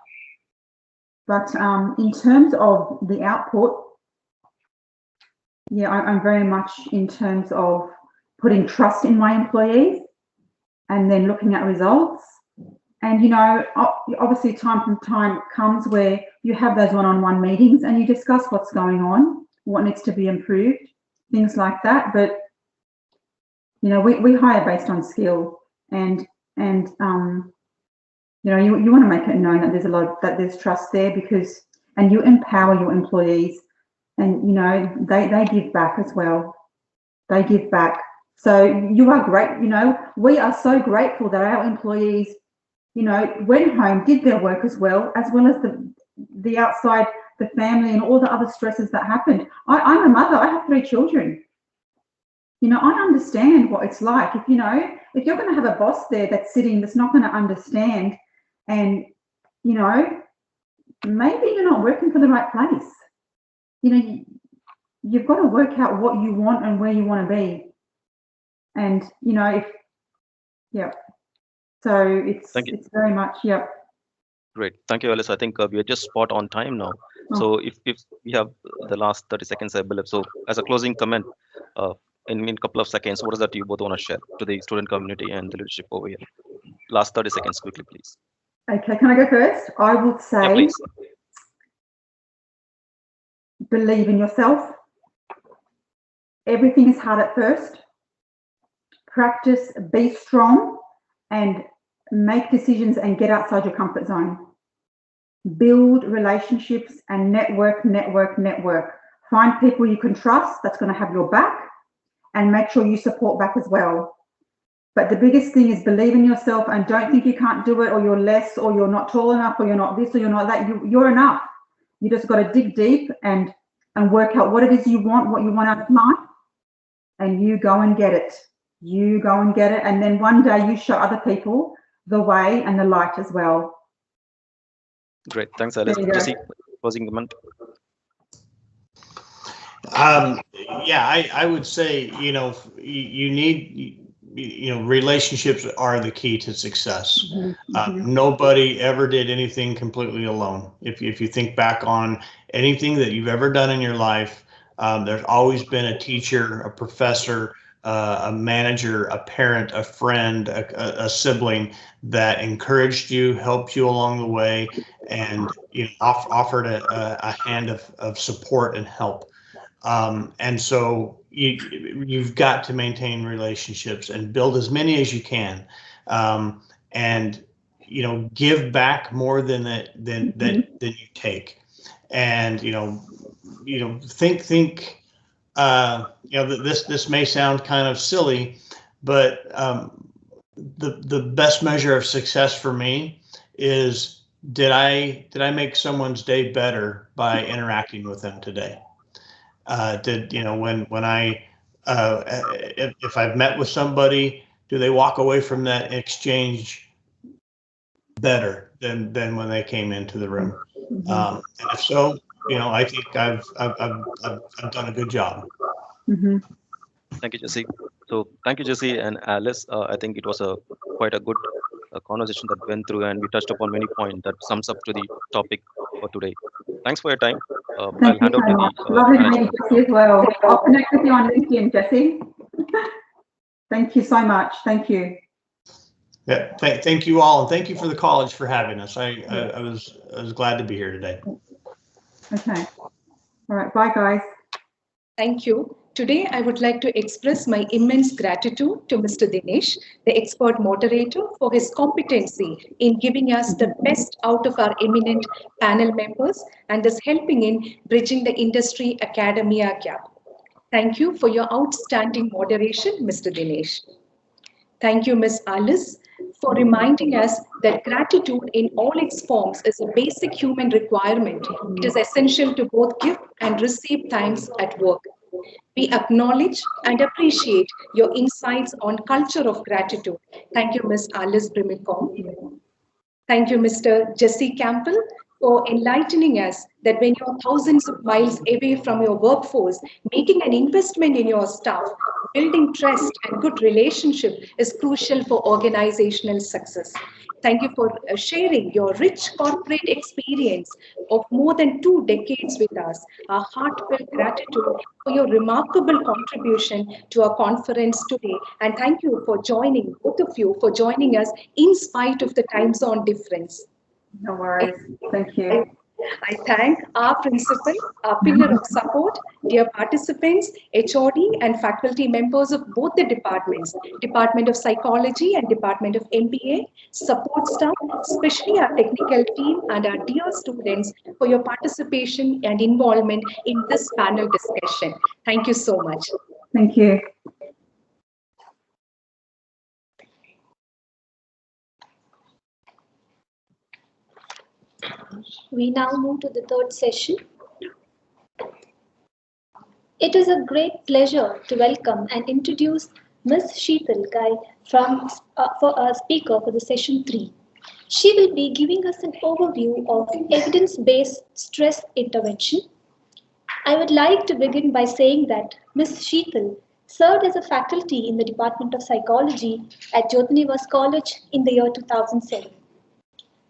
[SPEAKER 13] But in terms of the output, yeah, I'm very much in terms of putting trust in my employees and then looking at results. And, obviously time from time comes where you have those one-on-one meetings and you discuss what's going on, what needs to be improved, things like that. But, we hire based on skill and you want to make it known that there's trust there, and you empower your employees. And, they give back as well. They give back. So you are great. We are so grateful that our employees, went home, did their work as well as the outside, the family and all the other stresses that happened. I'm a mother. I have 3 children. I understand what it's like. If you're going to have a boss there that's not going to understand, and, maybe you're not working for the right place. You've got to work out what you want and where you want to be. And, so it's very much,
[SPEAKER 12] Great. Thank you, Alice. I think we are just spot on time now. So if we have the last 30 seconds, I believe. So as a closing comment, in a couple of seconds, what is that you both want to share to the student community and the leadership over here? Last 30 seconds, quickly, please.
[SPEAKER 13] Okay, can I go first? I would say, believe in yourself. Everything is hard at first. Practice, be strong, and make decisions and get outside your comfort zone. Build relationships and network. Find people you can trust that's going to have your back, and make sure you support back as well. But the biggest thing is believe in yourself and don't think you can't do it, or you're less, or you're not tall enough, or you're not this, or you're not that. You're enough. You just got to dig deep and work out what it is you want, what you want out of life, and you go and get it. You go and get it, and then one day you show other people the way and the light as well.
[SPEAKER 12] Great, thanks, Alice. Jesse, closing comment.
[SPEAKER 14] I would say, you need, relationships are the key to success. Nobody ever did anything completely alone. If you think back on anything that you've ever done in your life, there's always been a teacher, a professor, a manager, a parent, a friend, a sibling that encouraged you, helped you along the way, and offered a hand of support and help. And so you've got to maintain relationships and build as many as you can, and give back more than you take. And think. This may sound kind of silly, but the best measure of success for me is did I make someone's day better by interacting with them today? When I if I've met with somebody, do they walk away from that exchange better than when they came into the room? And if so, I think I've done a good job.
[SPEAKER 12] Thank you, Jesse. So thank you, Jesse and Alice. I think it was quite a good conversation that went through, and we touched upon many points that sums up to the topic for today. Thanks for your time. I'll
[SPEAKER 13] Thank you
[SPEAKER 12] hand over
[SPEAKER 13] so
[SPEAKER 12] to
[SPEAKER 13] much.
[SPEAKER 12] the
[SPEAKER 13] Lovely to meet
[SPEAKER 12] management.
[SPEAKER 13] Jesse as well. I'll connect with you on LinkedIn, Jesse. Thank you so much. Thank you.
[SPEAKER 14] Yeah, thank you all, and thank you for the college for having us. I was glad to be here today.
[SPEAKER 13] Okay. All right. Bye, guys.
[SPEAKER 11] Thank you. Today, I would like to express my immense gratitude to Mr. Dinesh, the expert moderator, for his competency in giving us the best out of our eminent panel members and thus helping in bridging the industry-academia gap. Thank you for your outstanding moderation, Mr. Dinesh. Thank you, Ms. Alice, for reminding us that gratitude in all its forms is a basic human requirement. It is essential to both give and receive thanks at work. We acknowledge and appreciate your insights on culture of gratitude. Thank you, Ms. Alice Brimicom. Thank you, Mr. Jesse Campbell, for enlightening us that when you're thousands of miles away from your workforce, making an investment in your staff, building trust and good relationship is crucial for organizational success. Thank you for sharing your rich corporate experience of more than 2 decades with us. Our heartfelt gratitude for your remarkable contribution to our conference today. And thank you for joining, both of you, for joining us in spite of the time zone difference.
[SPEAKER 13] No worries. Thank you.
[SPEAKER 11] I thank our principal, our pillar of support, dear participants, HOD and faculty members of both the departments, Department of Psychology and Department of MBA, support staff, especially our technical team and our dear students for your participation and involvement in this panel discussion. Thank you so much.
[SPEAKER 13] Thank you.
[SPEAKER 1] We now move to the third session. It is a great pleasure to welcome and introduce Ms. Sheetal Gai for a speaker for the session 3. She will be giving us an overview of evidence-based stress intervention. I would like to begin by saying that Ms. Sheetal served as a faculty in the Department of Psychology at Jyotinivas College in the year 2007.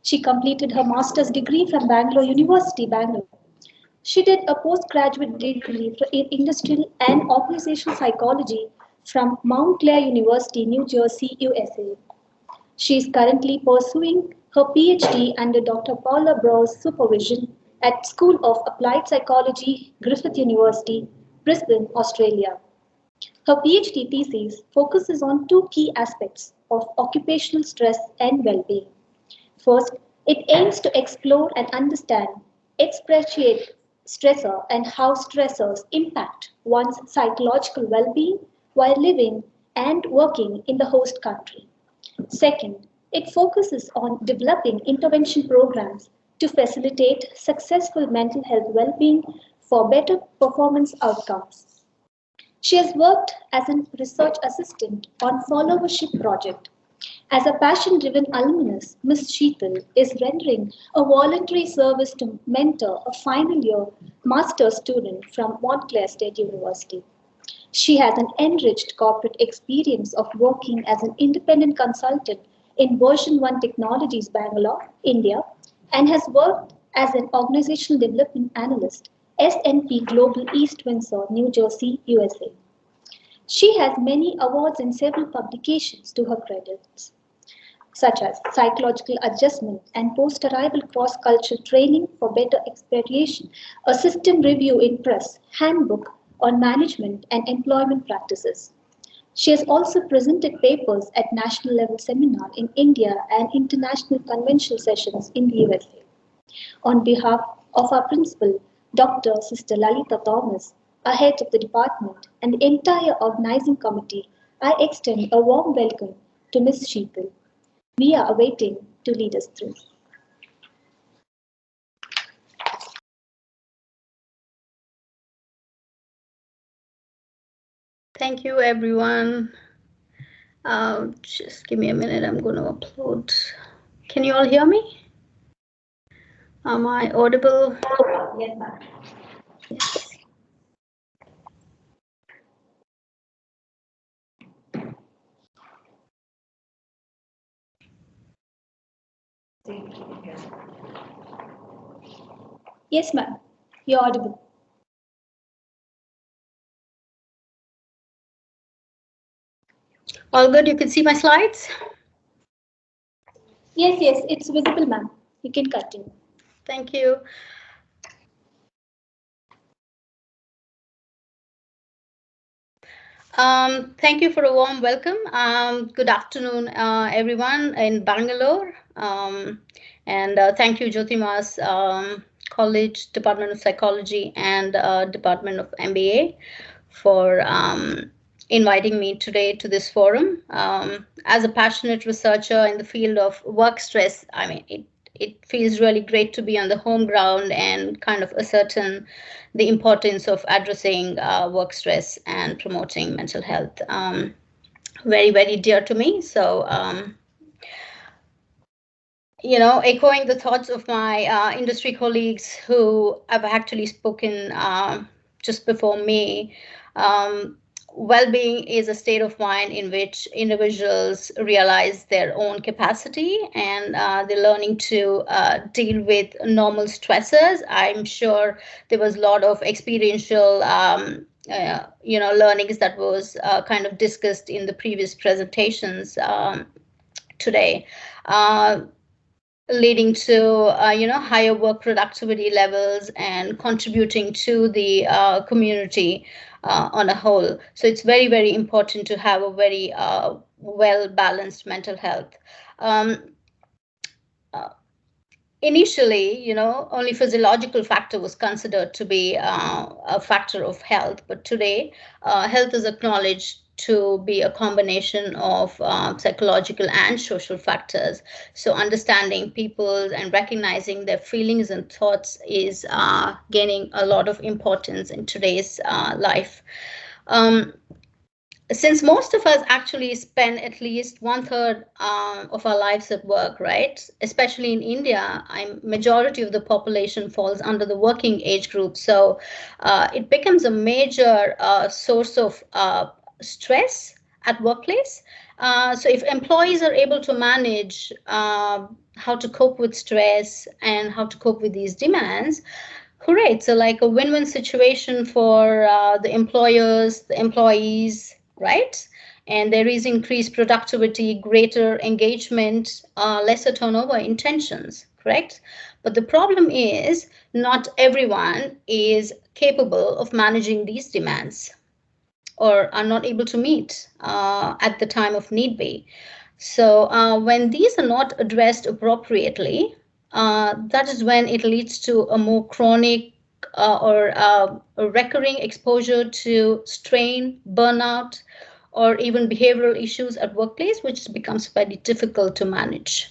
[SPEAKER 1] She completed her master's degree from Bangalore University, Bangalore. She did a postgraduate degree in industrial and organizational psychology from Mount Clair University, New Jersey, USA. She is currently pursuing her PhD under Dr. Paula Brow's supervision at School of Applied Psychology, Griffith University, Brisbane, Australia. Her PhD thesis focuses on 2 key aspects of occupational stress and well-being. First, it aims to explore and understand, expatiate stressor and how stressors impact one's psychological well-being while living and working in the host country. Second, it focuses on developing intervention programs to facilitate successful mental health well-being for better performance outcomes. She has worked as a research assistant on followership project. As a passion-driven alumnus, Ms. Sheetal is rendering a voluntary service to mentor a final-year master's student from Montclair State University. She has an enriched corporate experience of working as an independent consultant in version 1 Technologies, Bangalore, India, and has worked as an organizational development analyst, S&P Global East Windsor, New Jersey, USA. She has many awards and several publications to her credits, such as Psychological Adjustment and Post-Arrival Cross-Cultural Training for Better Experiation, a System Review in Press, Handbook on Management and Employment Practices. She has also presented papers at national level seminar in India and international conventional sessions in the USA. On behalf
[SPEAKER 16] of our principal, Dr. Sister Lalita Thomas, our head of the department, and the entire organizing committee, I extend a warm welcome to Ms. Sheetal. We are awaiting to lead us through.
[SPEAKER 17] Thank you, everyone. Just give me a minute. I'm going to upload. Can you all hear me? Am I audible?
[SPEAKER 16] Yes, ma'am.
[SPEAKER 17] Yes.
[SPEAKER 16] Yes, ma'am. You're audible.
[SPEAKER 17] All good? You can see my slides?
[SPEAKER 16] Yes, it's visible, ma'am. You can continue.
[SPEAKER 17] Thank you. Thank you for a warm welcome. Good afternoon, everyone in Bangalore. And thank you, Jyotima's College, Department of Psychology, and Department of MBA for inviting me today to this forum. As a passionate researcher in the field of work stress, I mean, it feels really great to be on the home ground and kind of ascertain the importance of addressing work stress and promoting mental health. Very, very dear to me. So, echoing the thoughts of my industry colleagues who have actually spoken just before me, well-being is a state of mind in which individuals realize their own capacity and they're learning to deal with normal stressors. I'm sure there was a lot of experiential learnings that was kind of discussed in the previous presentations today. Leading to higher work productivity levels and contributing to the community on a whole. So it's very, very important to have a very well-balanced mental health. Initially, only physiological factor was considered to be a factor of health, but today health is acknowledged to be a combination of psychological and social factors. So understanding people and recognizing their feelings and thoughts is gaining a lot of importance in today's life. Since most of us actually spend at least 1/3 of our lives at work, right? Especially in India, majority of the population falls under the working age group. So it becomes a major source of stress at workplace. So if employees are able to manage how to cope with stress and how to cope with these demands, hooray, it's like a win-win situation for the employers, the employees, right? And there is increased productivity, greater engagement, lesser turnover in tensions, correct? But the problem is not everyone is capable of managing these demands or are not able to meet at the time of need be. So when these are not addressed appropriately, that is when it leads to a more chronic or a recurring exposure to strain, burnout, or even behavioral issues at workplace, which becomes very difficult to manage.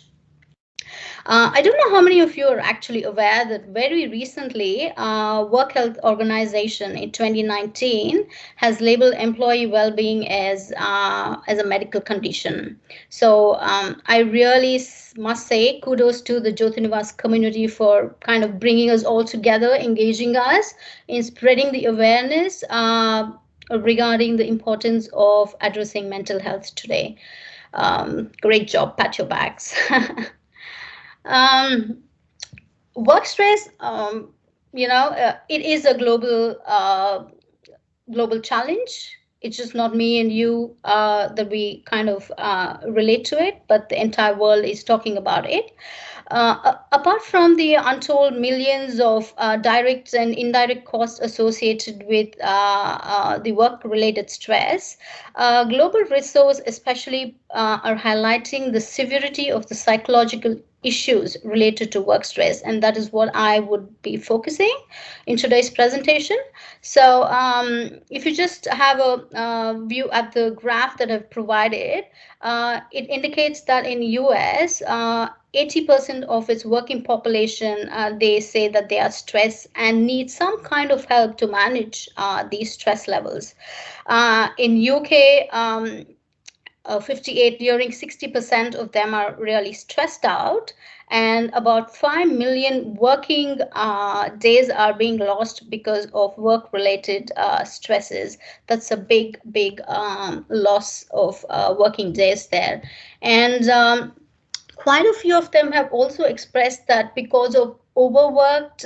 [SPEAKER 17] I don't know how many of you are actually aware that very recently, Work Health Organization in 2019 has labeled employee well-being as a medical condition. So I really must say kudos to the Jyotinivas community for kind of bringing us all together, engaging us in spreading the awareness regarding the importance of addressing mental health today. Great job, pat your backs. Work stress, it is a global challenge. It's just not me and you that we kind of relate to it, but the entire world is talking about it. Apart from the untold millions of direct and indirect costs associated with the work-related stress, global resources especially are highlighting the severity of the psychological issues related to work stress, and that is what I would be focusing in today's presentation. So if you just have a view at the graph that I've provided, it indicates that in US, 80% of its working population, they say that they are stressed and need some kind of help to manage these stress levels. In UK, 58, nearing 60% of them are really stressed out, and about 5 million working days are being lost because of work-related stresses. That's a big, big loss of working days there. And quite a few of them have also expressed that because of overworked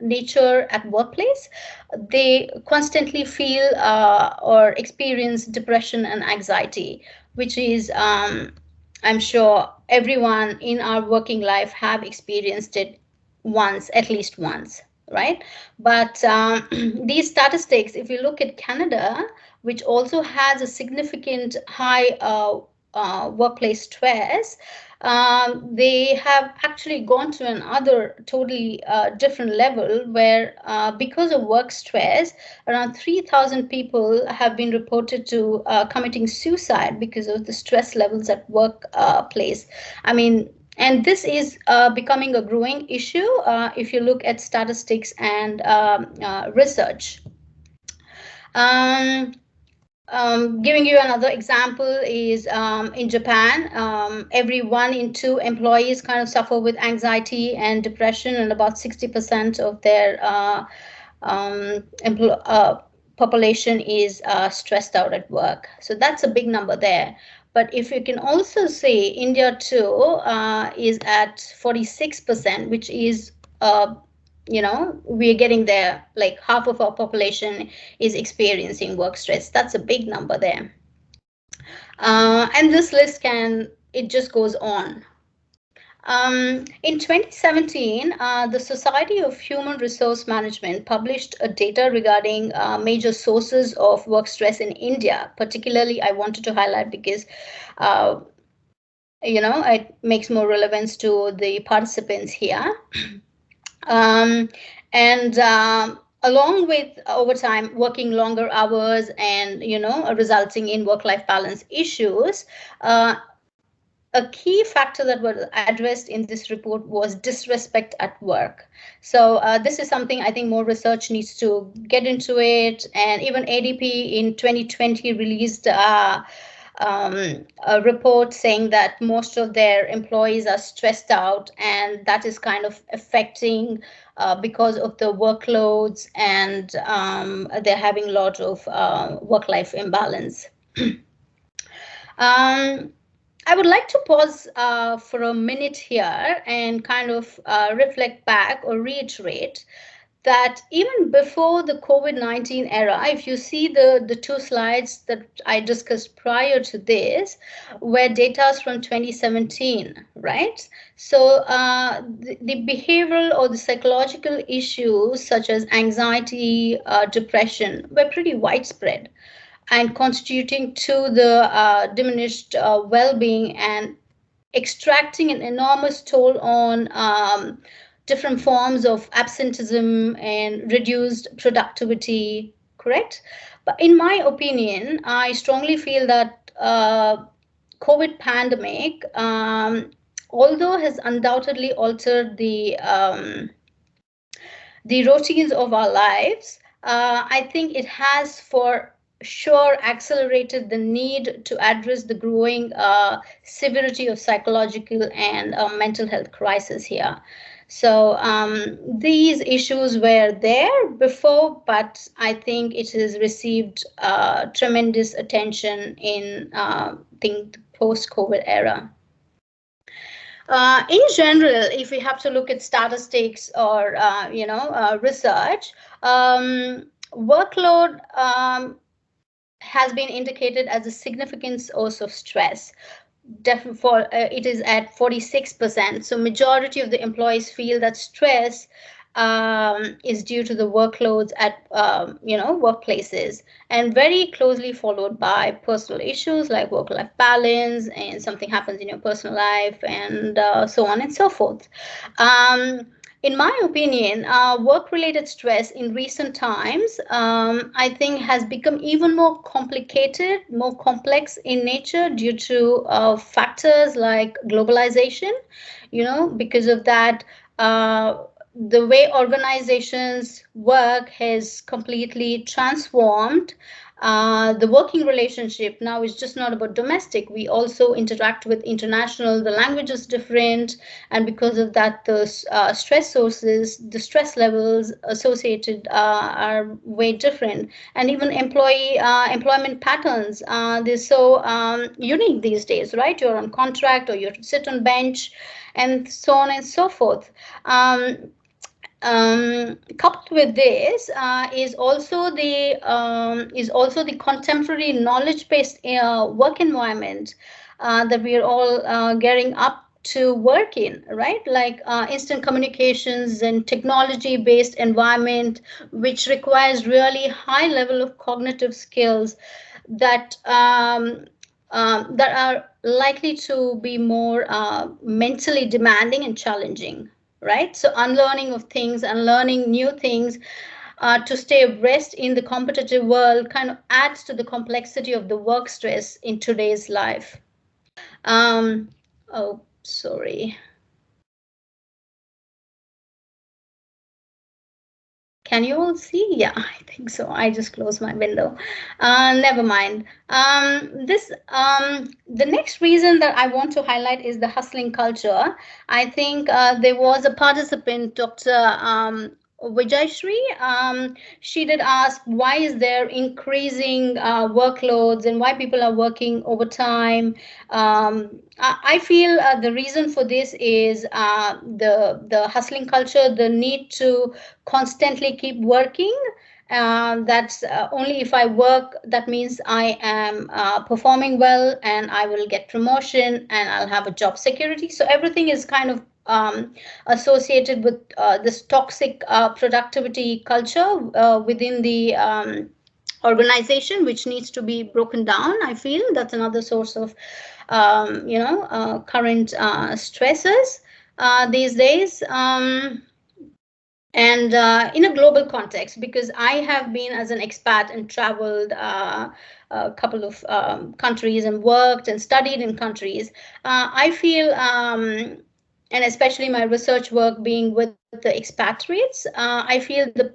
[SPEAKER 17] nature at workplace, they constantly feel or experience depression and anxiety, which is, I'm sure everyone in our working life have experienced it once, at least once, right? But these statistics, if you look at Canada, which also has a significant high workplace stress, they have actually gone to another totally different level where because of work stress, around 3,000 people have been reported to committing suicide because of the stress levels at workplace. I mean, and this is becoming a growing issue if you look at statistics and research. Giving you another example is in Japan, every 1 in 2 employees kind of suffer with anxiety and depression, and about 60% of their population is stressed out at work. So that's a big number there. But if you can also see, India too is at 46%, which is we're getting there, like half of our population is experiencing work stress. That's a big number there. And this list it just goes on. In 2017, the Society of Human Resource Management published a data regarding major sources of work stress in India. Particularly, I wanted to highlight because it makes more relevance to the participants here. Along with overtime, working longer hours, and resulting in work-life balance issues, a key factor that was addressed in this report was disrespect at work. So this is something I think more research needs to get into it. And even ADP in 2020 released a report saying that most of their employees are stressed out, and that is kind of affecting because of the workloads, and they're having a lot of work-life imbalance. I would like to pause for a minute here and kind of reflect back or reiterate that even before the COVID-19 era, if you see the 2 slides that I discussed prior to this, were data from 2017, right? So the behavioral or the psychological issues such as anxiety, depression were pretty widespread and contributing to the diminished well-being and extracting an enormous toll on different forms of absenteeism and reduced productivity, correct? But in my opinion, I strongly feel that COVID pandemic, although has undoubtedly altered the routines of our lives, I think it has for sure accelerated the need to address the growing severity of psychological and mental health crisis here. So these issues were there before, but I think it has received tremendous attention in the post-COVID era. In general, if we have to look at statistics or research, workload has been indicated as a significant source of stress. It is at 46%. So majority of the employees feel that stress is due to the workloads at workplaces, and very closely followed by personal issues like work-life balance, and something happens in your personal life, and so on and so forth. In my opinion, work-related stress in recent times, I think, has become even more complicated, more complex in nature due to factors like globalization. Because of that, the way organizations work has completely transformed. The working relationship now is just not about domestic. We also interact with international. The language is different, and because of that, the stress sources, the stress levels associated are way different, and even employment patterns. They're so unique these days, right? You're on contract, or you sit on bench, and so on and so forth. Coupled with this is also the contemporary knowledge-based work environment that we are all gearing up to work in, right? Like instant communications and technology-based environment, which requires really high level of cognitive skills that that are likely to be more mentally demanding and challenging, right? So unlearning of things and learning new things to stay abreast in the competitive world kind of adds to the complexity of the work stress in today's life. Oh, sorry. Can you all see? Yeah, I think so. I just closed my window. Never mind. The next reason that I want to highlight is the hustling culture. I think there was a participant, Dr. Vijayashree. She did ask, why is there increasing workloads and why people are working overtime? I feel the reason for this is the hustling culture, the need to constantly keep working. That's only if I work, that means I am performing well, and I will get promotion, and I'll have a job security. So everything is kind of associated with this toxic productivity culture within the organization, which needs to be broken down. I feel that's another source of current stresses these days. And in a global context, because I have been as an expat and traveled a couple of countries and worked and studied in countries, I feel, and especially my research work being with the expatriates, I feel the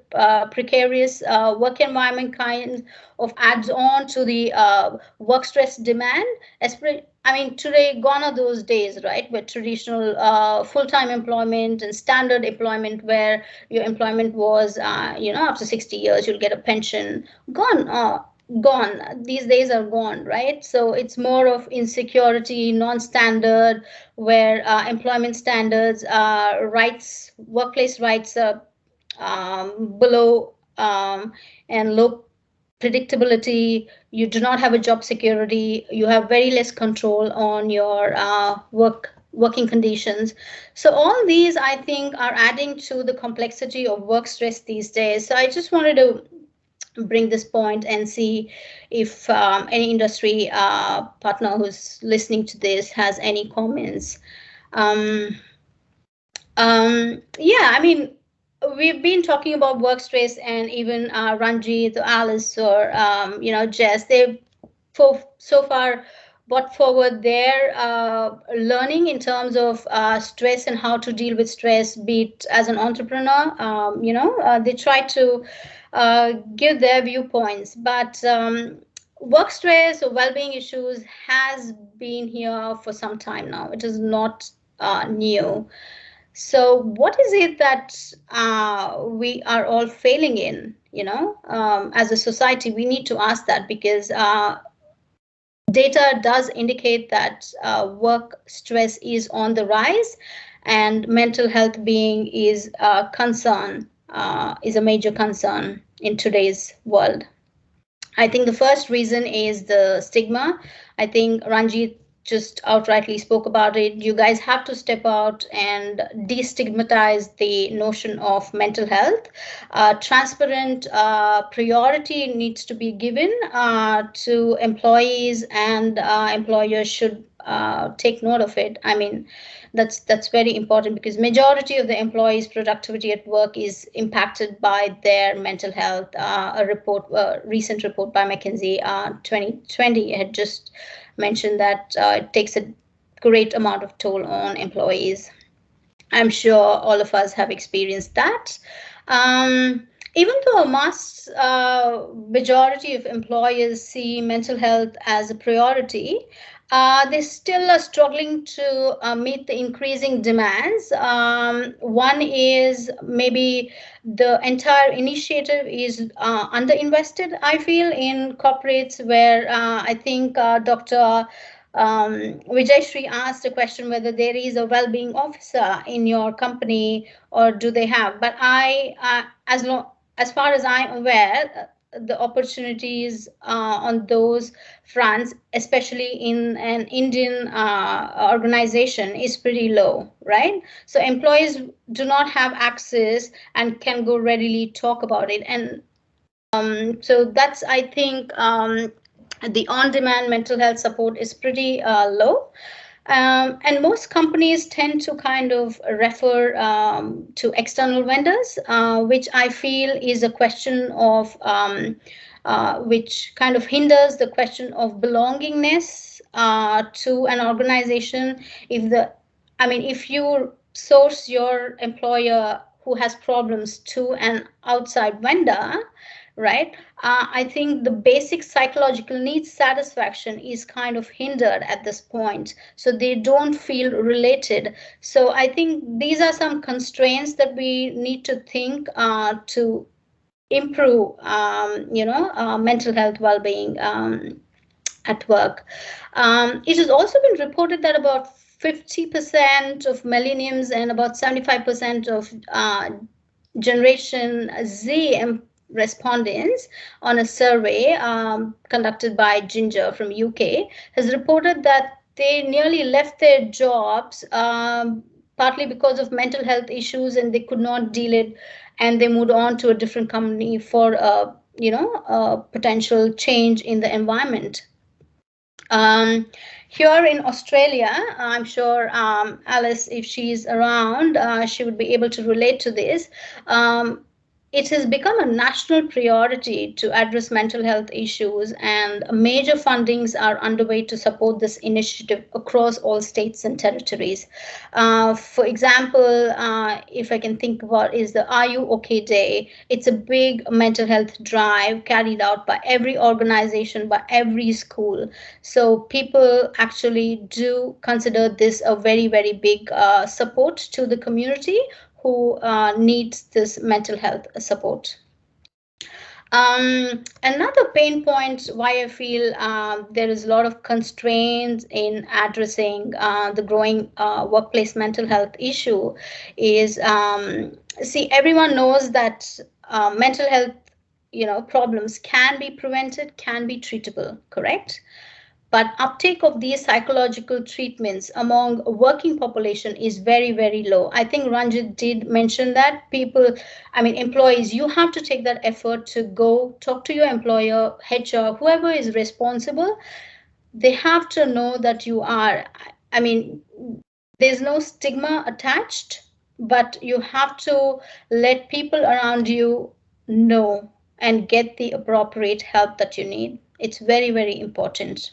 [SPEAKER 17] precarious work environment kind of adds on to the work stress demand. I mean, today, gone are those days, right, where traditional full-time employment and standard employment, where your employment was, after 60 years, you'll get a pension. Gone. These days are gone, right? So it's more of insecurity, non-standard, where employment standards, rights, workplace rights are below, and low predictability. You do not have a job security. You have very less control on your working conditions. So all these, I think, are adding to the complexity of work stress these days. So I just wanted to bring this point and see if any industry partner who's listening to this has any comments. Yeah, I mean, we've been talking about work stress, and even Ranjit, Alice, or Jess, they've so far brought forward their learning in terms of stress and how to deal with stress, be it as an entrepreneur. They try to give their viewpoints, but work stress or well-being issues has been here for some time now. It is not new. So what is it that we are all failing in, as a society? We need to ask that, because data does indicate that work stress is on the rise, and mental health being is a concern, is a major concern in today's world. I think the first reason is the stigma. I think Ranjit just outrightly spoke about it. You guys have to step out and destigmatize the notion of mental health. Transparent priority needs to be given to employees, and employers should take note of it. I mean, that's very important, because majority of the employees' productivity at work is impacted by their mental health. A recent report by McKinsey 2020 had just mentioned that it takes a great amount of toll on employees. I'm sure all of us have experienced that. Even though a majority of employers see mental health as a priority, they still are struggling to meet the increasing demands. One is maybe the entire initiative is underinvested, I feel, in corporates, where I think Dr. Vijay Sri asked a question whether there is a well-being officer in your company, or do they have? But as far as I'm aware, the opportunities on those fronts, especially in an Indian organization, is pretty low, right? So employees do not have access and can go readily talk about it. And so that's, I think, the on-demand mental health support is pretty low. And most companies tend to kind of refer to external vendors, which I feel is a question of which kind of hinders the question of belongingness to an organization. If you source your employer who has problems to an outside vendor, right? I think the basic psychological needs satisfaction is kind of hindered at this point, so they don't feel related. So I think these are some constraints that we need to think to improve, mental health well-being at work. It has also been reported that about 50% of millennials and about 75% of Generation Z respondents on a survey conducted by Ginger from UK has reported that they nearly left their jobs partly because of mental health issues, and they could not deal it, and they moved on to a different company for a potential change in the environment. Here in Australia, I'm sure Alice, if she's around, she would be able to relate to this. It has become a national priority to address mental health issues, and major fundings are underway to support this initiative across all states and territories. For example, if I can think about, is the Are You OK Day. It's a big mental health drive carried out by every organization, by every school. So people actually do consider this a very, very big support to the community who needs this mental health support. Another pain point why I feel there is a lot of constraints in addressing the growing workplace mental health issue is, everyone knows that mental health problems can be prevented, can be treatable, correct? But uptake of these psychological treatments among a working population is very, very low. I think Ranjit did mention that employees, you have to take that effort to go talk to your employer, HR, whoever is responsible. They have to know that you are, there's no stigma attached, but you have to let people around you know and get the appropriate help that you need. It's very, very important.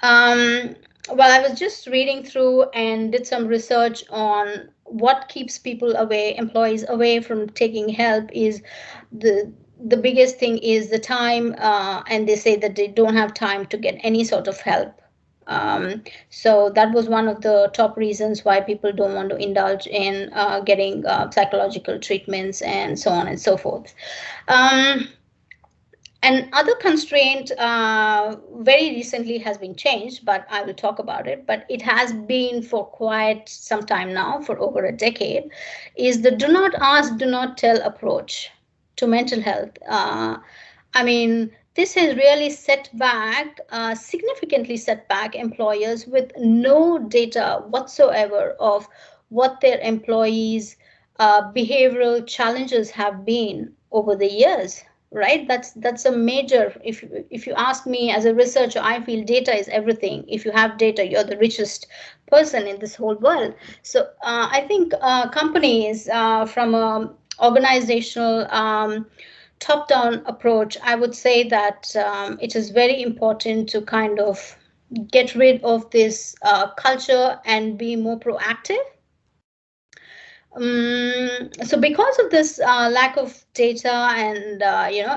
[SPEAKER 17] Well, I was just reading through and did some research on what keeps people away, employees away from taking help. Is the biggest thing is the time, and they say that they don't have time to get any sort of help. So that was one of the top reasons why people don't want to indulge in getting psychological treatments and so on and so forth. Another constraint very recently has been changed, but I will talk about it, but it has been for quite some time now, for over a decade, is the do not ask, do not tell approach to mental health. this has really significantly set back employers with no data whatsoever of what their employees' behavioral challenges have been over the years. Right? That's a major. If you ask me as a researcher, I feel data is everything. If you have data, you're the richest person in this whole world. So I think companies from a organizational top-down approach, I would say that it is very important to kind of get rid of this culture and be more proactive. So because of this lack of data and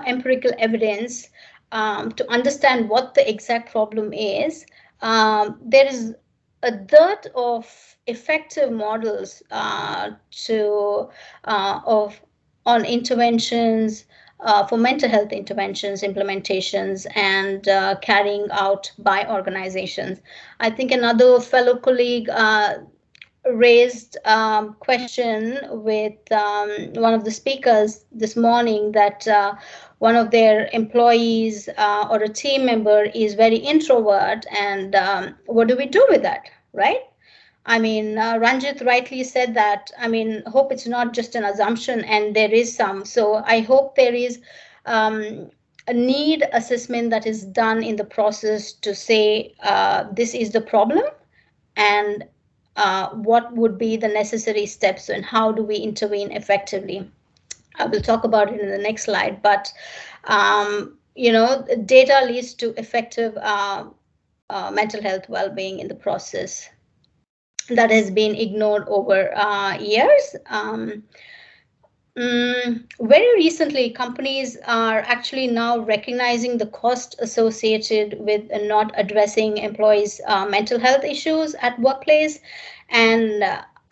[SPEAKER 17] empirical evidence to understand what the exact problem is, there is a dearth of effective models on interventions for mental health interventions, implementations, and carrying out by organizations. I think another fellow colleague raised question with one of the speakers this morning that one of their employees or a team member is very introvert, and what do we do with that, right? I mean, Ranjit rightly said that. I mean, hope it's not just an assumption, and there is some. So I hope there is a need assessment that is done in the process to say this is the problem, and what would be the necessary steps, and how do we intervene effectively. I will talk about it in the next slide, but data leads to effective mental health well-being in the process. That has been ignored over years. Very recently, companies are actually now recognizing the cost associated with not addressing employees' mental health issues at workplace, and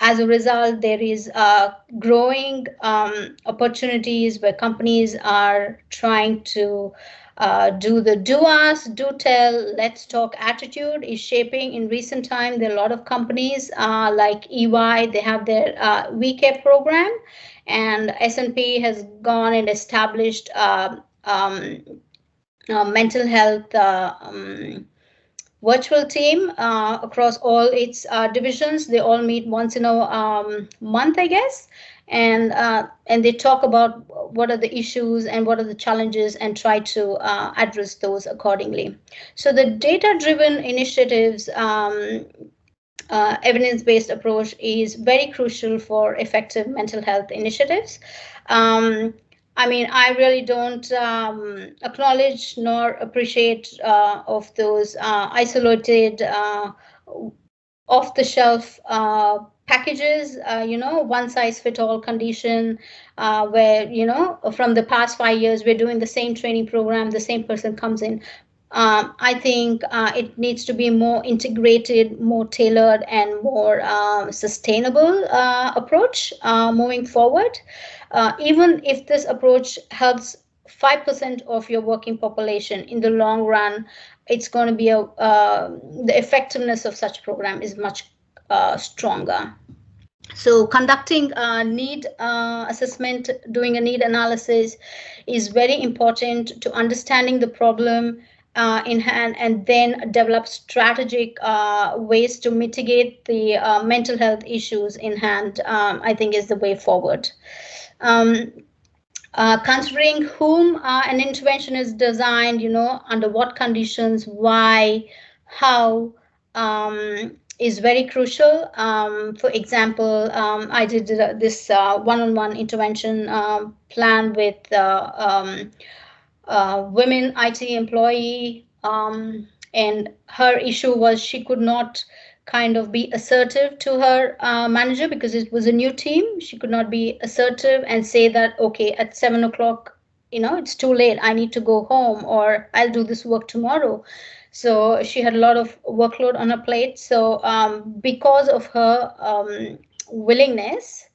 [SPEAKER 17] as a result, there is growing opportunities where companies are trying to do the do ask, do tell, let's talk attitude is shaping in recent time. There are a lot of companies like EY, they have their VCare program, and S&P has gone and established mental health virtual team across all its divisions. They all meet once in a month, I guess, and they talk about what are the issues and what are the challenges and try to address those accordingly. So the data-driven initiatives, evidence-based approach is very crucial for effective mental health initiatives. I mean, I really don't acknowledge nor appreciate of those isolated, off-the-shelf packages, one-size-fit-all condition, where, from the past 5 years, we're doing the same training program, the same person comes in. I think it needs to be more integrated, more tailored, and more sustainable approach moving forward. Even if this approach helps 5% of your working population, in the long run, it's going to be the effectiveness of such program is much stronger. So conducting a need assessment, doing a need analysis is very important to understanding the problem in hand, and then develop strategic ways to mitigate the mental health issues in hand, I think is the way forward. Considering whom an intervention is designed, under what conditions, why, how, is very crucial. For example, I did this one-on-one intervention plan with women IT employee, and her issue was she could not kind of be assertive to her manager because it was a new team. She could not be assertive and say that, okay, at 7 o'clock, it's too late, I need to go home, or I'll do this work tomorrow. So she had a lot of workload on her plate. So because of her willingness,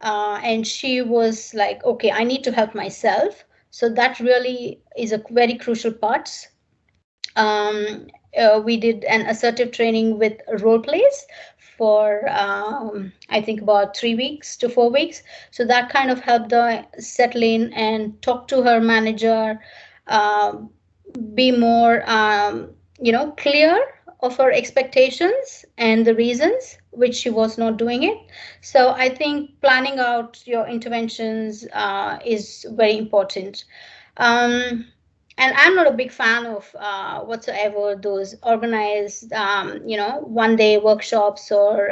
[SPEAKER 17] and she was like, okay, I need to help myself. So that really is a very crucial part. We did an assertive training with role plays for I think about 3 weeks to 4 weeks. So that kind of helped her settle in and talk to her manager, be more, clear of her expectations and the reasons which she was not doing it. So I think planning out your interventions is very important. And I'm not a big fan of whatsoever those organized, one-day workshops or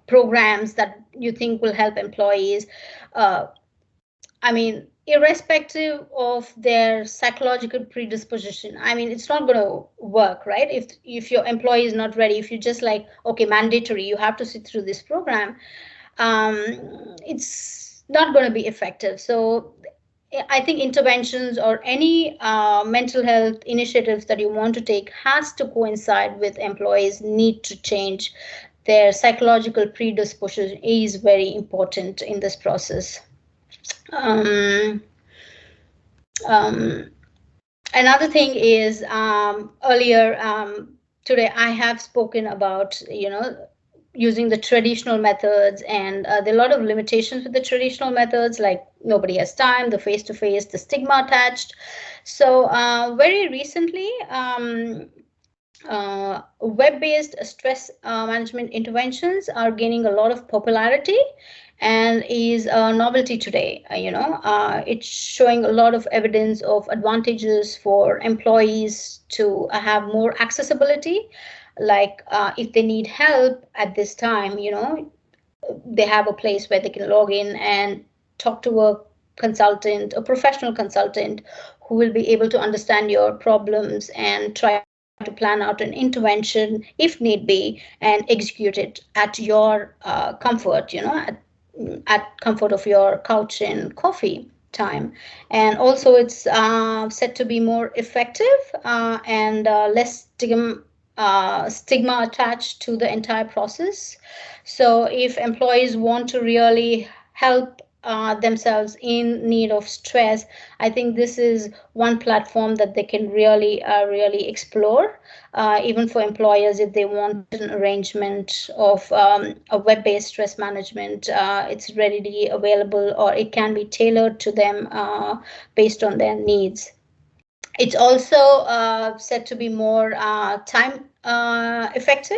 [SPEAKER 17] programs that you think will help employees. I mean, irrespective of their psychological predisposition, I mean, it's not going to work, right? If your employee is not ready, if you just like, okay, mandatory, you have to sit through this program, it's not going to be effective. So I think interventions or any mental health initiatives that you want to take has to coincide with employees' need to change. Their psychological predisposition is very important in this process. Another thing is earlier today I have spoken about using the traditional methods, and there are a lot of limitations with the traditional methods, like nobody has time, the face-to-face, the stigma attached. So very recently, web-based stress management interventions are gaining a lot of popularity and is a novelty today. It's showing a lot of evidence of advantages for employees to have more accessibility. Like if they need help at this time, they have a place where they can log in and talk to a consultant, a professional consultant, who will be able to understand your problems and try to plan out an intervention if need be, and execute it at your comfort, at comfort of your couch and coffee time. And also it's said to be more effective and less stigma attached to the entire process. So if employees want to really help themselves in need of stress, I think this is one platform that they can really explore. Even for employers, if they want an arrangement of a web-based stress management, it's readily available, or it can be tailored to them based on their needs. It's also said to be more time effective,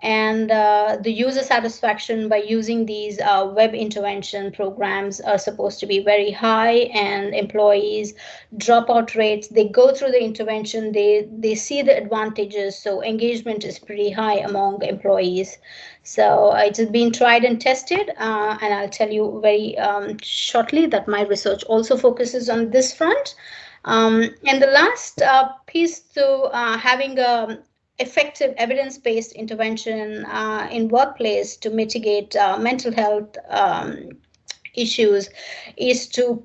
[SPEAKER 17] and the user satisfaction by using these web intervention programs are supposed to be very high, and employees dropout rates, they go through the intervention, they see the advantages, so engagement is pretty high among employees. So it has been tried and tested, and I'll tell you very shortly that my research also focuses on this front. And the last piece to having a effective evidence-based intervention in workplace to mitigate mental health issues is to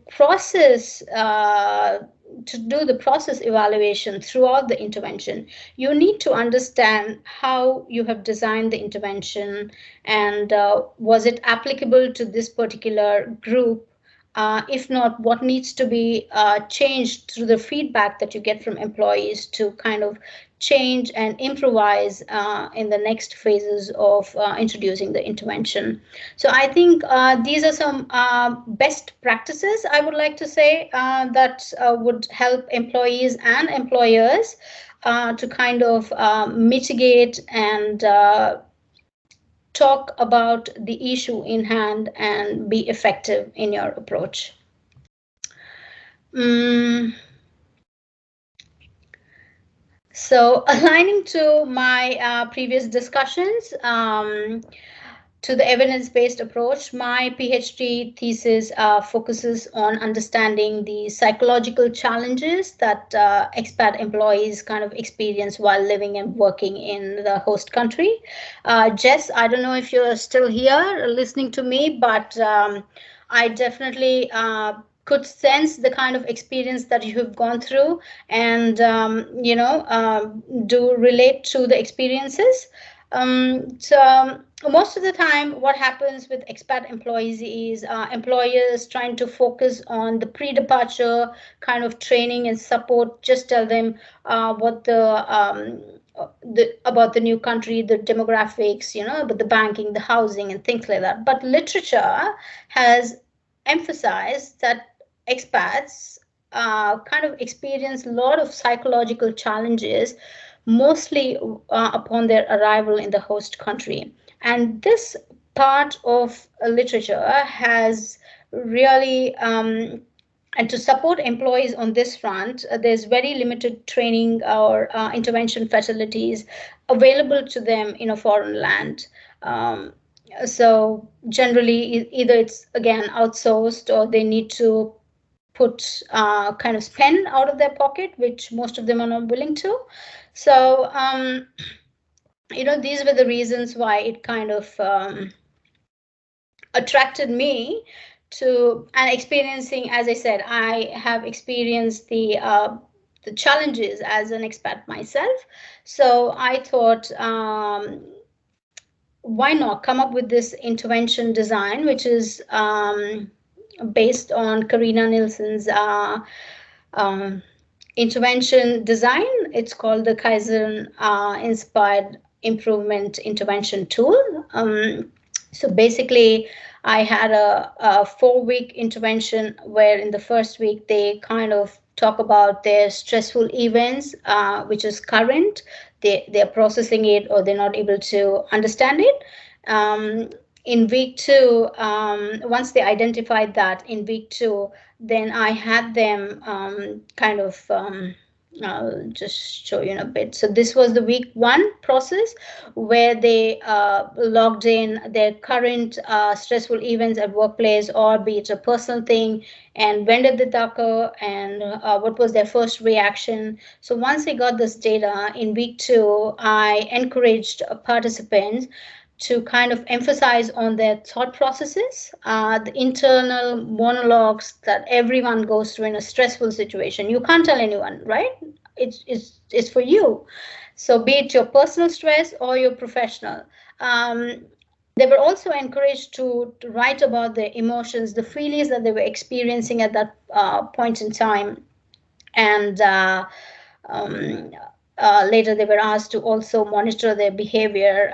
[SPEAKER 17] do the process evaluation throughout the intervention. You need to understand how you have designed the intervention, and was it applicable to this particular group? If not, what needs to be changed through the feedback that you get from employees to kind of change and improvise in the next phases of introducing the intervention. So I think these are some best practices, I would like to say, that would help employees and employers to kind of mitigate and talk about the issue in hand and be effective in your approach. So aligning to my previous discussions, to the evidence-based approach, my PhD thesis focuses on understanding the psychological challenges that expat employees kind of experience while living and working in the host country. Jess, I don't know if you're still here listening to me, but I definitely could sense the kind of experience that you have gone through, and do relate to the experiences. Most of the time, what happens with expat employees is employers trying to focus on the pre-departure kind of training and support. Just tell them what about the new country, the demographics, about the banking, the housing, and things like that. But literature has emphasized that expats kind of experience a lot of psychological challenges, mostly upon their arrival in the host country. And this part of literature has really and to support employees on this front, there's very limited training or intervention facilities available to them in a foreign land. So generally, either it's again outsourced or they need to put kind of spend out of their pocket, which most of them are not willing to. So, these were the reasons why it kind of attracted me to, and experiencing, as I said, I have experienced the challenges as an expat myself. So I thought, why not come up with this intervention design, which is based on Karina Nilsson's intervention design. It's called the Kaizen Inspired Improvement Intervention Tool. So basically, I had a 4-week intervention where in the first week they kind of talk about their stressful events, which is current. They're processing it or they're not able to understand it. In week 2, once they identified that, in week 2, then I had them kind of I'll just show you in a bit. So this was the week 1 process where they logged in their current stressful events at workplace, or be it a personal thing, and when did it occur, and what was their first reaction. So once they got this data, in week 2, I encouraged participants to kind of emphasize on their thought processes, the internal monologues that everyone goes through in a stressful situation. You can't tell anyone, right? It's for you. So be it your personal stress or your professional. They were also encouraged to write about their emotions, the feelings that they were experiencing at that point in time. And later they were asked to also monitor their behavior,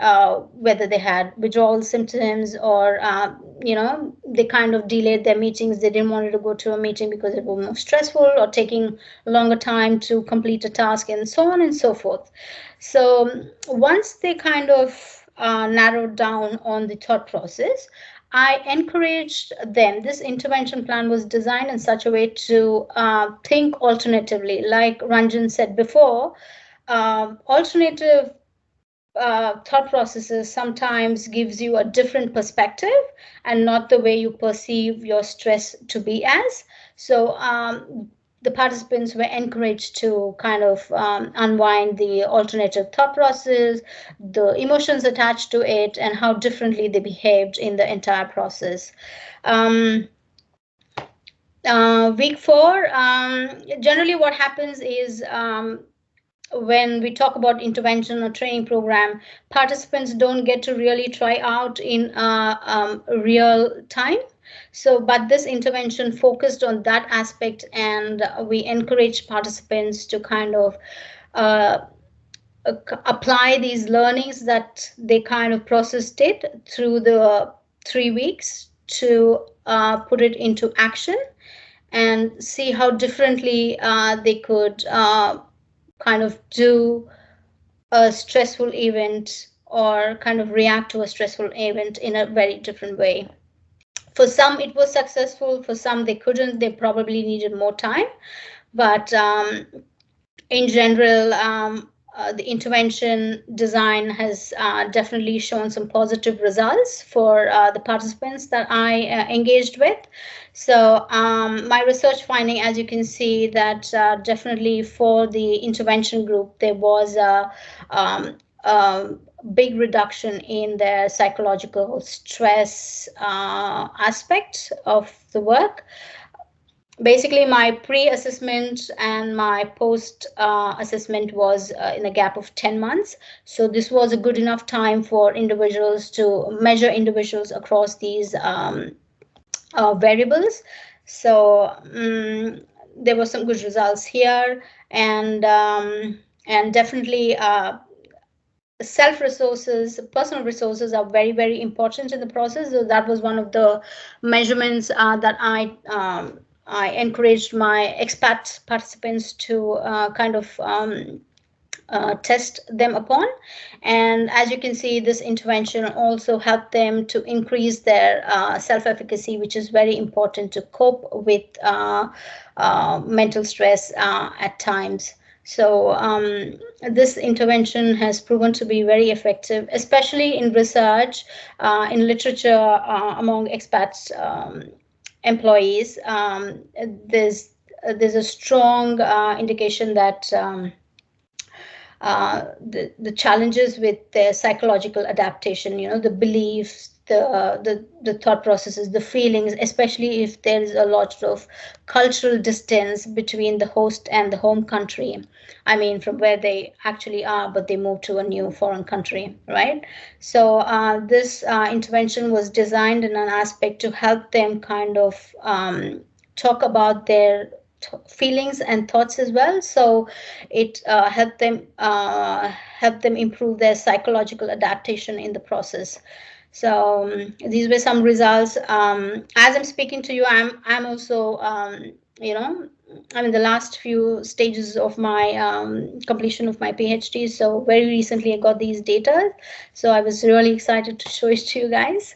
[SPEAKER 17] whether they had withdrawal symptoms or, they kind of delayed their meetings. They didn't want to go to a meeting because it was more stressful, or taking a longer time to complete a task, and so on and so forth. So once they kind of narrowed down on the thought process, I encouraged them. This intervention plan was designed in such a way to think alternatively. Like Ranjan said before, alternative thought processes sometimes gives you a different perspective and not the way you perceive your stress to be as. So the participants were encouraged to kind of unwind the alternative thought process, the emotions attached to it, and how differently they behaved in the entire process. Week 4, generally what happens is, when we talk about intervention or training program, participants don't get to really try out in real time. So, but this intervention focused on that aspect, and we encourage participants to kind of apply these learnings that they kind of processed it through the 3 weeks to put it into action and see how differently they could kind of do a stressful event or kind of react to a stressful event in a very different way. For some, it was successful. For some, they couldn't. They probably needed more time. But in general, the intervention design has definitely shown some positive results for the participants that I engaged with. So my research finding, as you can see, that definitely for the intervention group, there was a big reduction in their psychological stress aspect of the work. Basically, my pre-assessment and my post-assessment was in a gap of 10 months. So this was a good enough time for individuals to measure individuals across these variables. So there were some good results here, and definitely self-resources, personal resources are very, very important in the process. So that was one of the measurements that I I encouraged my expat participants to test them upon. And as you can see, this intervention also helped them to increase their self-efficacy, which is very important to cope with mental stress at times. So this intervention has proven to be very effective, especially in research, in literature among expats employees. There's a strong indication that the challenges with their psychological adaptation, the beliefs, the thought processes, the feelings, especially if there is a lot of cultural distance between the host and the home country. I mean, from where they actually are, but they move to a new foreign country, right? So this intervention was designed in an aspect to help them kind of talk about their feelings and thoughts as well. So it helped them improve their psychological adaptation in the process. So these were some results. As I'm speaking to you, I'm also I'm in the last few stages of my completion of my PhD. So very recently I got these data. So I was really excited to show it to you guys.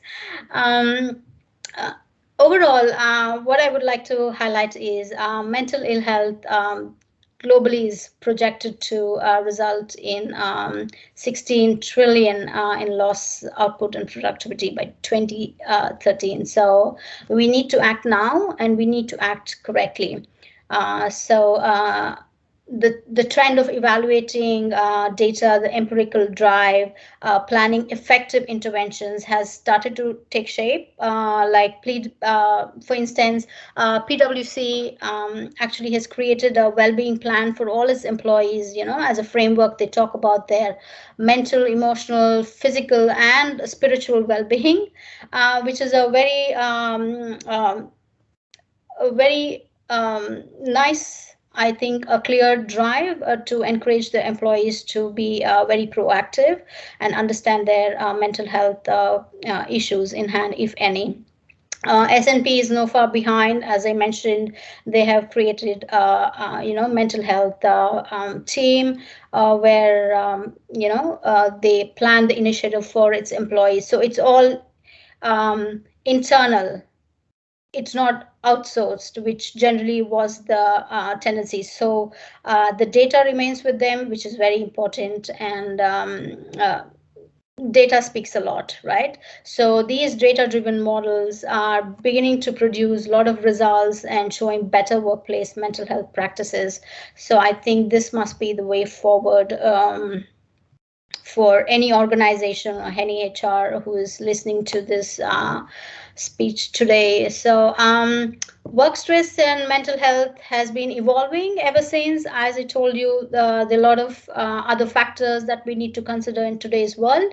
[SPEAKER 17] Overall, what I would like to highlight is mental ill health globally is projected to result in 16 trillion in loss output and productivity by 2013. So we need to act now, and we need to act correctly. The trend of evaluating data, the empirical drive, planning effective interventions has started to take shape. For instance, PwC actually has created a well-being plan for all its employees. As a framework, they talk about their mental, emotional, physical, and spiritual well-being, which is a very nice, I think, a clear drive to encourage the employees to be very proactive and understand their mental health issues in hand, if any. S&P is no far behind. As I mentioned, they have created mental health team where they plan the initiative for its employees. So it's all internal. It's not outsourced, which generally was the tendency. So the data remains with them, which is very important, and data speaks a lot, right? So these data-driven models are beginning to produce a lot of results and showing better workplace mental health practices. So I think this must be the way forward for any organization or any HR who is listening to this speech today. So work stress and mental health has been evolving ever since. As I told you, there are a lot of other factors that we need to consider in today's world.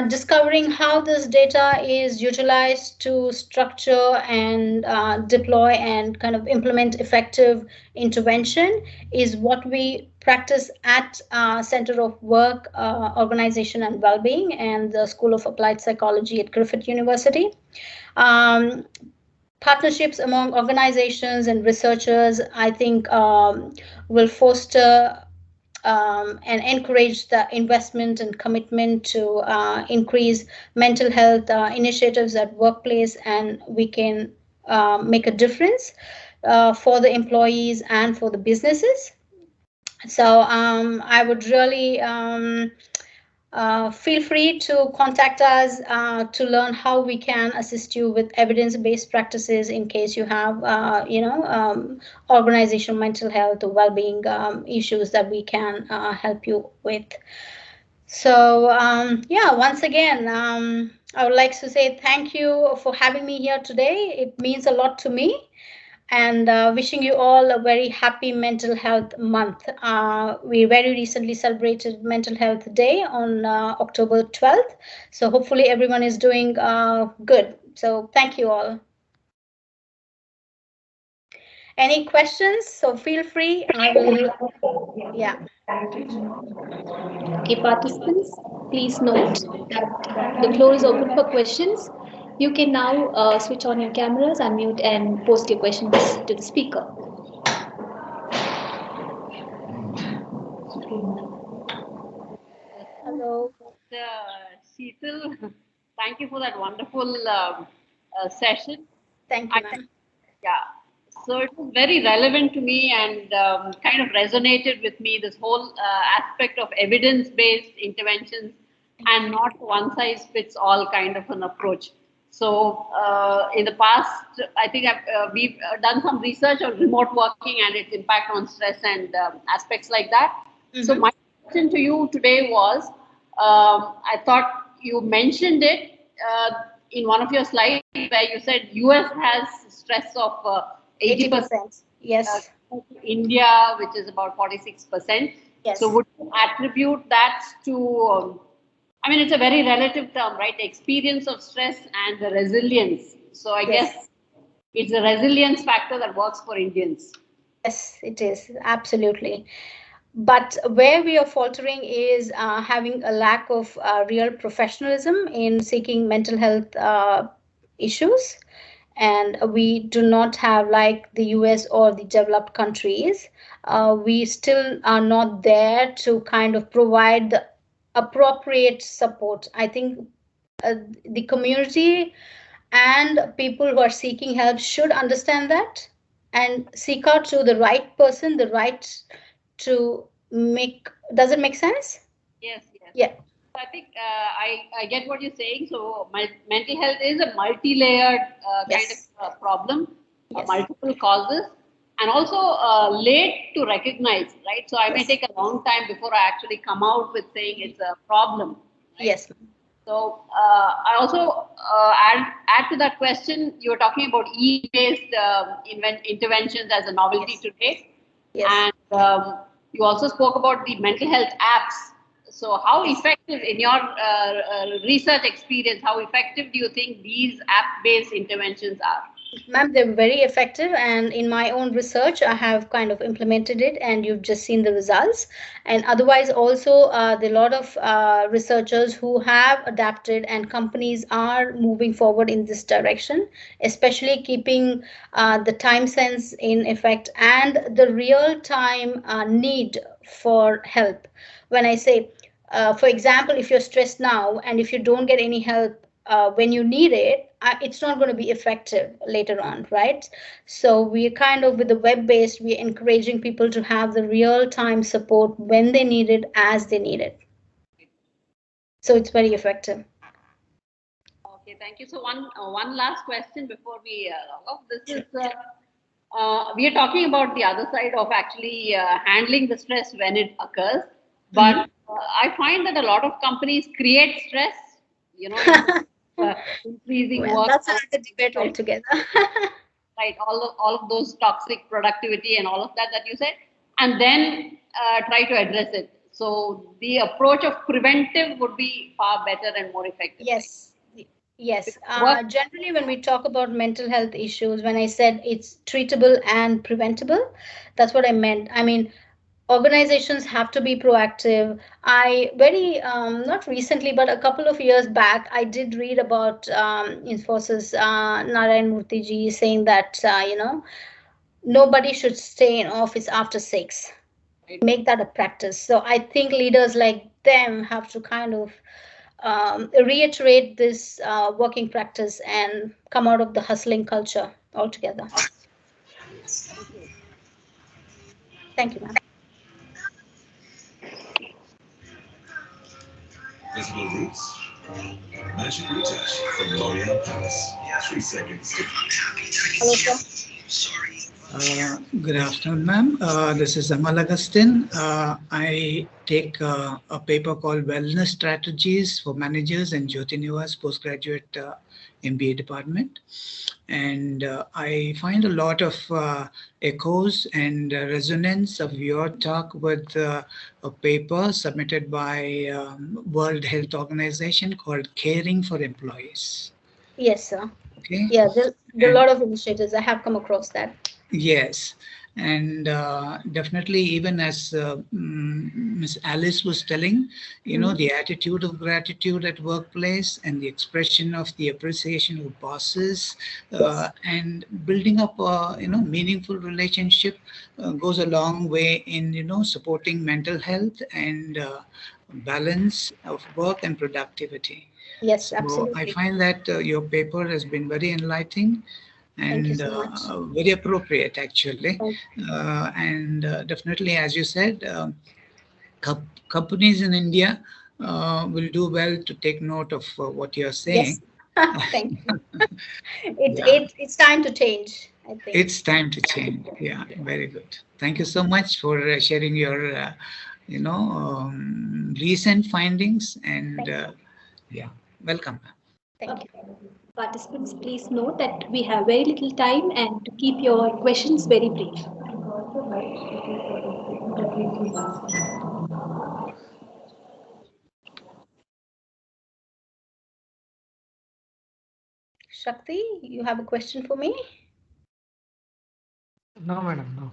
[SPEAKER 17] Discovering how this data is utilized to structure and deploy and kind of implement effective intervention is what we practice at Center of Work, Organization and Wellbeing and the School of Applied Psychology at Griffith University. Partnerships among organizations and researchers, I think, will foster and encourage the investment and commitment to increase mental health initiatives at workplace, and we can make a difference for the employees and for the businesses. So I would really feel free to contact us to learn how we can assist you with evidence-based practices in case you have, organizational mental health or well-being issues that we can help you with. So once again, I would like to say thank you for having me here today. It means a lot to me. And wishing you all a very happy Mental Health Month. We very recently celebrated Mental Health Day on October 12th. So hopefully everyone is doing good. So thank you all. Any questions? So feel free. I will, yeah.
[SPEAKER 1] Okay, participants, please note that the floor is open for questions.
[SPEAKER 16] You can now switch on your cameras, unmute, and post your questions to the speaker.
[SPEAKER 17] Hello.
[SPEAKER 8] Sheetal, thank you for that wonderful session.
[SPEAKER 17] Thank you, ma'am.
[SPEAKER 8] Yeah, so it was very relevant to me and kind of resonated with me, this whole aspect of evidence-based interventions and not one-size-fits-all kind of an approach. So in the past, I think we've done some research on remote working and its impact on stress and aspects like that. So my question to you today was, I thought you mentioned it in one of your slides where you said US has stress of 80%.
[SPEAKER 17] Yes.
[SPEAKER 8] India, which is about 46%.
[SPEAKER 17] Yes.
[SPEAKER 8] So would you attribute that to, I mean, it's a very relative term, right? The experience of stress and the resilience. So I guess it's a resilience factor that works for Indians.
[SPEAKER 17] Yes, it is. Absolutely. But where we are faltering is having a lack of real professionalism in seeking mental health issues. And we do not have, like the US or the developed countries, we still are not there to kind of provide the appropriate support. I think the community and people who are seeking help should understand that and seek out to the right person, the right to make. Does it make sense?
[SPEAKER 8] Yes, yes.
[SPEAKER 17] Yeah.
[SPEAKER 8] I think I get what you're saying. So my mental health is a multi-layered kind of problem, multiple causes, and also late to recognize, right? So I may take a long time before I actually come out with saying it's a problem. Right?
[SPEAKER 17] Yes.
[SPEAKER 8] So I also add to that question. You were talking about e-based interventions as a novelty today, and you also spoke about the mental health apps. So how effective, in your research experience, how effective do you think these app-based interventions are?
[SPEAKER 17] Ma'am, they're very effective, and in my own research, I have kind of implemented it, and you've just seen the results. And otherwise, also, there are a lot of researchers who have adapted, and companies are moving forward in this direction, especially keeping the time sense in effect and the real-time need for help. When I say, for example, if you're stressed now and if you don't get any help when you need it, it's not going to be effective later on, right? So we're kind of, with the web-based, we're encouraging people to have the real-time support when they need it, as they need it. So it's very effective.
[SPEAKER 8] Okay, thank you. So one last question before we log off. This is we are talking about the other side of actually handling the stress when it occurs. But I find that a lot of companies create stress, you know, increasing work.
[SPEAKER 17] That's another debate altogether.
[SPEAKER 8] Right, all of those toxic productivity and all of that you said, and then try to address it. So the approach of preventive would be far better and more effective.
[SPEAKER 17] Yes. Yes. Generally, when we talk about mental health issues, when I said it's treatable and preventable, that's what I meant. I mean, organizations have to be proactive. I not recently, but a couple of years back, I did read about Infosys Narayan Murthy ji saying that nobody should stay in office after 6. Make that a practice. So I think leaders like them have to kind of reiterate this working practice and come out of the hustling culture altogether. Thank you, ma'am.
[SPEAKER 18] Visible Roots. Magic Retouch from L'Oreal Paris. 3 seconds.
[SPEAKER 17] Hello, sir.
[SPEAKER 19] Good afternoon, ma'am. This is Amal Agustin. I take a paper called Wellness Strategies for Managers in Jyoti Niwas postgraduate MBA department. And I find a lot of echoes and resonance of your talk with a paper submitted by World Health Organization called Caring for Employees.
[SPEAKER 17] Yes, sir.
[SPEAKER 19] Okay.
[SPEAKER 17] Yeah, there are a lot of initiatives. I have come across that.
[SPEAKER 19] Yes. And definitely, even as Miss Alice was telling, the attitude of gratitude at workplace and the expression of the appreciation of bosses and building up a meaningful relationship goes a long way in supporting mental health and balance of work and productivity.
[SPEAKER 17] Yes,
[SPEAKER 19] So I
[SPEAKER 17] absolutely.
[SPEAKER 19] find that your paper has been very enlightening
[SPEAKER 17] Thank you
[SPEAKER 19] and
[SPEAKER 17] so much.
[SPEAKER 19] very appropriate, actually.
[SPEAKER 17] Thank
[SPEAKER 19] And definitely, as you said, companies in India will do well to take note of what you're
[SPEAKER 17] Yes.
[SPEAKER 19] saying.
[SPEAKER 17] Thank you.
[SPEAKER 19] Yeah,
[SPEAKER 17] It's time to change, I think.
[SPEAKER 19] it's time to change. Yeah, very good. Thank you so much for sharing your, recent findings. And yeah, welcome.
[SPEAKER 17] Thank you.
[SPEAKER 16] Participants, please note that we have very little time and to keep your questions very brief.
[SPEAKER 17] Shakti, you have a question for me?
[SPEAKER 20] No, madam, no.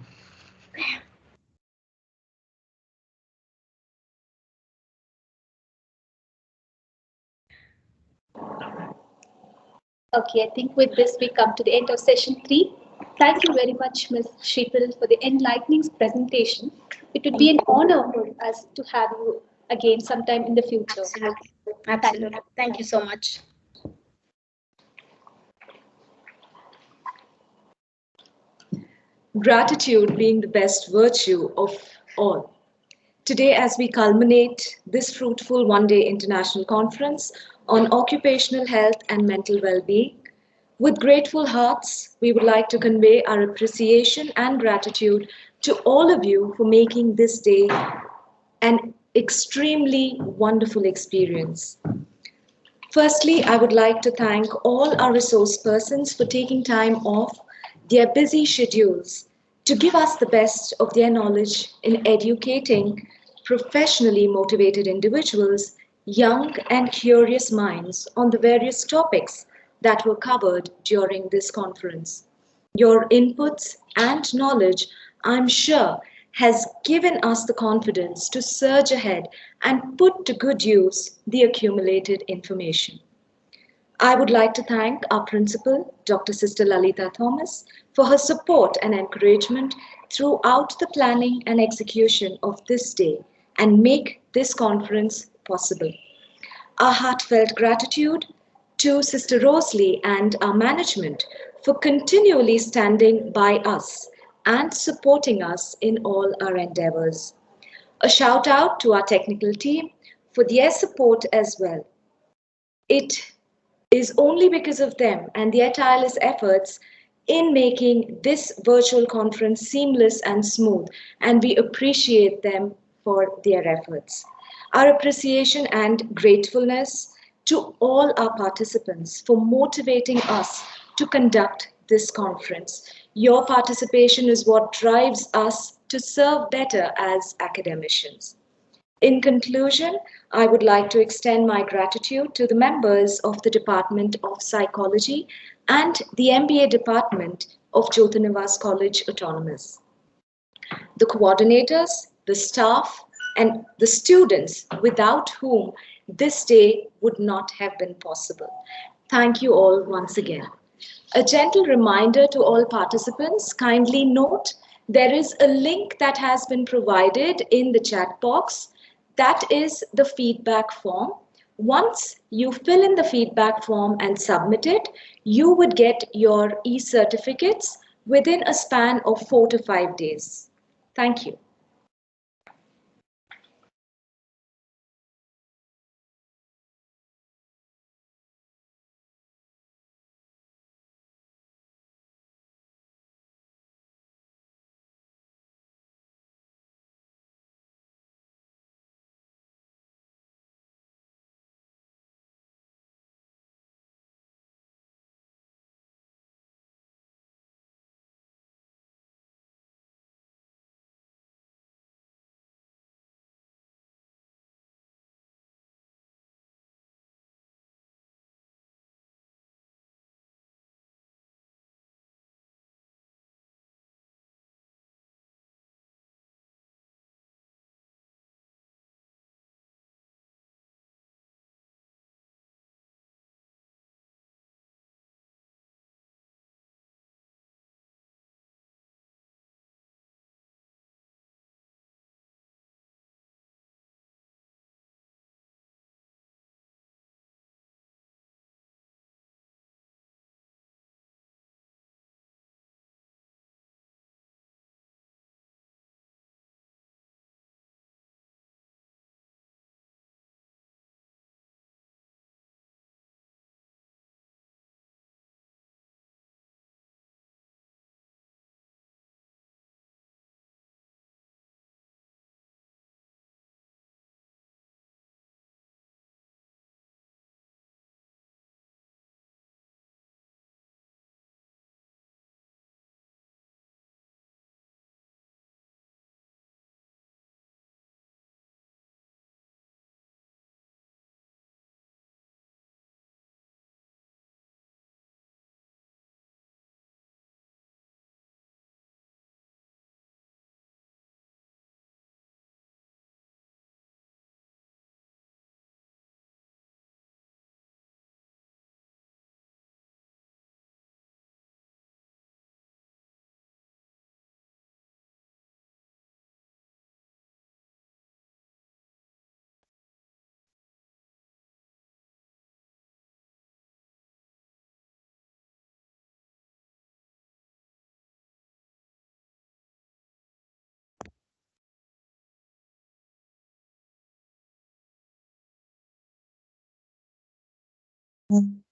[SPEAKER 16] Okay, I think with this we come to the end of session 3. Thank you very much, Ms. Shepal, for the enlightening presentation. It would be an honor for us to have you again sometime in the future.
[SPEAKER 17] Absolutely. Absolutely. Thank you so much.
[SPEAKER 2] Gratitude being the best virtue of all. Today, as we culminate this fruitful one-day international conference on occupational health and mental well-being, with grateful hearts, we would like to convey our appreciation and gratitude to all of you for making this day an extremely wonderful experience. Firstly, I would like to thank all our resource persons for taking time off their busy schedules to give us the best of their knowledge in educating professionally motivated individuals, young and curious minds on the various topics that were covered during this conference. Your inputs and knowledge, I'm sure, has given us the confidence to surge ahead and put to good use the accumulated information. I would like to thank our principal, Dr. Sister Lalita Thomas, for her support and encouragement throughout the planning and execution of this day and make this conference possible. Our heartfelt gratitude to Sister Rosalie and our management for continually standing by us and supporting us in all our endeavors. A shout out to our technical team for their support as well. It is only because of them and their tireless efforts in making this virtual conference seamless and smooth, and we appreciate them for their efforts. Our appreciation and gratefulness to all our participants for motivating us to conduct this conference. Your participation is what drives us to serve better as academicians. In conclusion, I would like to extend my gratitude to the members of the Department of Psychology and the MBA Department of Jyotinivas College Autonomous, the coordinators, the staff, and the students without whom this day would not have been possible. Thank you all once again. A gentle reminder to all participants, kindly note there is a link that has been provided in the chat box. That is the feedback form. Once you fill in the feedback form and submit it, you would get your e-certificates within a span of 4 to 5 days. Thank you.
[SPEAKER 18] Mm.